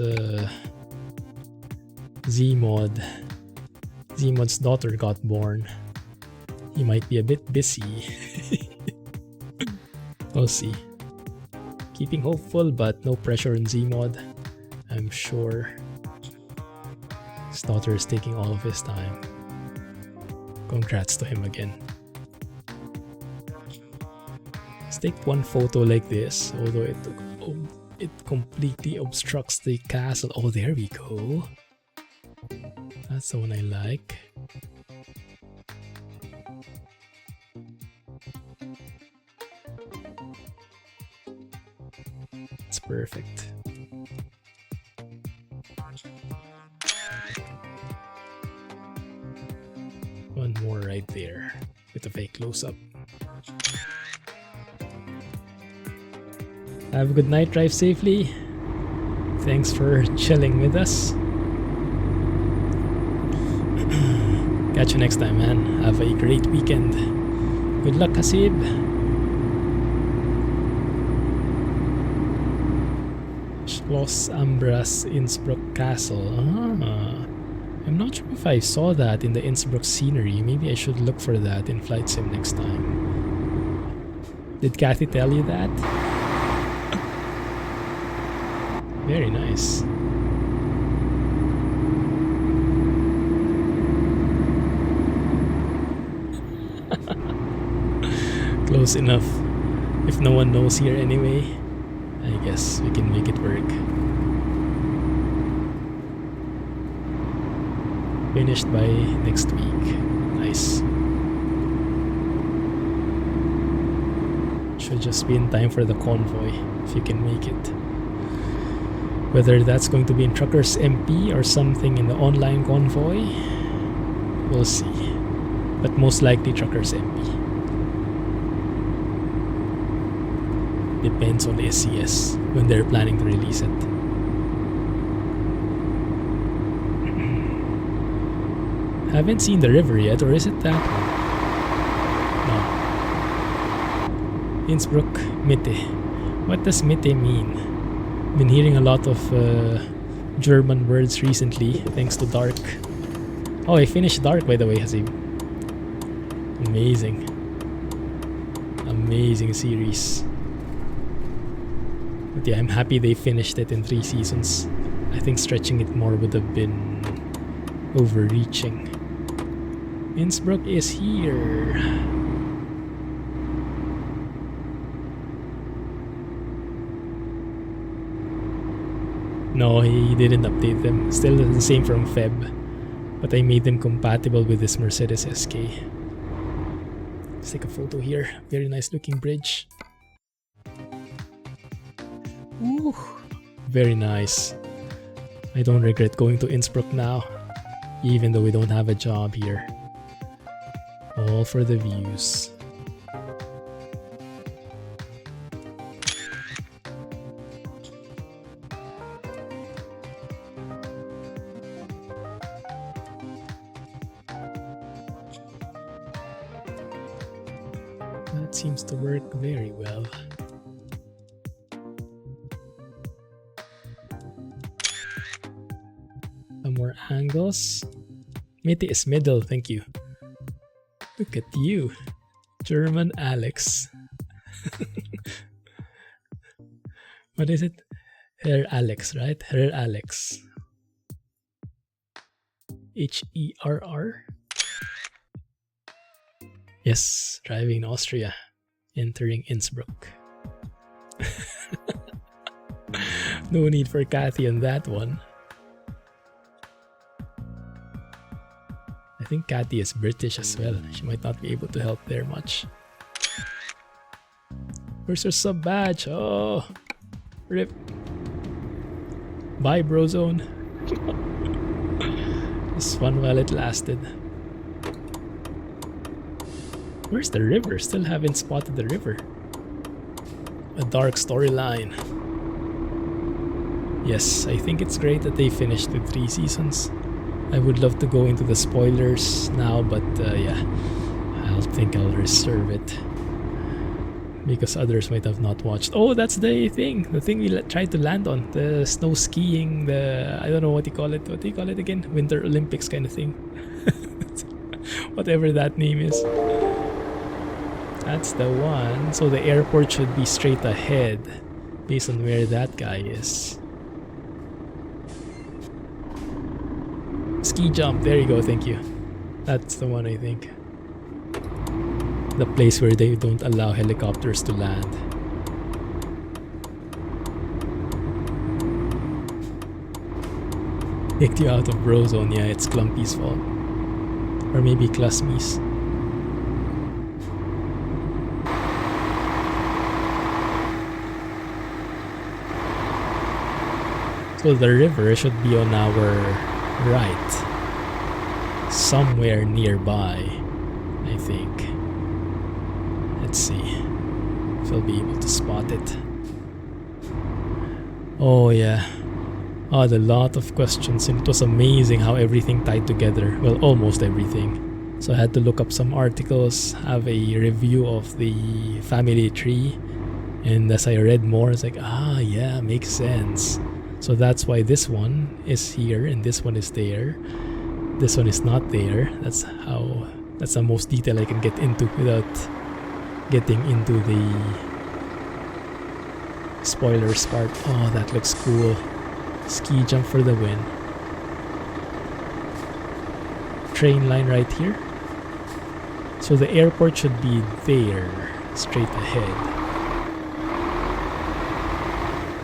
Zmod's daughter got born. He might be a bit busy. We'll see. Keeping hopeful, but no pressure on Zmod. I'm sure his daughter is taking all of his time. Congrats to him again. Let's take one photo like this, although it completely obstructs the castle. Oh, there we go. That's the one I like. It's perfect. One more right there with a fake close-up. Have a good night, drive safely. Thanks for chilling with us. Catch you next time, man. Have a great weekend. Good luck, Hasib. Schloss Ambras Innsbruck Castle. I'm not sure if I saw that in the Innsbruck scenery. Maybe I should look for that in Flight Sim next time. Did Kathy tell you that? Very nice. Close enough. If no one knows here anyway, I guess we can make it work. Finished by next week. Nice. Should just be in time for the convoy, if you can make it. Whether that's going to be in Truckers MP or something in the online convoy, we'll see. But most likely Truckers MP. Depends on SCS when they're planning to release it. Haven't seen the river yet, or is it that one? No. Innsbruck Mitte. What does Mitte mean? Been hearing a lot of German words recently, thanks to Dark. Oh, I finished Dark, by the way, Hasib. Amazing. Amazing series. But yeah, I'm happy they finished it in 3 seasons. I think stretching it more would have been overreaching. Innsbruck is here. No, he didn't update them. Still the same from Feb. But I made them compatible with this Mercedes SK. Let's take a photo here. Very nice looking bridge. Ooh, very nice. I don't regret going to Innsbruck now, even though we don't have a job here. All for the views. That seems to work very well. Some more angles. Mitte is middle, thank you. Look at you, German Alex. What is it? Herr Alex, right? Herr Alex. Herr? Yes, driving in Austria, entering Innsbruck. No need for Kathy on that one. I think Cathy is British as well. She might not be able to help there much. Where's her sub badge? Oh, rip. Bye, Brozone. It's fun while it lasted. Where's the river? Still haven't spotted the river. A dark storyline. Yes, I think it's great that they finished with 3 seasons. I would love to go into the spoilers now, but yeah, I think I'll reserve it. Because others might have not watched. Oh, that's the thing we tried to land on. The snow skiing, I don't know what you call it. What do you call it again? Winter Olympics kind of thing. Whatever that name is. That's the one. So the airport should be straight ahead based on where that guy is. Ski jump. There you go. Thank you. That's the one, I think. The place where they don't allow helicopters to land. Kicked you out of Brozone. Yeah, it's Clumpy's fault. Or maybe Clumsy's. So the river should be on our right. Somewhere nearby, I think. Let's see if I'll be able to spot it. Oh yeah. Oh, a lot of questions, and it was amazing how everything tied together. Well, almost everything. So I had to look up some articles, have a review of the family tree, and as I read more, it's like, ah yeah, makes sense. So that's why this one is here and this one is there. This one is not there. That's the most detail I can get into without getting into the spoilers part. Oh, that looks cool. Ski jump for the win. Train line right here. So the airport should be there, straight ahead,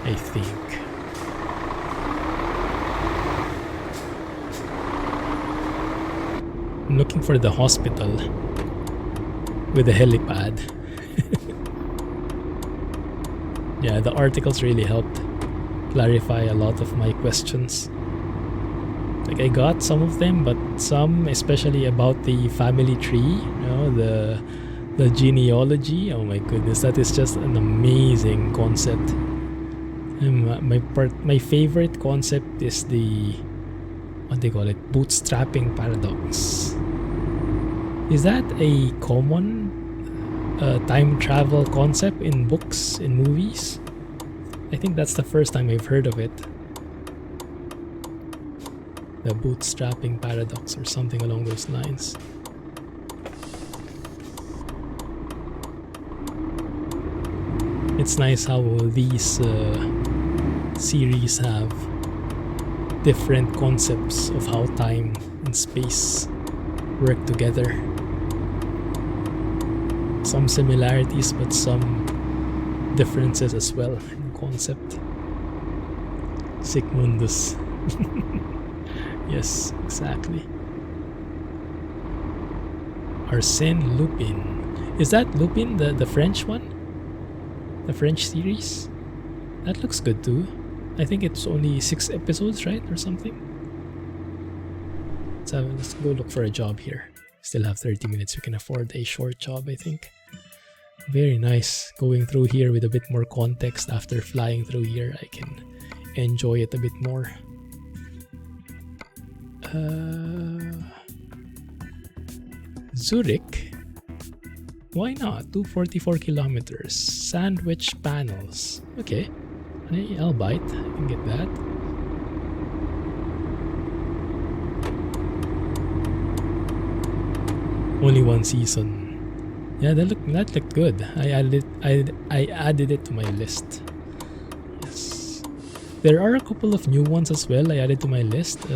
I think. I'm looking for the hospital with the helipad. Yeah, the articles really helped clarify a lot of my questions. Like, I got some of them, but some, especially about the family tree, you know, the genealogy. Oh my goodness, that is just an amazing concept. And my favorite concept is the, what they call it, bootstrapping paradox. Is that a common time travel concept in books, in movies? I think that's the first time I've heard of it. The bootstrapping paradox or something along those lines. It's nice how these series have different concepts of how time and space work together. Some similarities, but some differences as well in concept. Sigmundus. Yes, exactly. Arsène Lupin. Is that Lupin, the French one? The French series? That looks good too. I think it's only 6 episodes, right? Or something? Let's go look for a job here. Still have 30 minutes. We can afford a short job, I think. Very nice. Going through here with a bit more context after flying through here. I can enjoy it a bit more. Zurich? Why not? 244 kilometers. Sandwich panels. Okay. Hey, I'll bite. I can get that. Only 1 season. Yeah, that looked good. I added it to my list. Yes. There are a couple of new ones as well I added to my list.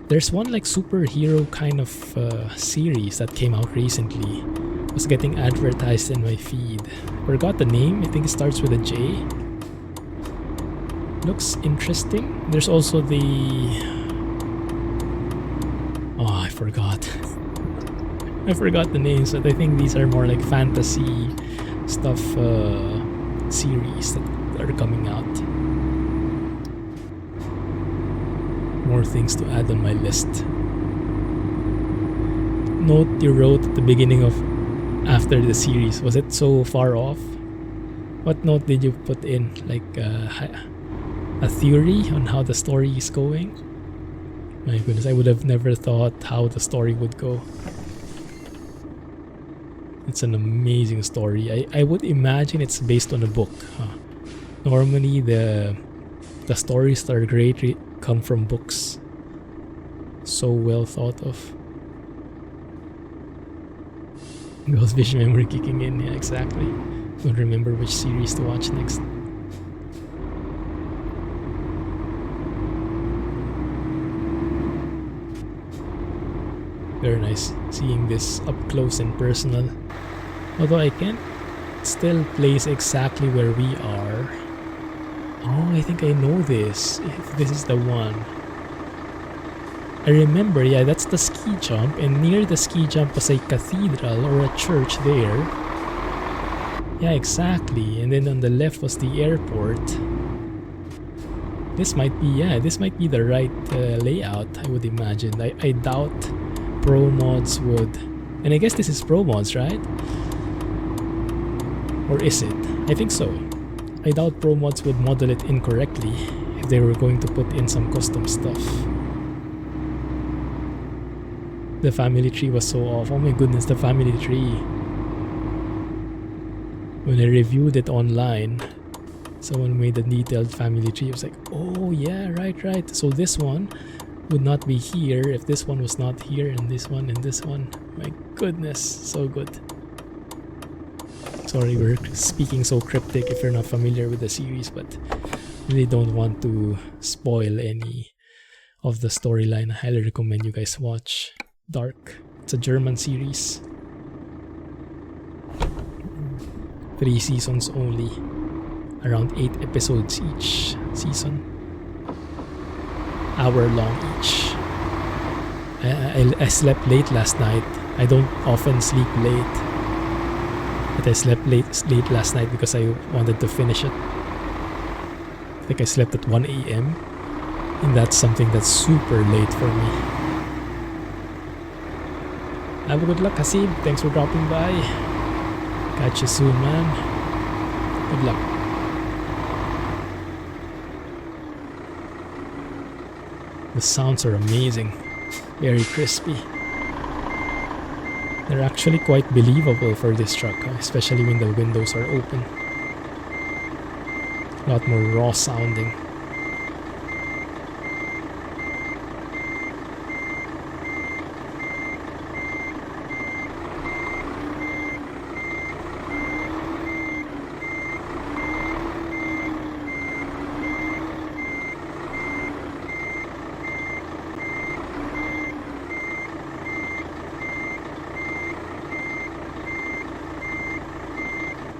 There's one like superhero kind of series that came out recently. It was getting advertised in my feed. Forgot the name. I think it starts with a J. Looks interesting. There's also the... Oh, I forgot. I forgot the names, but I think these are more like fantasy stuff series that are coming out. More things to add on my list. Note you wrote at the beginning of after the series. Was it so far off? What note did you put in? Like a theory on how the story is going? My goodness, I would have never thought how the story would go. It's an amazing story. I would imagine it's based on a book. Normally the stories that are great come from books. So well thought of. Ghost Vision memory kicking in, yeah, exactly. Don't remember which series to watch next. Very nice seeing this up close and personal. Although I can't still place exactly where we are. Oh, I think I know this. If this is the one. I remember, yeah, that's the ski jump, and near the ski jump was a cathedral or a church there. Yeah, exactly. And then on the left was the airport. This might be, yeah, this might be the right layout, I would imagine. I doubt ProMods would. And I guess this is ProMods, right? Or is it? I think so. I doubt ProMods would model it incorrectly if they were going to put in some custom stuff. The family tree was so off. Oh my goodness, the family tree. When I reviewed it online, someone made a detailed family tree. I was like, oh yeah, right. So this one would not be here if this one was not here, and this one and this one. My goodness, so good. Sorry, we're speaking so cryptic if you're not familiar with the series, but really don't want to spoil any of the storyline. I highly recommend you guys watch Dark. It's a German series. 3 seasons only. Around 8 episodes each season. Hour long each. I slept late last night. I don't often sleep late. But I slept late last night because I wanted to finish it. I think I slept at 1 a.m. And that's something that's super late for me. Have a good luck, Hasib. Thanks for dropping by. Catch you soon, man. Good luck. The sounds are amazing. Very crispy. They're actually quite believable for this truck, especially when the windows are open. A lot more raw sounding.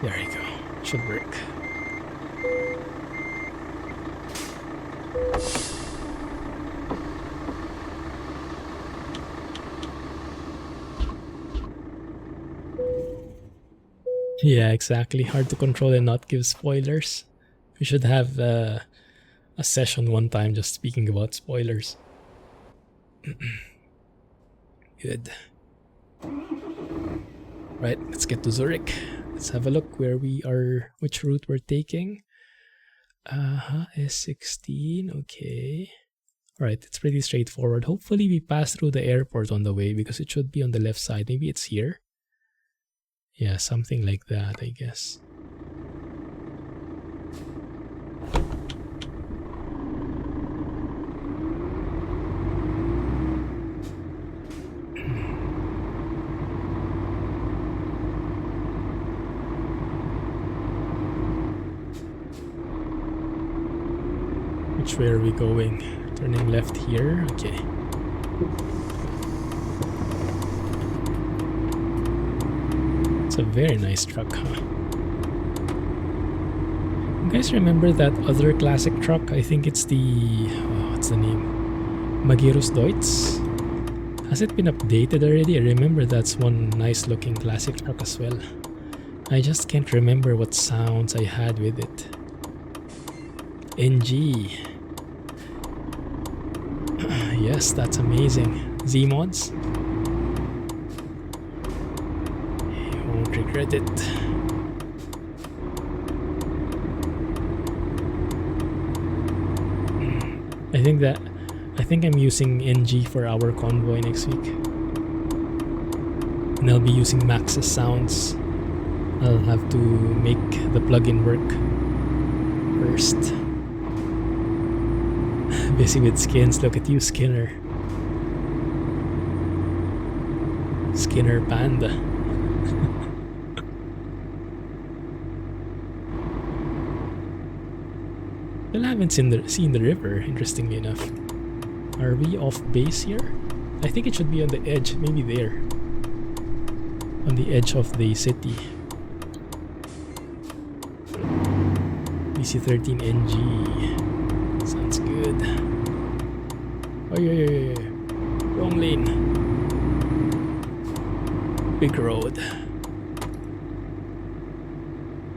There you go. Should work. Yeah, exactly. Hard to control and not give spoilers. We should have a session one time just speaking about spoilers. Good. Right, let's get to Zurich. Let's have a look where we are, which route we're taking. S16, okay. Alright, it's pretty straightforward. Hopefully we pass through the airport on the way because it should be on the left side. Maybe it's here. Yeah, something like that, I guess. Which way are we going? Turning left here? Okay. It's a very nice truck, huh? You guys remember that other classic truck? I think it's the... what's the name? Magirus Deutz? Has it been updated already? I remember that's one nice looking classic truck as well. I just can't remember what sounds I had with it. NG. Yes, that's amazing. Z-mods. You won't regret it. I think I'm using NG for our convoy next week. And I'll be using Max's sounds. I'll have to make the plugin work first. Busy with skins. Look at you, Skinner. Skinner Panda. Still haven't seen the river, interestingly enough. Are we off base here? I think it should be on the edge, maybe there. On the edge of the city. BC13NG. Sounds good. Oh yeah. Wrong lane. Big road.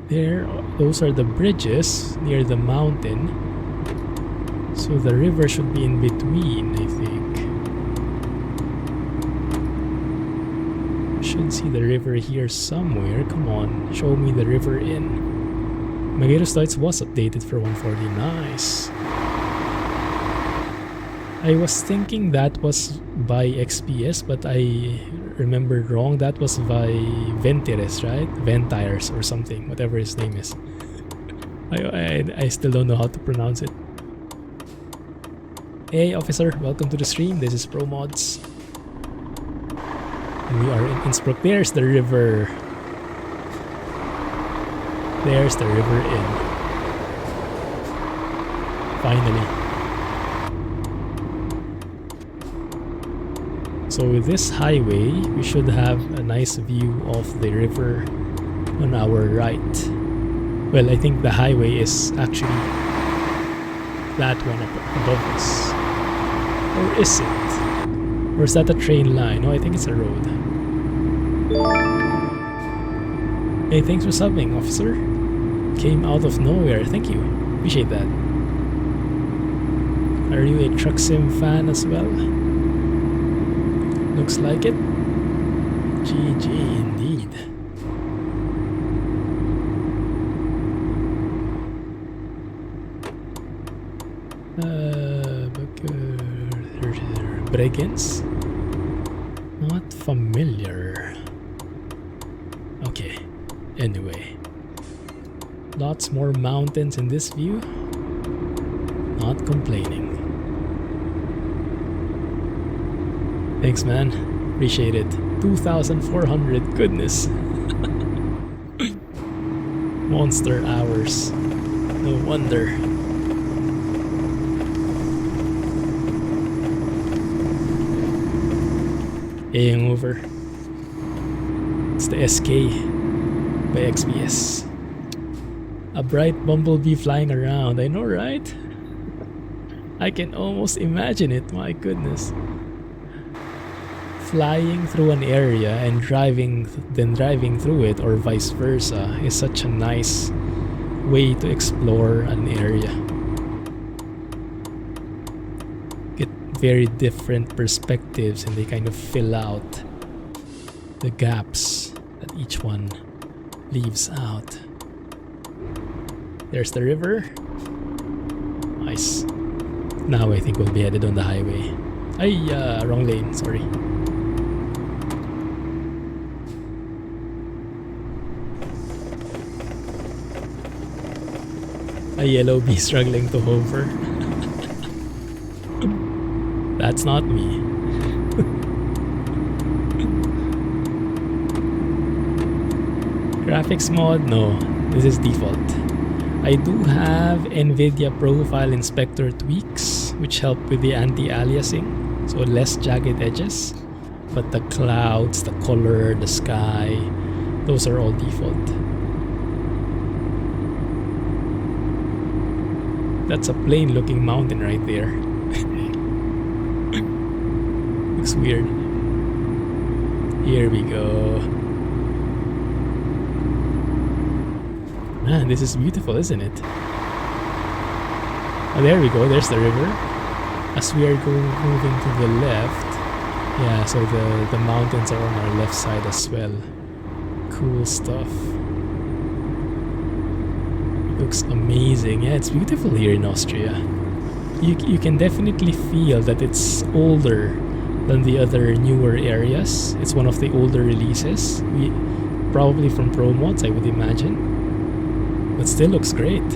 There, those are the bridges near the mountain. So the river should be in between, I think. Should see the river here somewhere. Come on, show me the river in. Magneto Stoids was updated for 140. Nice. I was thinking that was by XBS, but I remembered wrong. That was by Ventires, right? Ventires or something, whatever his name is. I still don't know how to pronounce it. Hey officer, welcome to the stream. This is ProMods. We are in Innsbruck. There's the river. There's the river in. Finally. So with this highway, we should have a nice view of the river on our right. Well, I think the highway is actually that one up above us. Or is it? Or is that a train line? No, I think it's a road. Hey, thanks for subbing, officer. Came out of nowhere. Thank you. Appreciate that. Are you a truck sim fan as well? Looks like it. GG indeed. Brigands? Not familiar. Okay. Anyway. Lots more mountains in this view. Not complaining. Thanks, man. Appreciate it. 2,400. Goodness. Monster hours. No wonder. Aying over. It's the SK by XBS. A bright bumblebee flying around. I know, right? I can almost imagine it. My goodness. Flying through an area and driving through it, or vice versa, is such a nice way to explore an area. Get very different perspectives and they kind of fill out the gaps that each one leaves out. There's the river. Nice. Now I think we'll be headed on the highway. Wrong lane, sorry. A yellow bee struggling to hover. That's not me. Graphics mod? No, this is default. I do have Nvidia profile inspector tweaks, which help with the anti-aliasing, so less jagged edges. But the clouds, the color, the sky, those are all default. That's a plain looking mountain right there. Looks weird. Here we go. Man, this is beautiful, isn't it? Oh, there we go. There's the river. As we are moving to the left, yeah, so the mountains are on our left side as well. Cool stuff. Looks amazing. Yeah, it's beautiful here in Austria. You can definitely feel that it's older than the other newer areas. It's one of the older releases. Probably from ProMods, I would imagine. But still looks great.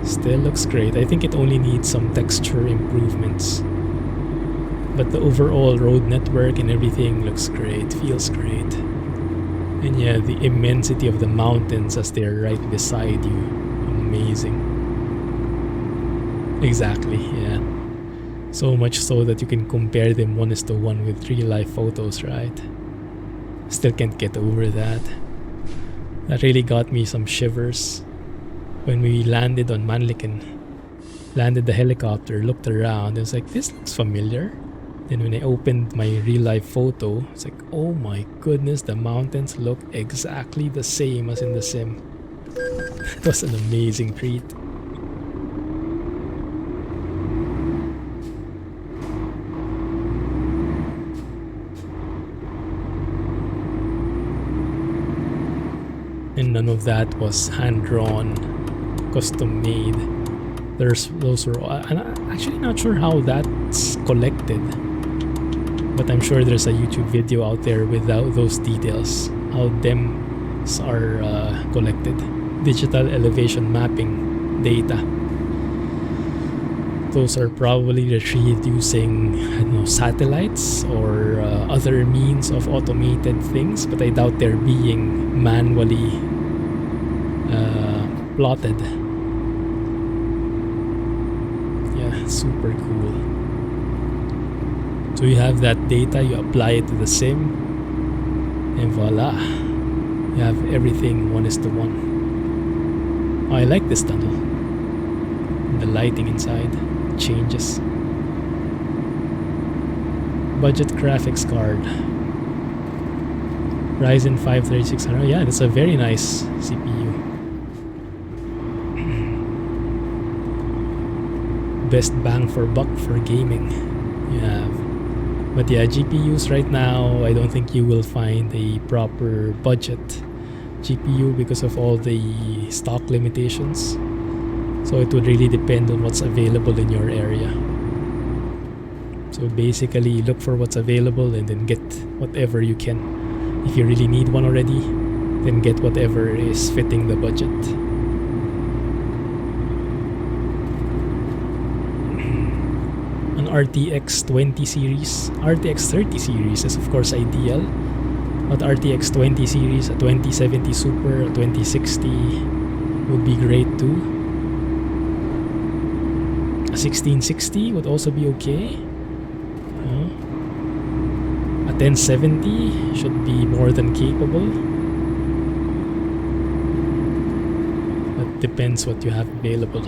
Still looks great. I think it only needs some texture improvements. But the overall road network and everything looks great, feels great. And yeah, the immensity of the mountains as they're right beside you. Amazing. Exactly, yeah. So much so that you can compare them 1:1 with real life photos, right? Still can't get over that. That really got me some shivers. When we landed on Mannlichen, landed the helicopter, looked around, it was like, this looks familiar. Then when I opened my real life photo, it's like, oh my goodness, the mountains look exactly the same as in the sim. It was an amazing treat. And none of that was hand-drawn, custom-made. Those were, and I'm actually not sure how that's collected, but I'm sure there's a YouTube video out there without those details, how them are collected. Digital elevation mapping data. Those are probably retrieved using, I don't know, satellites or other means of automated things, but I doubt they're being manually plotted. Yeah, super cool. So you have that data, you apply it to the sim, and voila, you have everything 1:1. Oh, I like this tunnel. The lighting inside changes. Budget graphics card. Ryzen 5 3600. Yeah, that's a very nice CPU. Best bang for buck for gaming you have. But yeah, GPUs right now, I don't think you will find a proper budget GPU because of all the stock limitations. So it would really depend on what's available in your area. So basically look for what's available and then get whatever you can. If you really need one already, then get whatever is fitting the budget. An RTX 20 series, RTX 30 series is of course ideal, but RTX 20 series, a 2070 Super, a 2060 would be great too. A 1660 would also be okay. A 1070 should be more than capable. But depends what you have available.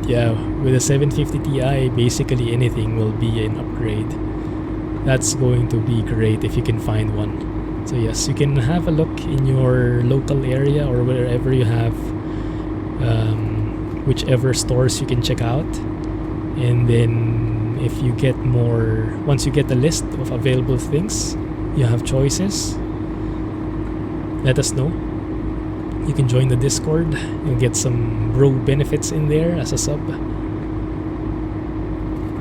Yeah, with a 750 Ti, basically anything will be an upgrade. That's going to be great if you can find one. So yes, you can have a look in your local area or wherever you have whichever stores you can check out. And then if you get more, once you get a list of available things, you have choices, let us know. You can join the Discord. You'll get some bro benefits in there as a sub.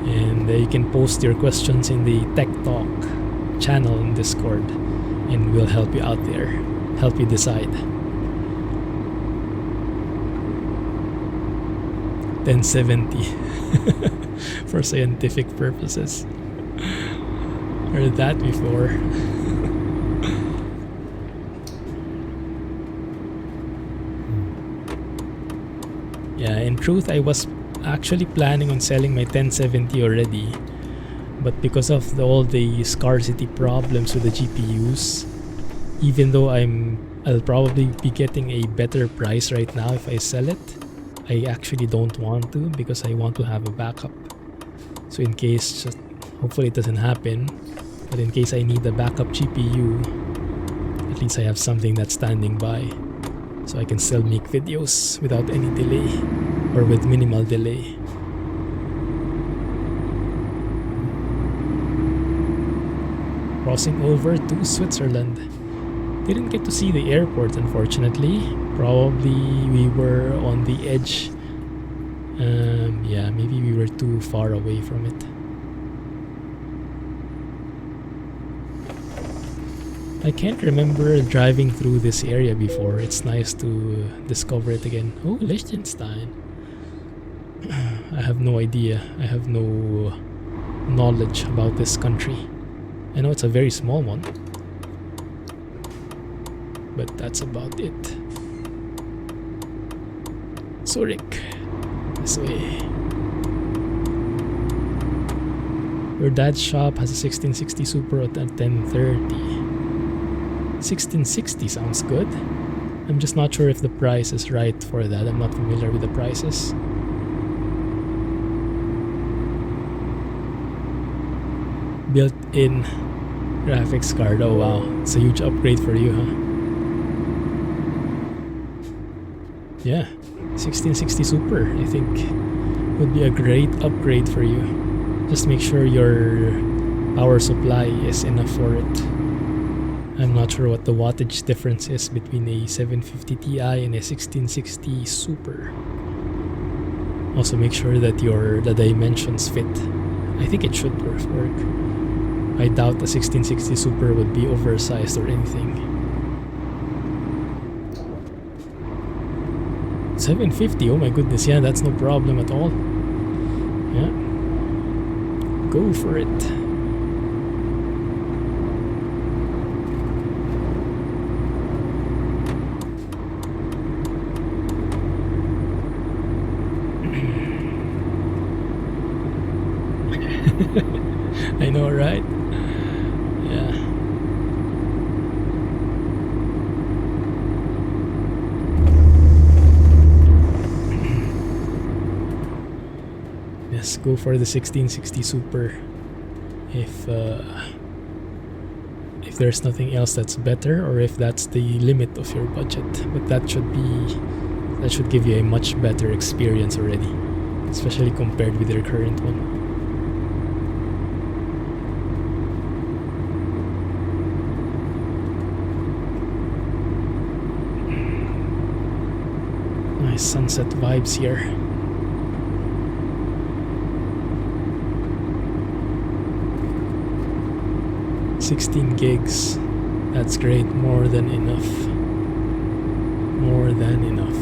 And you can post your questions in the Tech Talk channel in Discord. And we'll help you out there. Help you decide. 1070 for scientific purposes. Heard that before. Yeah, in truth, I was actually planning on selling my 1070 already, but because of all the scarcity problems with the GPUs, even though I'll probably be getting a better price right now if I sell it, I actually don't want to because I want to have a backup. So in case, just hopefully it doesn't happen, but in case I need a backup GPU, at least I have something that's standing by, so I can still make videos without any delay or with minimal delay. Crossing over to Switzerland. Didn't get to see the airport, unfortunately. Probably we were on the edge. Yeah, maybe we were too far away from it. I can't remember driving through this area before. It's nice to discover it again. Oh, Liechtenstein. I have no idea. I have no knowledge about this country. I know it's a very small one, but that's about it. Zurich. This way. Your dad's shop has a 1660 Super at 1030. 1660 sounds good. I'm just not sure if the price is right for that. I'm not familiar with the prices. Built-in graphics card. Oh wow, it's a huge upgrade for you, huh? Yeah, 1660 Super I think would be a great upgrade for you. Just make sure your power supply is enough for it. I'm not sure what the wattage difference is between a 750 Ti and a 1660 Super. Also make sure that the dimensions fit. I think it should work. I doubt the 1660 Super would be oversized or anything. 750, oh my goodness, yeah, that's no problem at all. Yeah. Go for it. I know, right? Yeah. Yes, go for the 1660 Super. If there's nothing else that's better, or if that's the limit of your budget, but that should give you a much better experience already, especially compared with your current one. Nice sunset vibes here. $16 gigs. That's great. More than enough. More than enough.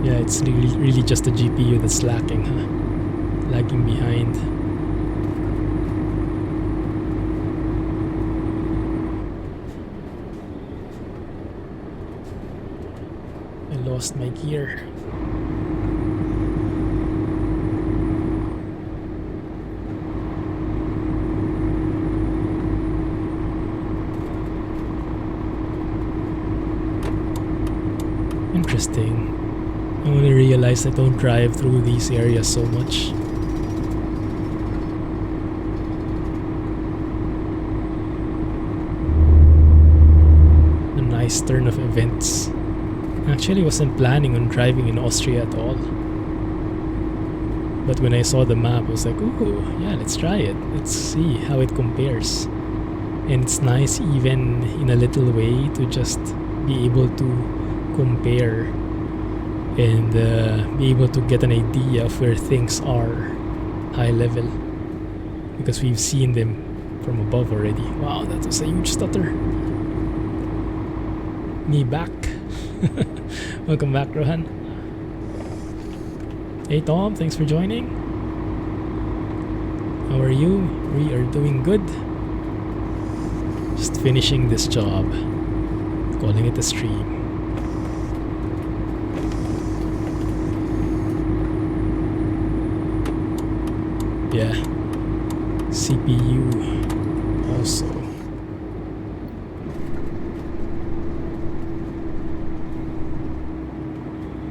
Yeah, it's really just the GPU that's lacking, huh? Lagging behind. Lost my gear. Interesting. I only realized I don't drive through these areas so much. A nice turn of events. Actually wasn't planning on driving in Austria at all, but when I saw the map I was like, ooh, yeah, let's try it, let's see how it compares. And it's nice even in a little way to just be able to compare and be able to get an idea of where things are high level, because we've seen them from above already. Wow, that was a huge stutter. Me back. Welcome back, Rohan. Hey Tom, thanks for joining. How are you? We are doing good. Just finishing this job. Calling it a stream. Yeah. CPU also.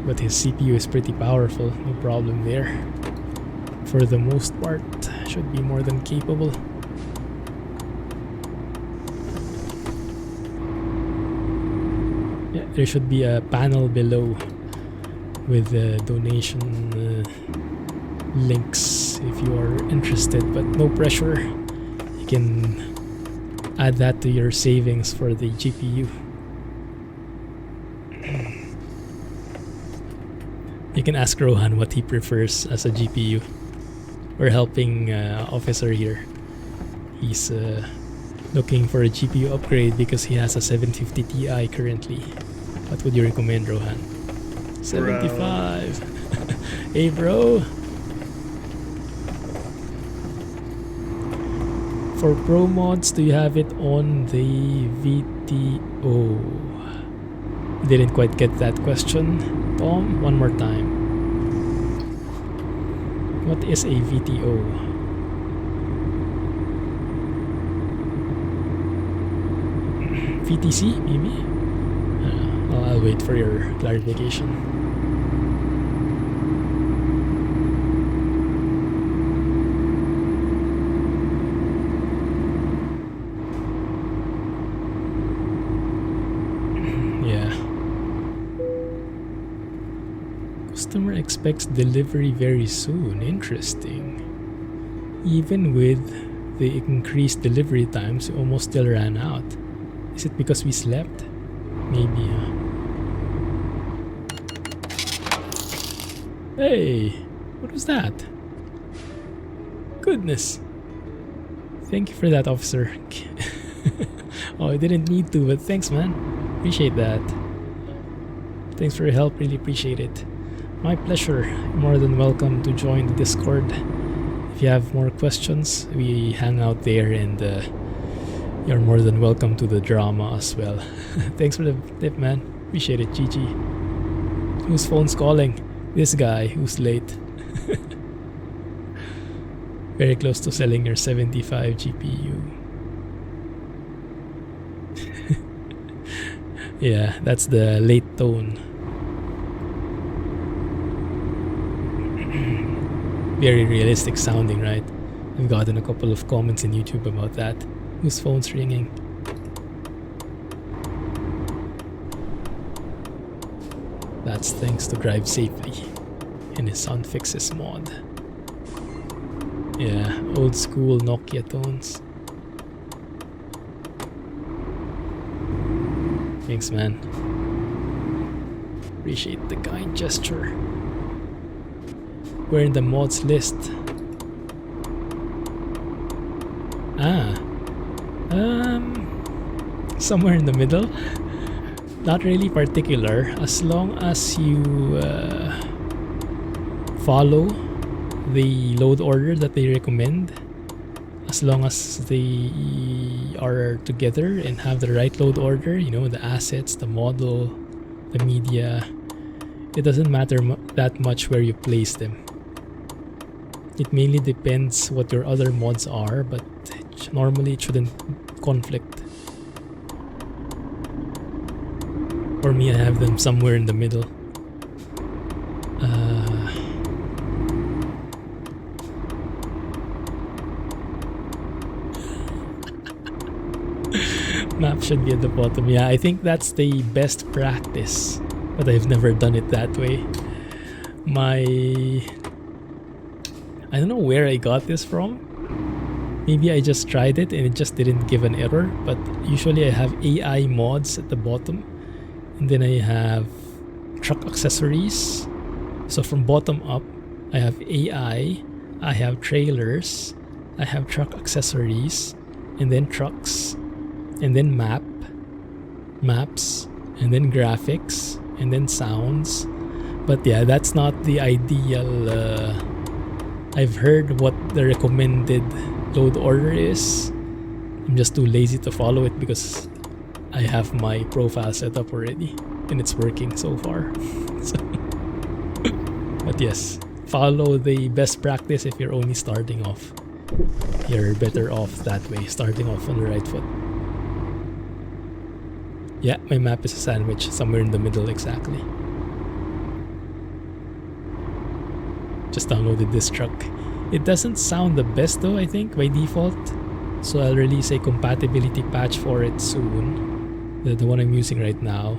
But his CPU is pretty powerful, no problem there. For the most part, should be more than capable. Yeah, there should be a panel below with donation links if you are interested, but no pressure. You can add that to your savings for the GPU. You can ask Rohan what he prefers as a GPU. We're helping Officer here. He's looking for a GPU upgrade because he has a 750 Ti currently. What would you recommend, Rohan? 75. Hey, bro. For ProMods, do you have it on the VTO? Didn't quite get that question, Tom. One more time. What is a VTO? VTC, maybe? I'll wait for your clarification. Customer expects delivery very soon. Interesting. Even with the increased delivery times, we almost still ran out. Is it because we slept? Maybe, huh? Hey! What was that? Goodness! Thank you for that, officer. Oh, I didn't need to, but thanks, man. Appreciate that. Thanks for your help. Really appreciate it. My pleasure. You're more than welcome to join the Discord. If you have more questions, we hang out there, and you're more than welcome to the drama as well. Thanks for the tip, man. Appreciate it, GG. Whose phone's calling? This guy who's late. Very close to selling your 75 GPU. Yeah, that's the late tone. Very realistic sounding, right? I've gotten a couple of comments in YouTube about that. Whose phone's ringing? That's thanks to Drive Safely and his Sound Fixes mod. Yeah, old school Nokia tones. Thanks, man. Appreciate the kind gesture. We're in the mods list. Somewhere in the middle. Not really particular, as long as you follow the load order that they recommend. As long as they are together and have the right load order, you know, the assets, the model, the media, it doesn't matter that much where you place them. It mainly depends what your other mods are, but normally it shouldn't conflict. For me, I have them somewhere in the middle. Map should be at the bottom. Yeah, I think that's the best practice, but I've never done it that way. I don't know where I got this from. Maybe I just tried it and it just didn't give an error, but usually I have AI mods at the bottom, and then I have truck accessories. So from bottom up, I have AI, I have trailers, I have truck accessories, and then trucks, and then maps, and then graphics, and then sounds. But yeah, that's not the ideal. I've heard what the recommended load order is. I'm just too lazy to follow it because I have my profile set up already and it's working so far. But yes, follow the best practice if you're only starting off. You're better off that way, starting off on the right foot. Yeah, my map is a sandwich, somewhere in the middle exactly. Just downloaded this truck. It doesn't sound the best though, I think, by default. So I'll release a compatibility patch for it soon. The one I'm using right now.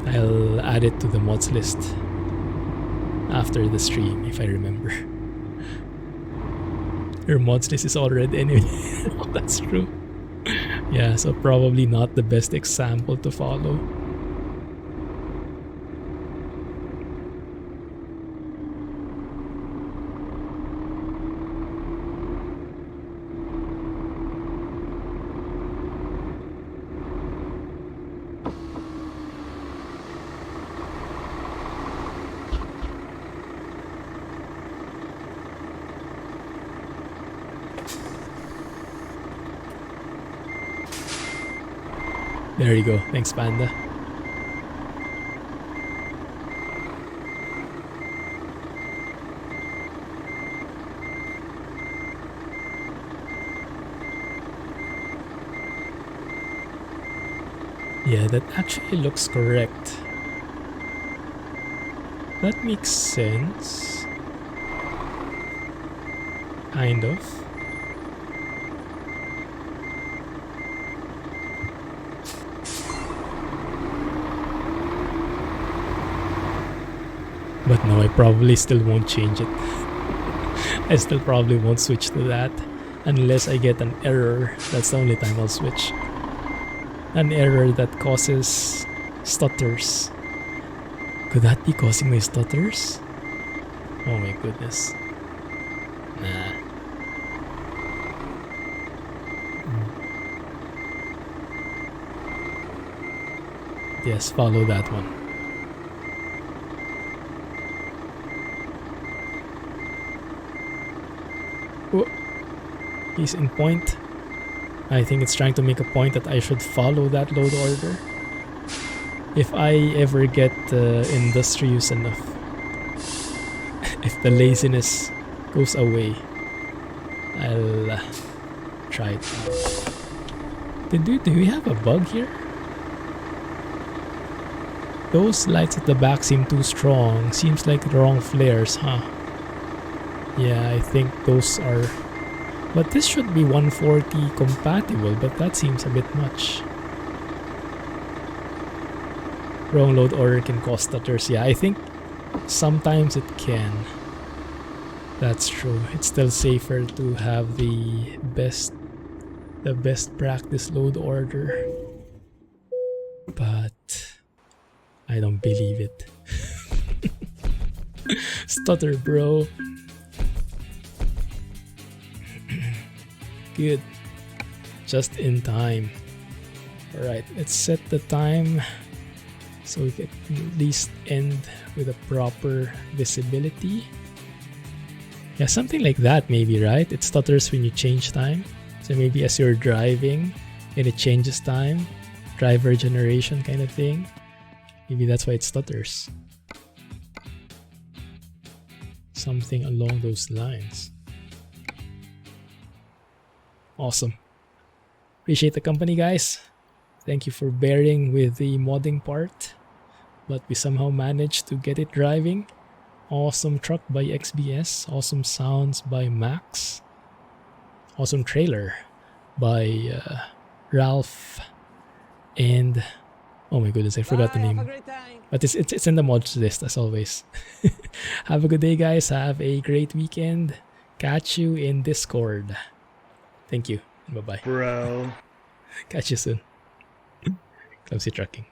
I'll add it to the mods list after the stream, if I remember. Your mods list is all red anyway. Oh, that's true. Yeah, so probably not the best example to follow. There you go. Thanks, Panda. Yeah, that actually looks correct. That makes sense. Kind of. But no, I probably still won't change it. I still probably won't switch to that unless I get an error. That's the only time I'll switch. An error that causes stutters. Could that be causing my stutters? Oh my goodness. Nah. Yes, follow that one. Oh, he's in point. I think it's trying to make a point that I should follow that load order. If I ever get industrious enough. If the laziness goes away, I'll try it out. Do we have a bug here? Those lights at the back seem too strong. Seems like the wrong flares, huh? Yeah, I think those are... But this should be 140 compatible, but that seems a bit much. Wrong load order can cause stutters. Yeah, I think sometimes it can. That's true. It's still safer to have the best practice load order. But I don't believe it. Stutter, bro. Good. Just in time. Alright, let's set the time so we can at least end with a proper visibility. Yeah, something like that maybe, right? It stutters when you change time. So maybe as you're driving and it changes time. Driver generation kind of thing. Maybe that's why it stutters. Something along those lines. Awesome. Appreciate the company, guys. Thank you for bearing with the modding part. But we somehow managed to get it driving. Awesome truck by XBS. Awesome sounds by Max. Awesome trailer by Ralph. And... oh my goodness, I forgot the name. But it's in the mods list as always. Have a good day, guys. Have a great weekend. Catch you in Discord. Thank you. Bye-bye. Bro. Catch you soon. Clumsy Trucking.